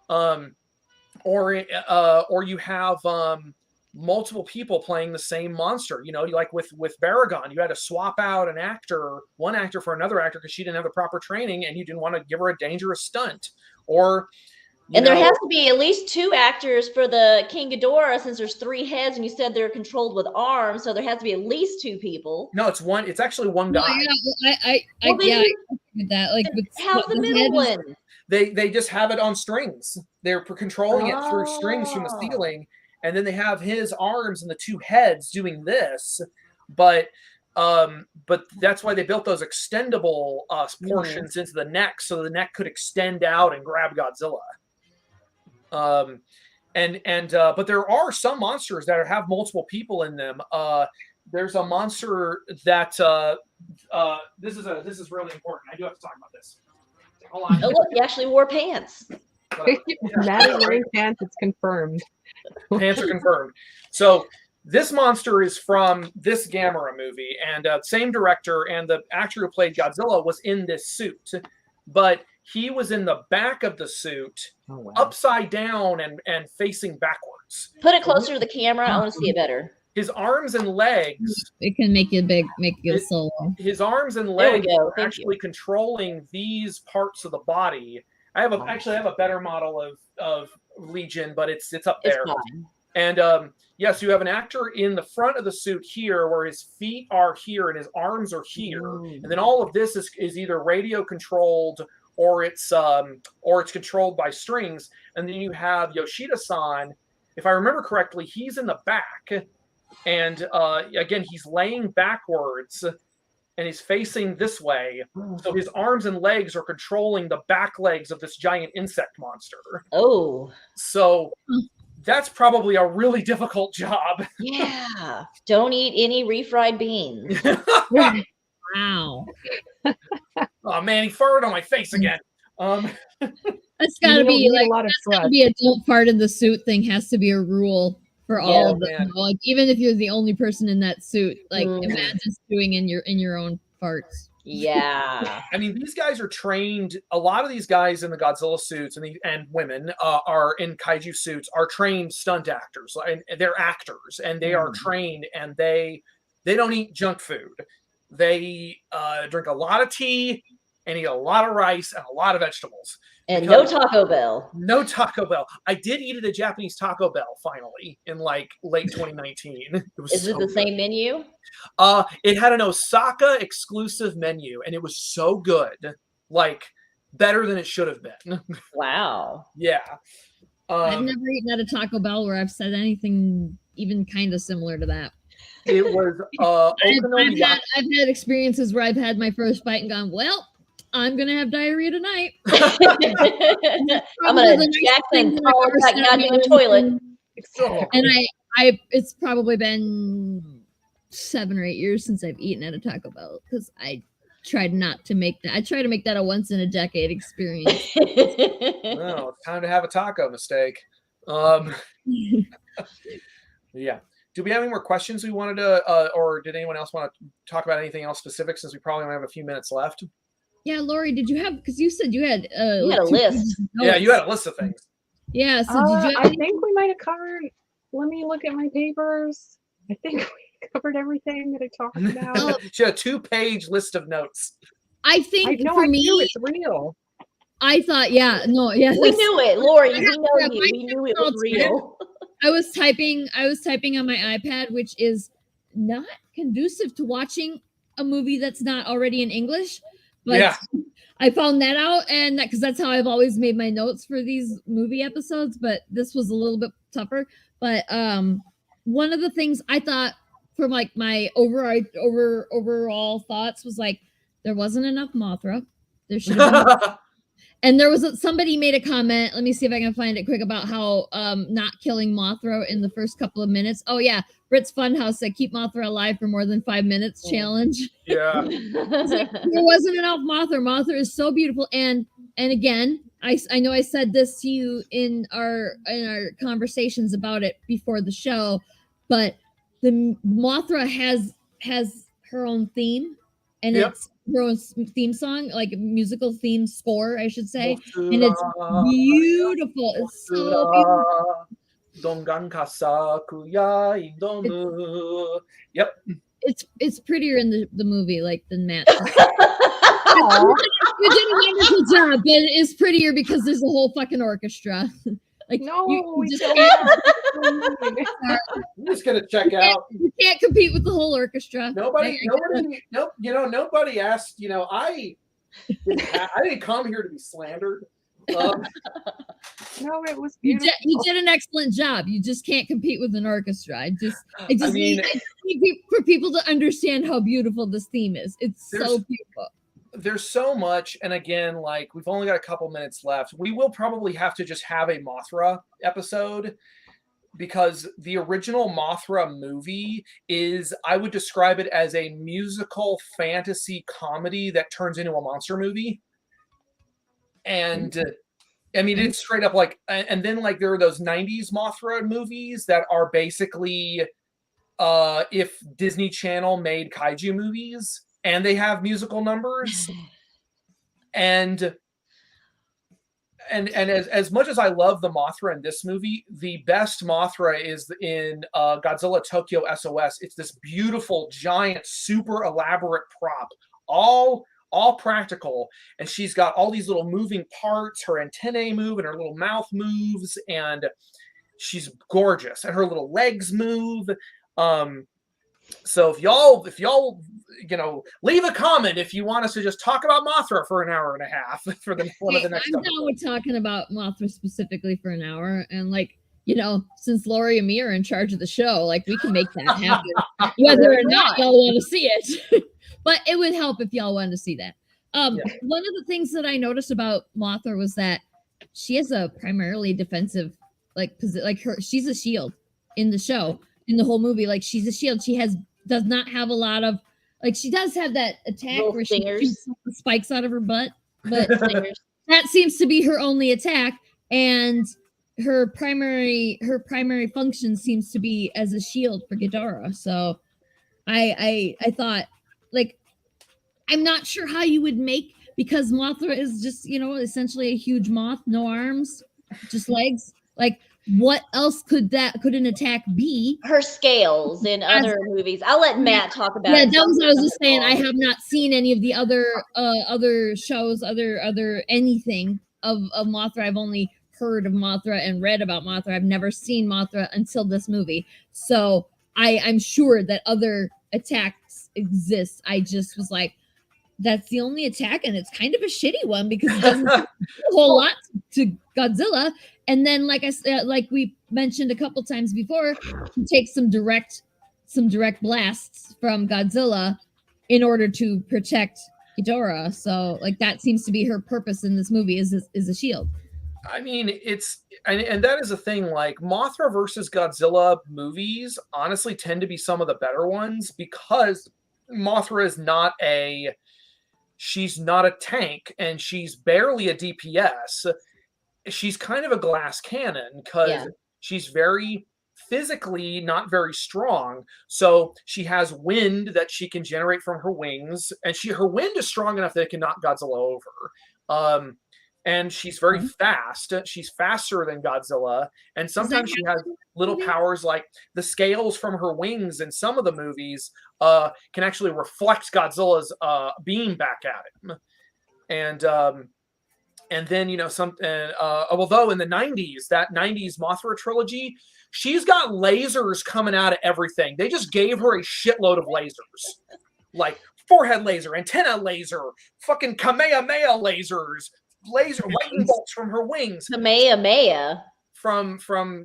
S3: Or you have multiple people playing the same monster. You know, like with Baragon, you had to swap out one actor for another actor because she didn't have the proper training, and you didn't want to give her a dangerous stunt. Or
S4: there has to be at least 2 actors for the King Ghidorah, since there's 3 heads, and you said they're controlled with arms, so there has to be at least 2 people.
S3: No, it's one. It's actually one guy.
S1: I with that. Like,
S4: how's the middle one?
S3: They just have it on strings. They're controlling it through strings from the ceiling, and then they have his arms and the 2 heads doing this. But that's why they built those extendable portions into the neck, so the neck could extend out and grab Godzilla. But there are some monsters that have multiple people in them. There's a monster that this is really important. I do have to talk about this. Hold on.
S4: Oh, look, he actually wore pants.
S2: Matt is wearing pants. It's confirmed.
S3: Pants are confirmed. So this monster is from this Gamera movie, and same director, and the actor who played Godzilla was in this suit, but he was in the back of the suit, upside down and facing backwards.
S4: Put it closer to the camera. I want to see it better.
S3: His arms and legs.
S1: It can make you solo.
S3: His arms and legs are actually controlling these parts of the body. I have a better model of Legion, but it's up there. And yes, you have an actor in the front of the suit here, where his feet are here and his arms are here, and then all of this is either radio controlled or it's controlled by strings. And then you have Yoshida-san, if I remember correctly, he's in the back, and again he's laying backwards and he's facing this way, so his arms and legs are controlling the back legs of this giant insect monster. So that's probably a really difficult job.
S4: Yeah. Don't eat any refried beans.
S1: Wow.
S3: Oh man, he farted on my face again.
S1: That's gotta be like, that's gotta be a don't fart in the suit thing has to be a rule for all of them. Like, even if you're the only person in that suit, like imagine doing in your own farts.
S4: Yeah.
S3: I mean, these guys are trained. A lot of these guys in the Godzilla suits and women are in kaiju suits are trained stunt actors, and they're actors, and they are trained, and they don't eat junk food. They drink a lot of tea and eat a lot of rice and a lot of vegetables.
S4: And no Taco Bell.
S3: No Taco Bell. I did eat at a Japanese Taco Bell finally in like late 2019.
S4: Is it the same menu?
S3: It had an Osaka exclusive menu, and it was so good, like better than it should have been. Wow. Yeah.
S1: I've never eaten at a Taco Bell where I've said anything even kind of similar to that.
S3: It was
S1: I've had experiences where I've had my first bite and gone, well, I'm gonna have diarrhea tonight.
S4: I'm gonna jack and call that goddamn toilet.
S1: And it's probably been 7 or 8 years since I've eaten at a Taco Bell, because I tried not to make that. I try to make that a once in a decade experience.
S3: Well, it's time to have a taco mistake. Yeah. Do we have any more questions we wanted to, or did anyone else want to talk about anything else specific, since we probably only have a few minutes left?
S1: Yeah, Laurie, did you have, because you said you had
S4: you had a list.
S3: Yeah, you had a list of things.
S1: Yeah, so did you
S2: I think we might have covered, let me look at my papers. I think we covered everything that I talked about.
S3: She had a 2-page list of notes.
S1: I think
S2: for me, it's real.
S1: I thought,
S4: we knew it, Laurie. We know you. We knew it was real.
S1: I was typing on my iPad, which is not conducive to watching a movie that's not already in English. But yeah. I found that out, and because that's how I've always made my notes for these movie episodes. But this was a little bit tougher. But one of the things I thought from like my overall thoughts was like, there wasn't enough Mothra. There should have been. And there was somebody made a comment. Let me see if I can find it quick about how not killing Mothra in the first couple of minutes. Oh yeah, Brit's Funhouse said keep Mothra alive for more than 5 minutes challenge.
S3: Yeah,
S1: there wasn't enough Mothra. Mothra is so beautiful, and again, I know I said this to you in our conversations about it before the show, but the Mothra has her own theme, and
S3: Yep.
S1: it's her own theme song, like a musical theme score, I should say, and
S3: Mothra,
S1: it's beautiful. It's so beautiful.
S3: Dongankasa kuya indomu. Yep.
S1: It's prettier in the movie, like than Matt.
S2: Aw.
S1: You did a wonderful job, but it's prettier because there's a whole fucking orchestra. Like
S2: No,
S1: you
S2: we
S1: just
S2: don't.
S1: can't,
S3: I'm just gonna check out.
S1: you can't compete with the whole orchestra.
S3: Nobody asked. I didn't come here to be slandered.
S2: No, it was
S1: You
S2: beautiful.
S1: did an excellent job. You just can't compete with an orchestra. I just
S3: mean,
S1: need for people to understand how beautiful this theme is. It's so beautiful.
S3: There's so much, and again, like we've only got a couple minutes left. We will probably have to just have a Mothra episode because the original Mothra movie is, I would describe it as a musical fantasy comedy that turns into a monster movie. And I mean, it's straight up like, and then like there are those 90s Mothra movies that are basically if Disney Channel made kaiju movies and they have musical numbers. And as much as I love the Mothra in this movie, the best Mothra is in Godzilla Tokyo SOS. It's this beautiful, giant, super elaborate prop, all practical, and she's got all these little moving parts. Her antennae move, and her little mouth moves, and she's gorgeous, and her little legs move. So if y'all, leave a comment if you want us to just talk about Mothra for an hour and a half for one of the next.
S1: I'm down with talking about Mothra specifically for an hour, and since Laurie and me are in charge of the show, like we can make that happen, whether or not y'all want to see it. But it would help if y'all wanted to see that. One of the things that I noticed about Mothra was that she has a primarily defensive, she's a shield in the show. In the whole movie, like she's a shield. She does not have a lot of, like she does have that attack where she shoots the spikes out of her butt, but that seems to be her only attack, and her primary function seems to be as a shield for Ghidorah. So I thought, like, I'm not sure how you would make, because Mothra is just essentially a huge moth, no arms, just legs. Like, what else could an attack be?
S4: Her scales in other movies. I'll let Matt talk about it.
S1: Yeah, that was what I was just saying. I have not seen any of the other shows, other anything of Mothra. I've only heard of Mothra and read about Mothra. I've never seen Mothra until this movie. So I'm sure that other attacks exist. I just was like, that's the only attack, and it's kind of a shitty one because it doesn't do a whole lot to Godzilla. And then, like I said, like we mentioned a couple times before, he takes some direct blasts from Godzilla in order to protect Ghidorah. So, like, that seems to be her purpose in this movie is a shield.
S3: I mean, and that is a thing. Like Mothra versus Godzilla movies, honestly, tend to be some of the better ones because Mothra is she's not a tank, and she's barely a DPS. She's kind of a glass cannon because she's very physically not very strong. So she has wind that she can generate from her wings, and her wind is strong enough that it can knock Godzilla over. And she's very fast. She's faster than Godzilla, and sometimes she has little powers like the scales from her wings in some of the movies can actually reflect Godzilla's beam back at him. And then although in the 90s, that 90s Mothra trilogy, she's got lasers coming out of everything. They just gave her a shitload of lasers, like forehead laser, antenna laser, fucking Kamehameha lasers, laser lightning bolts from her wings.
S4: Kamehameha
S3: from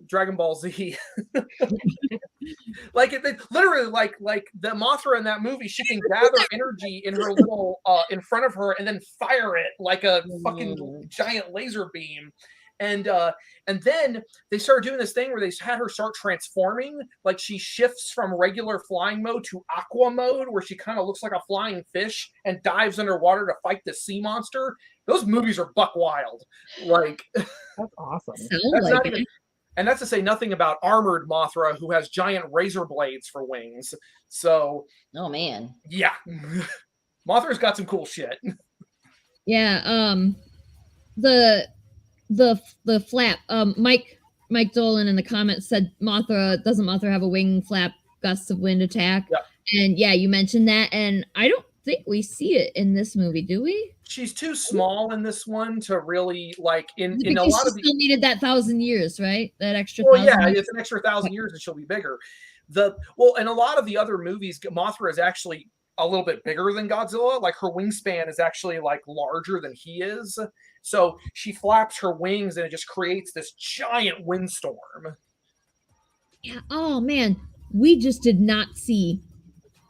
S3: Dragon Ball Z. Literally, like the Mothra in that movie, she can gather energy in her little in front of her and then fire it like a fucking giant laser beam. And then they started doing this thing where they had her start transforming. Like she shifts from regular flying mode to aqua mode, where she kind of looks like a flying fish and dives underwater to fight the sea monster. Those movies are buck wild. Like,
S2: That's awesome.
S1: Sound
S3: that's
S1: like
S3: not
S1: it.
S3: even, and that's to say nothing about armored Mothra, who has giant razor blades for wings. So,
S4: Oh man.
S3: yeah, Mothra's got some cool shit.
S1: Yeah. The flap. Mike Dolan in the comments said doesn't Mothra have a wing flap gusts of wind attack?
S3: Yeah.
S1: And yeah, you mentioned that, and I don't think we see it in this movie, do we?
S3: She's too small in this one to really like in a
S1: Because
S3: lot
S1: she
S3: of the.
S1: still needed that 1,000 years, right? That extra.
S3: Well,
S1: 1,000
S3: yeah,
S1: years.
S3: it's an extra 1,000 years and she'll be bigger. In a lot of the other movies, Mothra is actually a little bit bigger than Godzilla. Like her wingspan is actually like larger than he is. So she flaps her wings and it just creates this giant windstorm.
S1: Yeah. Oh man, we just did not see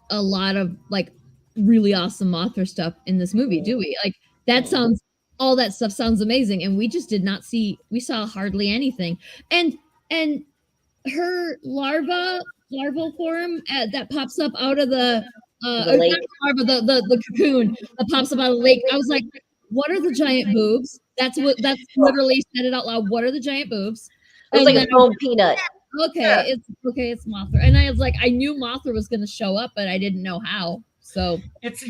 S1: a lot of like really awesome Mothra stuff in this movie, do we? Like that sounds, all that stuff sounds amazing, and we just did not see. We saw hardly anything, and her larval form that pops up out of the
S4: lake.
S1: not larva, the cocoon that pops up out of the lake. I was like, what are the giant boobs? That's literally said it out loud. What are the giant boobs?
S4: It was
S1: And
S4: like a foam peanut.
S1: okay, it's Mothra, and I was like, I knew Mothra was going to show up, but I didn't know how. So
S3: it's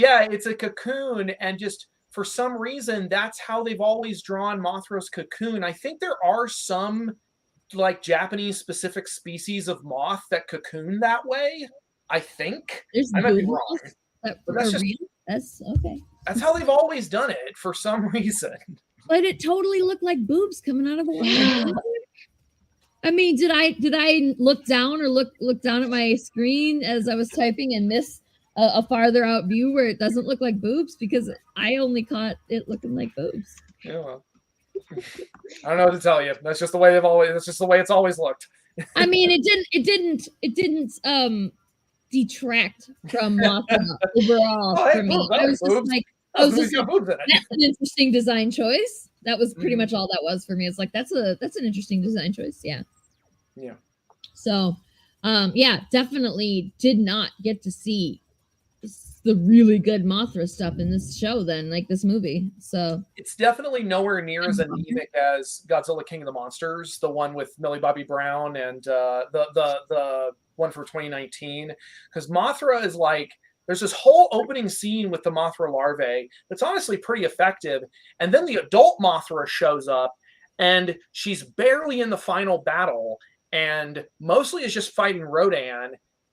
S3: a cocoon, and just for some reason that's how they've always drawn Mothra's cocoon. I think there are some like Japanese specific species of moth that cocoon that way. I think
S1: there's
S3: I might be
S1: boobs
S3: wrong,
S1: that
S3: but that's
S1: are
S3: just
S1: real. That's okay.
S3: that's how they've always done it for some reason.
S1: But it totally looked like boobs coming out of the water. I mean, did I look down or look down at my screen as I was typing and miss a farther out view where it doesn't look like boobs? Because I only caught it looking like boobs.
S3: Yeah, well, I don't know what to tell you. That's just the way that's just the way it's always looked.
S1: I mean, it didn't detract from Mothra overall for me. I was just like, that's an interesting design choice. That was pretty much all that was for me. It's like that's an interesting design choice. Yeah.
S3: Yeah.
S1: So, yeah, definitely did not get to see the really good Mothra stuff in this show. Then, like this movie. So
S3: it's definitely nowhere near as anemic as Godzilla King of the Monsters, the one with Millie Bobby Brown and the one for 2019, because Mothra is like. There's this whole opening scene with the Mothra larvae that's honestly pretty effective. And then the adult Mothra shows up and she's barely in the final battle and mostly is just fighting Rodan.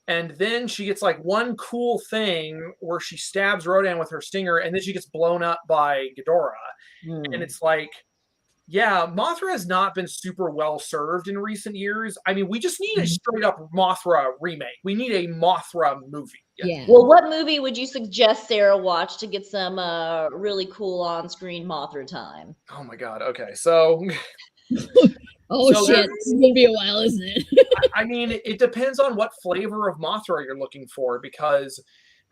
S3: And then she gets like one cool thing where she stabs Rodan with her stinger and then she gets blown up by Ghidorah. And it's like, yeah, Mothra has not been super well served in recent years. I mean, we just need a straight up Mothra remake. We need a Mothra movie.
S1: yeah.
S4: Well, what movie would you suggest Sarah watch to get some really cool on-screen Mothra time?
S3: Oh my god. Okay, so
S1: oh
S3: so
S1: shit, this is gonna be a while, isn't it?
S3: I mean, it depends on what flavor of Mothra you're looking for, because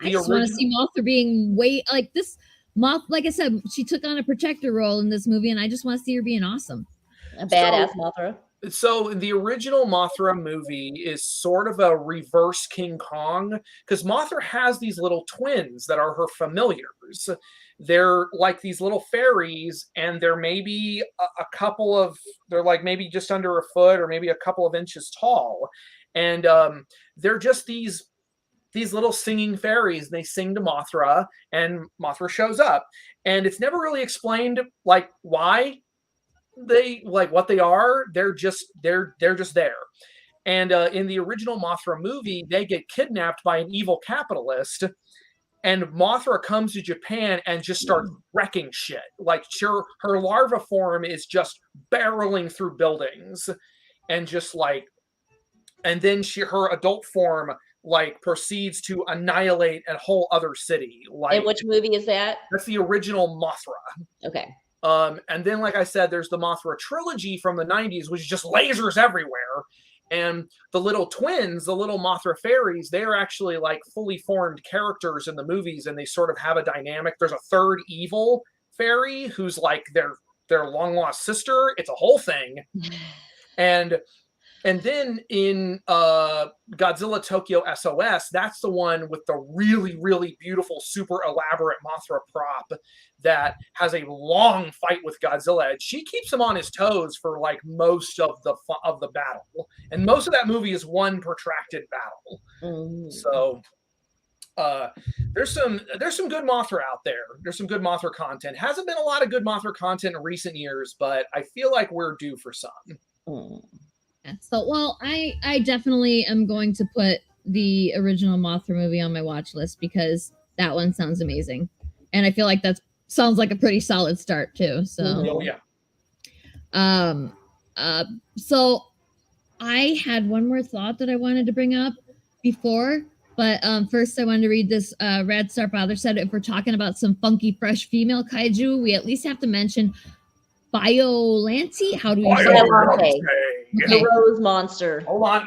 S1: I just want to see Mothra being like this. Like I said, she took on a protector role in this movie, and I just want to see her being awesome.
S4: A badass Mothra.
S3: So the original Mothra movie is sort of a reverse King Kong, because Mothra has these little twins that are her familiars. They're like these little fairies, and they're maybe they're like maybe just under a foot or maybe a couple of inches tall. And they're just these little singing fairies. They sing to Mothra, and Mothra shows up. And it's never really explained like why they like what they are. They're just there. And in the original Mothra movie, they get kidnapped by an evil capitalist, and Mothra comes to Japan and just starts wrecking shit. Like her larva form is just barreling through buildings, and just like, and then her adult form like proceeds to annihilate a whole other city. Like,
S4: and which movie is that?
S3: That's the original Mothra.
S4: Okay.
S3: And then, like I said, there's the Mothra trilogy from the 90s, which is just lasers everywhere. And the little twins, the little Mothra fairies, they're actually like fully formed characters in the movies, and they sort of have a dynamic. There's a third evil fairy who's like their long lost sister. It's a whole thing. And And then in Godzilla Tokyo SOS, that's the one with the really, really beautiful, super elaborate Mothra prop that has a long fight with Godzilla. And she keeps him on his toes for like most of the battle. And most of that movie is one protracted battle. So there's some good Mothra out there. There's some good Mothra content. Hasn't been a lot of good Mothra content in recent years, but I feel like we're due for some.
S1: So, well, I definitely am going to put the original Mothra movie on my watch list because that one sounds amazing, and I feel like that sounds like a pretty solid start too. So,
S3: oh yeah.
S1: So I had one more thought that I wanted to bring up before, but first I wanted to read this. Rad Star Father said, if we're talking about some funky, fresh female kaiju, we at least have to mention Biollante. How do you say
S4: Biollante.
S1: Okay.
S4: The rose monster.
S3: Hold on.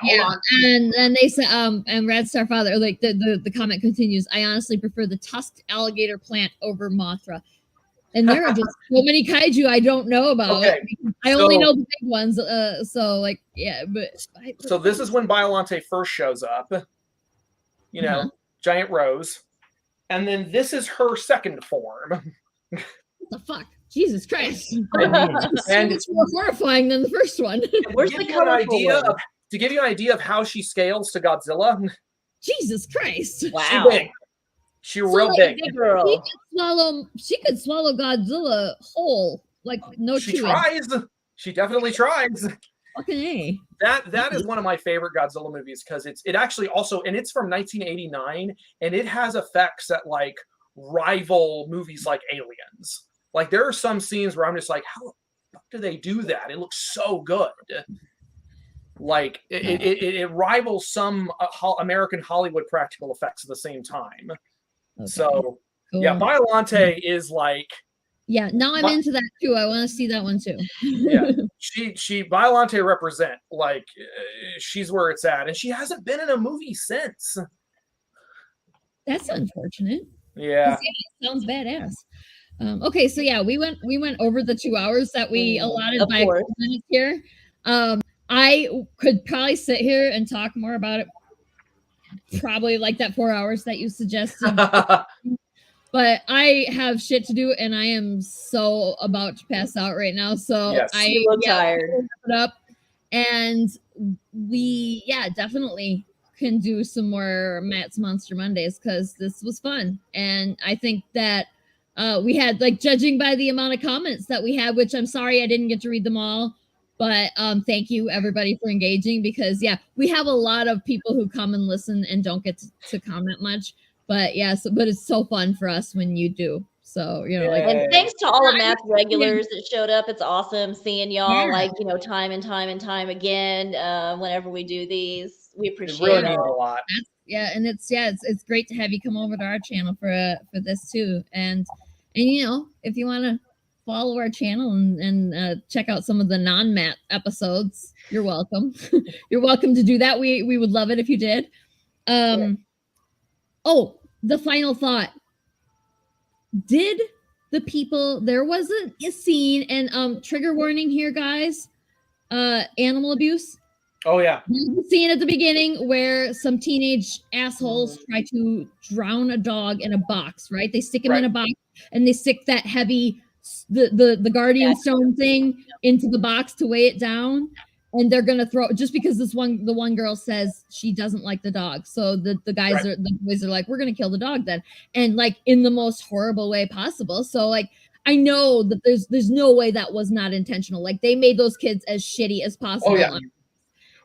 S1: And then they said, and Red Star Father, like the comment continues, I honestly prefer the tusked alligator plant over Mothra. And there are just so many kaiju I don't know about.
S3: Okay,
S1: I only know the big ones. So like, yeah, but
S3: so this is when Biollante first shows up. You know, giant rose. And then this is her second form.
S1: What the fuck? Jesus Christ.
S3: And
S1: it's more horrifying than the first one.
S4: Where's the colorful one?
S3: To give you an idea of how she scales to Godzilla.
S1: Jesus Christ.
S4: Wow.
S3: She's real big.
S4: Big girl.
S1: She could swallow Godzilla whole. Like no
S3: She
S1: chewing.
S3: tries. She definitely tries.
S1: Fucking A.
S3: That is one of my favorite Godzilla movies because it actually also, and it's from 1989, and it has effects that like rival movies like Aliens. Like there are some scenes where I'm just like, how the fuck do they do that? It looks so good. Like it rivals some American Hollywood practical effects at the same time. Okay. So cool. Yeah, Biollante is like.
S1: Yeah, now I'm into that too. I want to see that one too.
S3: Yeah, she Biollante represent like she's where it's at, and she hasn't been in a movie since.
S1: That's unfortunate.
S3: Yeah,
S1: it sounds badass. Okay, so yeah, we went over the 2 hours that we allotted by minutes here. I could probably sit here and talk more about it. Probably like that 4 hours that you suggested. But I have shit to do, and I am so about to pass out right now. So
S3: yes.
S4: I look tired.
S1: It up, and we definitely can do some more Matt's Monster Mondays because this was fun, and I think that we had, like, judging by the amount of comments that we had, which I'm sorry I didn't get to read them all, but thank you everybody for engaging because we have a lot of people who come and listen and don't get to comment much. But but it's so fun for us when you do. So, you know,
S4: and thanks to all of Matt's regulars that showed up. It's awesome seeing y'all time and time again. Whenever we do these, we appreciate it
S3: a lot.
S1: And it's great to have you come over to our channel for this too. And you know, if you want to follow our channel and check out some of the non-Matt episodes, you're welcome. You're welcome to do that. We would love it if you did. Oh, the final thought. Did the people, there was a scene, and trigger warning here, guys, animal abuse.
S3: Oh, yeah.
S1: There's a scene at the beginning where some teenage assholes try to drown a dog in a box, right? They stick him in a box, and they stick that heavy, the guardian stone thing into the box to weigh it down. And they're gonna throw, just because the one girl says she doesn't like the dog, so the boys are like, we're gonna kill the dog then, and like in the most horrible way possible. So like I know that there's no way that was not intentional. Like they made those kids as shitty as possible.
S3: Oh, yeah.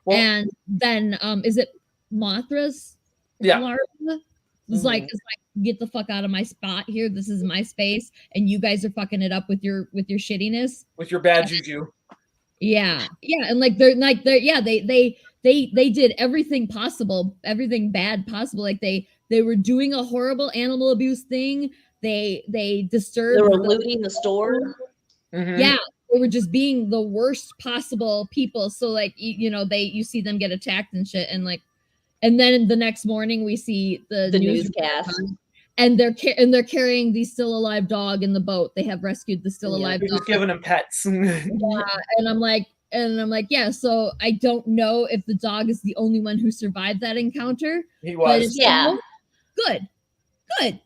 S1: Well, and then is it Mothra's larva? It's like get the fuck out of my spot here. This is my space, and you guys are fucking it up with your shittiness,
S3: with your bad juju.
S1: Yeah, and they did everything possible, everything bad possible. Like they were doing a horrible animal abuse thing. They disturbed.
S4: They were looting the store.
S3: Mm-hmm.
S1: Yeah, they were just being the worst possible people. So like you see them get attacked and shit, and then the next morning we see the
S4: newscast.
S1: And they're carrying the still alive dog in the boat. They have rescued the still alive dog.
S3: Just giving them pets.
S1: And I'm like, and I'm like, yeah, so I don't know if the dog is the only one who survived that encounter.
S3: He
S1: But
S3: was.
S1: if
S4: Yeah.
S1: so, good.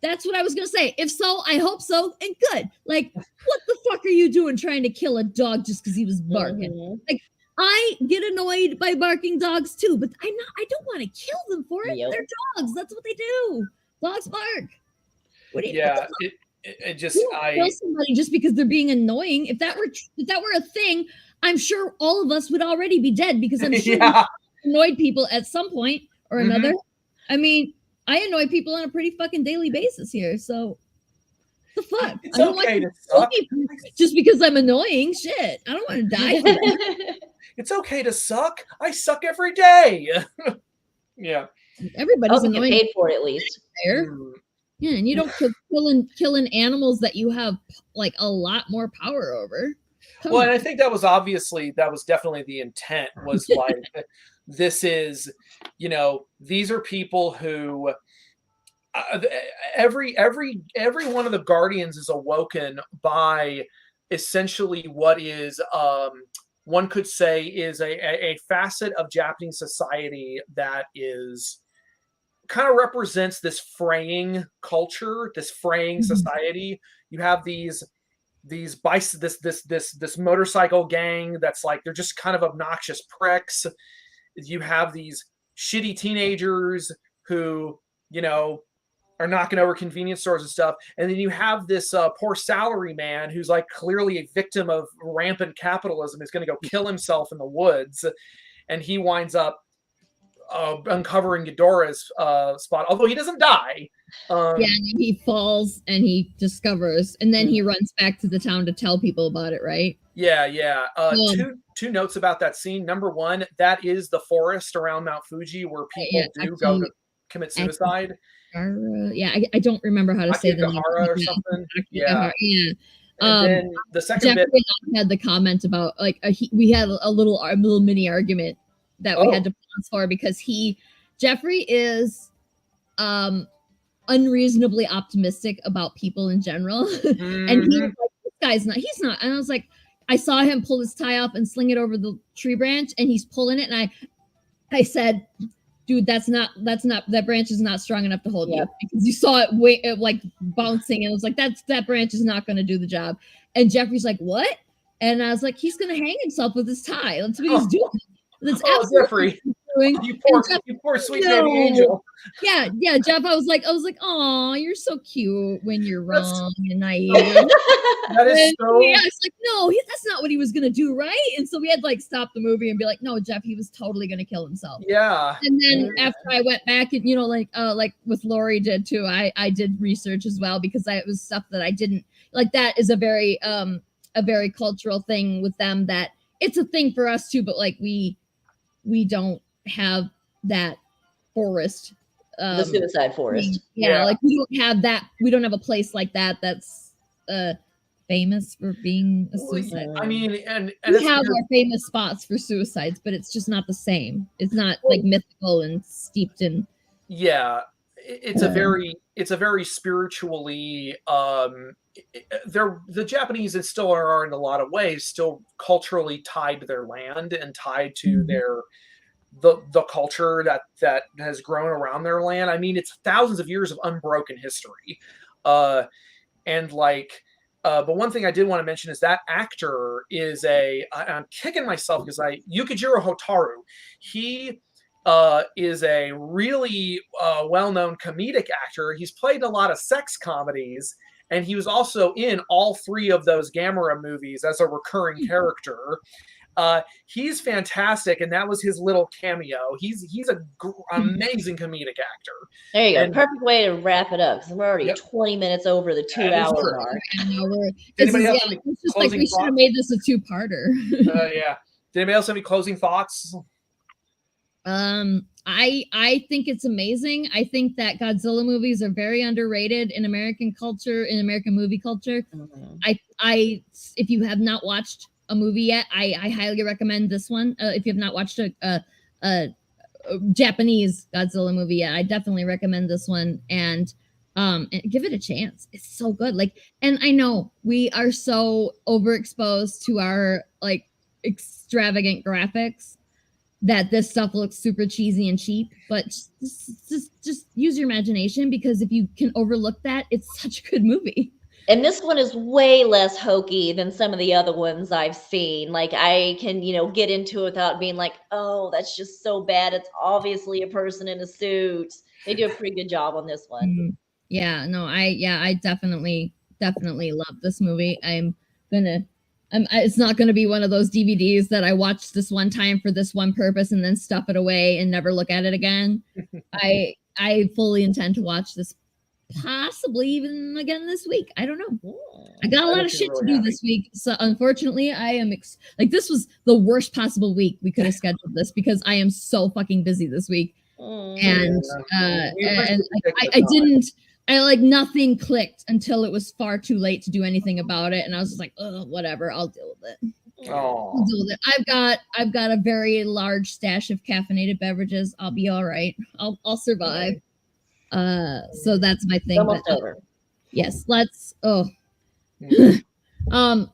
S1: That's what I was gonna say. If so, I hope so, and good. Like, what the fuck are you doing trying to kill a dog just because he was barking?
S4: Mhm.
S1: Like, I get annoyed by barking dogs too, but I don't want to kill them for it.
S4: Yep.
S1: They're dogs. That's what they do. Dogs bark. What do you
S3: Yeah, it just
S1: you don't kill somebody just because they're being annoying? If that were a thing, I'm sure all of us would already be dead because I'm sure
S3: yeah.
S1: we annoyed people at some point or
S3: Mhm.
S1: another. I mean, I annoy people on a pretty fucking daily basis here, so the fuck?
S3: It's
S1: I don't
S3: okay
S1: want
S3: to
S1: kill
S3: suck.
S1: people just because I'm annoying. Shit, I don't want to die for that.
S3: It's okay to suck. I suck every day. Yeah.
S1: Everybody's
S4: Oh, we get
S1: annoying
S4: paid for it at least.
S1: there.
S3: Mm.
S1: Yeah, and you don't killing animals that you have like a lot more power over. Come
S3: Well, and I
S1: on.
S3: think that was definitely the intent was like, this is, these are people who every one of the guardians is awoken by essentially what is one could say is a facet of Japanese society that is kind of represents this fraying culture, this fraying
S1: Mhm.
S3: society. You have these this motorcycle gang that's like they're just kind of obnoxious pricks. You have these shitty teenagers who are knocking over convenience stores and stuff, and then you have this poor salary man who's like clearly a victim of rampant capitalism, is going to go kill himself in the woods, and he winds up uncovering Ghidorah's spot, although he doesn't die.
S1: Yeah, and he falls and he discovers, and then he runs back to the town to tell people about it, right?
S3: Yeah. Two notes about that scene. Number one, that is the forest around Mount Fuji where people do go to commit suicide.
S1: Yeah, I don't remember how to say the name.
S3: Akigahara or something.
S1: Yeah.
S3: And then the second bit.
S1: Jeffrey and I had the comment about like we had a little mini argument that we had to pause for because Jeffrey is unreasonably optimistic about people in general.
S3: Mm-hmm.
S1: And he was like, he's not. And I was like, I saw him pull his tie off and sling it over the tree branch, and he's pulling it, and I said, dude, that branch is not strong enough to hold you, because you saw it like bouncing, and it was like that branch is not going to do the job. And Jeffrey's like, what? And I was like, he's going to hang himself with his tie. That's what he's doing. That's
S3: Jeffrey,
S1: doing.
S3: You poor sweet baby angel.
S1: Yeah, Jeff. I was like, oh, you're so cute when you're wrong and naive.
S3: That is so.
S1: Yeah, it's like, no, that's not what he was gonna do, right? And so we had to like stop the movie and be like, no, Jeff, he was totally gonna kill himself.
S3: Yeah.
S1: And then after I went back and like with Laurie did too, I did research as well, because it was stuff that I didn't like. That is a very cultural thing with them, that it's a thing for us too, but like we don't have that forest,
S4: the suicide forest.
S1: Yeah, like we don't have that. We don't have a place like that that's famous for being a suicide.
S3: I mean, and
S1: we have our famous spots for suicides, but it's just not the same. It's not like mythical and steeped in.
S3: Yeah, it's a very spiritually. The Japanese still are in a lot of ways still culturally tied to their land and tied to their the culture that has grown around their land. I mean, it's thousands of years of unbroken history, and like. But one thing I did want to mention is that actor is I'm kicking myself because Yukijiro Hotaru. He is a really well-known comedic actor. He's played a lot of sex comedies, and he was also in all 3 of those Gamera movies as a recurring character. He's fantastic, and that was his little cameo. He's an amazing comedic actor.
S4: There you go. Perfect way to wrap it up, because we're already 20 minutes over the 2-hour mark.
S3: Anybody else have any
S1: it's like we should have made this a 2-parter.
S3: Yeah. Did anybody else have any closing thoughts?
S1: I think it's amazing. I think that Godzilla movies are very underrated in American culture, in American movie culture. I if you have not watched a movie yet, I highly recommend this one. If you have not watched a Japanese Godzilla movie yet, I definitely recommend this one, and give it a chance. It's so good. Like, and I know we are so overexposed to our like extravagant graphics that this stuff looks super cheesy and cheap, but just use your imagination, because if you can overlook that, it's such a good movie.
S4: And this one is way less hokey than some of the other ones I've seen. Like I can, get into it without being like, oh, that's just so bad. It's obviously a person in a suit. They do a pretty good job on this one.
S1: Yeah, no, I definitely love this movie. It's not gonna be one of those DVDs that I watched this one time for this one purpose and then stuff it away and never look at it again. I fully intend to watch this, possibly even again this week. I don't know. I got a lot of shit to do this week, so unfortunately I am this was the worst possible week we could have scheduled this, because I am so fucking busy this week. And I didn't, nothing clicked until it was far too late to do anything about it, and I was just like, oh, whatever, I'll deal with it. I'll deal with it. I've got a very large stash of caffeinated beverages. I'll be all right. I'll survive. So that's my thing.
S4: Almost over.
S1: Yes, let's.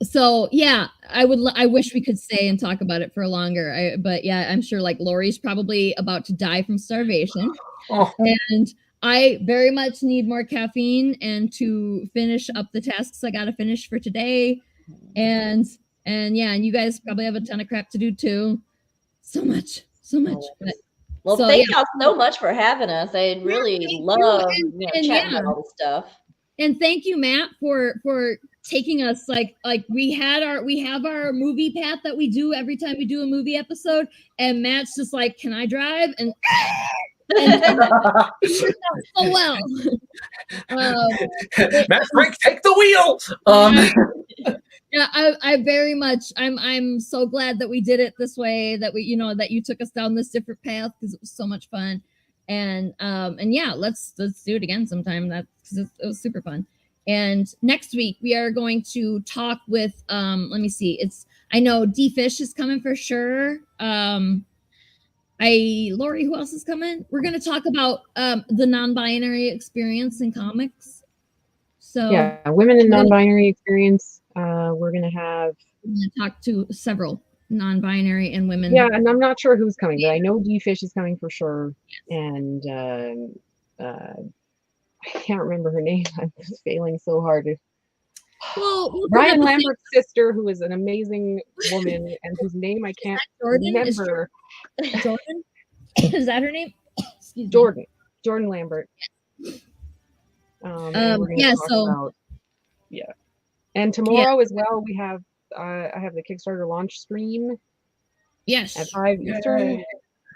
S1: So yeah, I wish we could stay and talk about it for longer. But yeah, I'm sure like Laurie's probably about to die from starvation, and I very much need more caffeine and to finish up the tasks I got to finish for today, and yeah, and you guys probably have a ton of crap to do too. So much. But,
S4: well, thank y'all so much for having us. I really love chatting about all this stuff.
S1: And thank you, Matt, for taking us like we have our movie path that we do every time we do a movie episode, and Matt's just like, can I drive? And so well.
S3: Matt Frank, take the wheel.
S1: Yeah, I very much. I'm so glad that we did it this way. That we, that you took us down this different path, because it was so much fun. And yeah, let's do it again sometime. Because it was super fun. And next week we are going to talk with let me see. I know D Fish is coming for sure. Laurie, who else is coming? We're going to talk about the non-binary experience in comics. So
S2: yeah, women in non-binary experience. We're going to
S1: talk to several non-binary and women.
S2: Yeah, and I'm not sure who's coming, but I know D Fish is coming for sure. And I can't remember her name. I'm just failing so hard.
S1: Well,
S2: Ryan Lambert's sister, who is an amazing woman and whose name I can't remember.
S1: Jordan? Is that her name?
S2: Jordan Lambert. And tomorrow as well, we have I have the Kickstarter launch stream.
S1: Yes.
S2: At 5 Eastern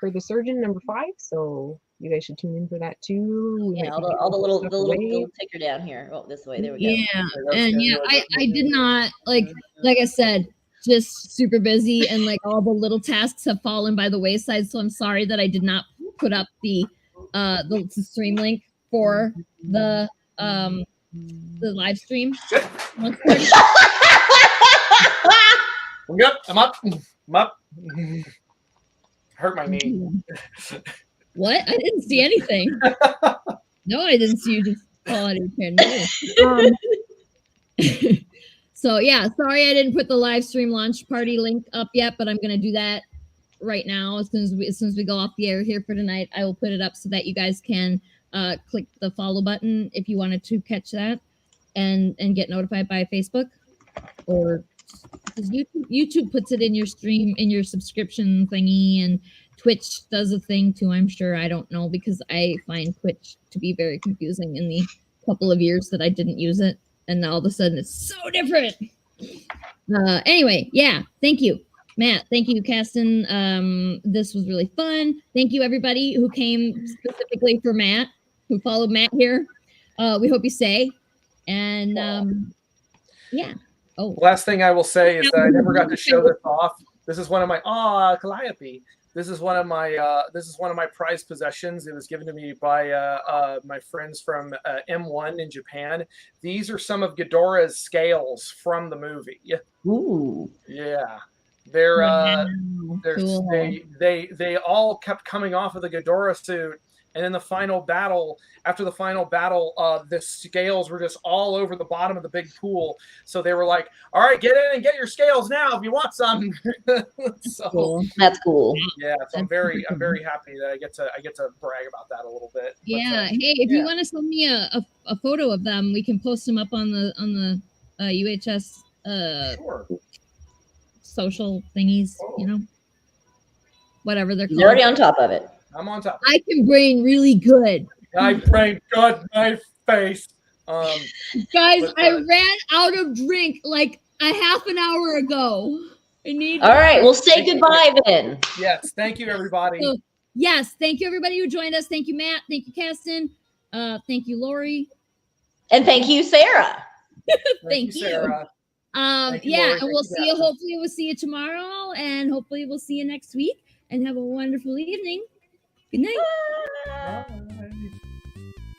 S2: for the Surgeon #5. So you guys should tune in for that too.
S4: Yeah, all the little ticker down here. Oh, this way. There we go.
S1: Yeah, and yeah, I did not like I said, just super busy, and like all the little tasks have fallen by the wayside. So I'm sorry that I did not put up the stream link for the live stream.
S3: Yep, I'm up. Hurt my knee.
S1: What? I didn't see anything. No, I didn't see you just fall out of your chair. So yeah, sorry I didn't put the live stream launch party link up yet, but I'm gonna do that right now. As soon as we go off the air here for tonight, I will put it up so that you guys can click the follow button if you wanted to catch that and get notified by Facebook, or because YouTube puts it in your stream, in your subscription thingy, and Twitch does a thing too, I'm sure. I don't know, because I find Twitch to be very confusing in the couple of years that I didn't use it, and now all of a sudden it's so different. Anyway, yeah, thank you, Matt. Thank you, Kasten. This was really fun. Thank you, everybody who came specifically for Matt, who followed Matt here. We hope you stay. And yeah. Oh,
S3: last thing I will say is that I never got to show this off. This is one of my Calliope. This is one of my prized possessions. It was given to me by my friends from M1 in Japan. These are some of Ghidorah's scales from the movie.
S2: Ooh.
S3: Yeah. They're
S1: cool.
S3: they all kept coming off of the Ghidorah suit, And then the final battle, after the final battle, the scales were just all over the bottom of the big pool. So they were like, "All right, get in and get your scales now if you want some." So
S1: Cool.
S4: That's cool.
S3: yeah, so I'm
S1: That's super
S3: I'm
S1: cool.
S3: very happy that I get to brag about that a little bit. But,
S1: Yeah. Hey, if
S3: yeah.
S1: you want to send me a photo of them, we can post them up on the UHS
S3: Sure.
S1: social thingies, you know, whatever they're
S4: He's already
S1: called.
S4: on top of it.
S3: I'm on top.
S1: I can brain really good.
S3: I brain God my face.
S1: Guys,
S3: But,
S1: I ran out of drink like a half an hour ago. I need.
S4: All right, we'll say
S3: Thank you.
S4: goodbye then.
S3: Yes, thank you everybody.
S1: So, yes, thank you everybody who joined us. Thank you, Matt. Thank you, Caston. Thank you, Lori.
S4: And thank you, Sarah.
S1: Thank you.
S3: Sarah. Thank you,
S1: Yeah,
S3: Lori.
S1: and
S3: Thank
S1: we'll
S3: you,
S1: see you.
S3: Caston.
S1: Hopefully, we'll see you tomorrow, and hopefully, we'll see you next week. And have a wonderful evening. Good night.
S3: Bye.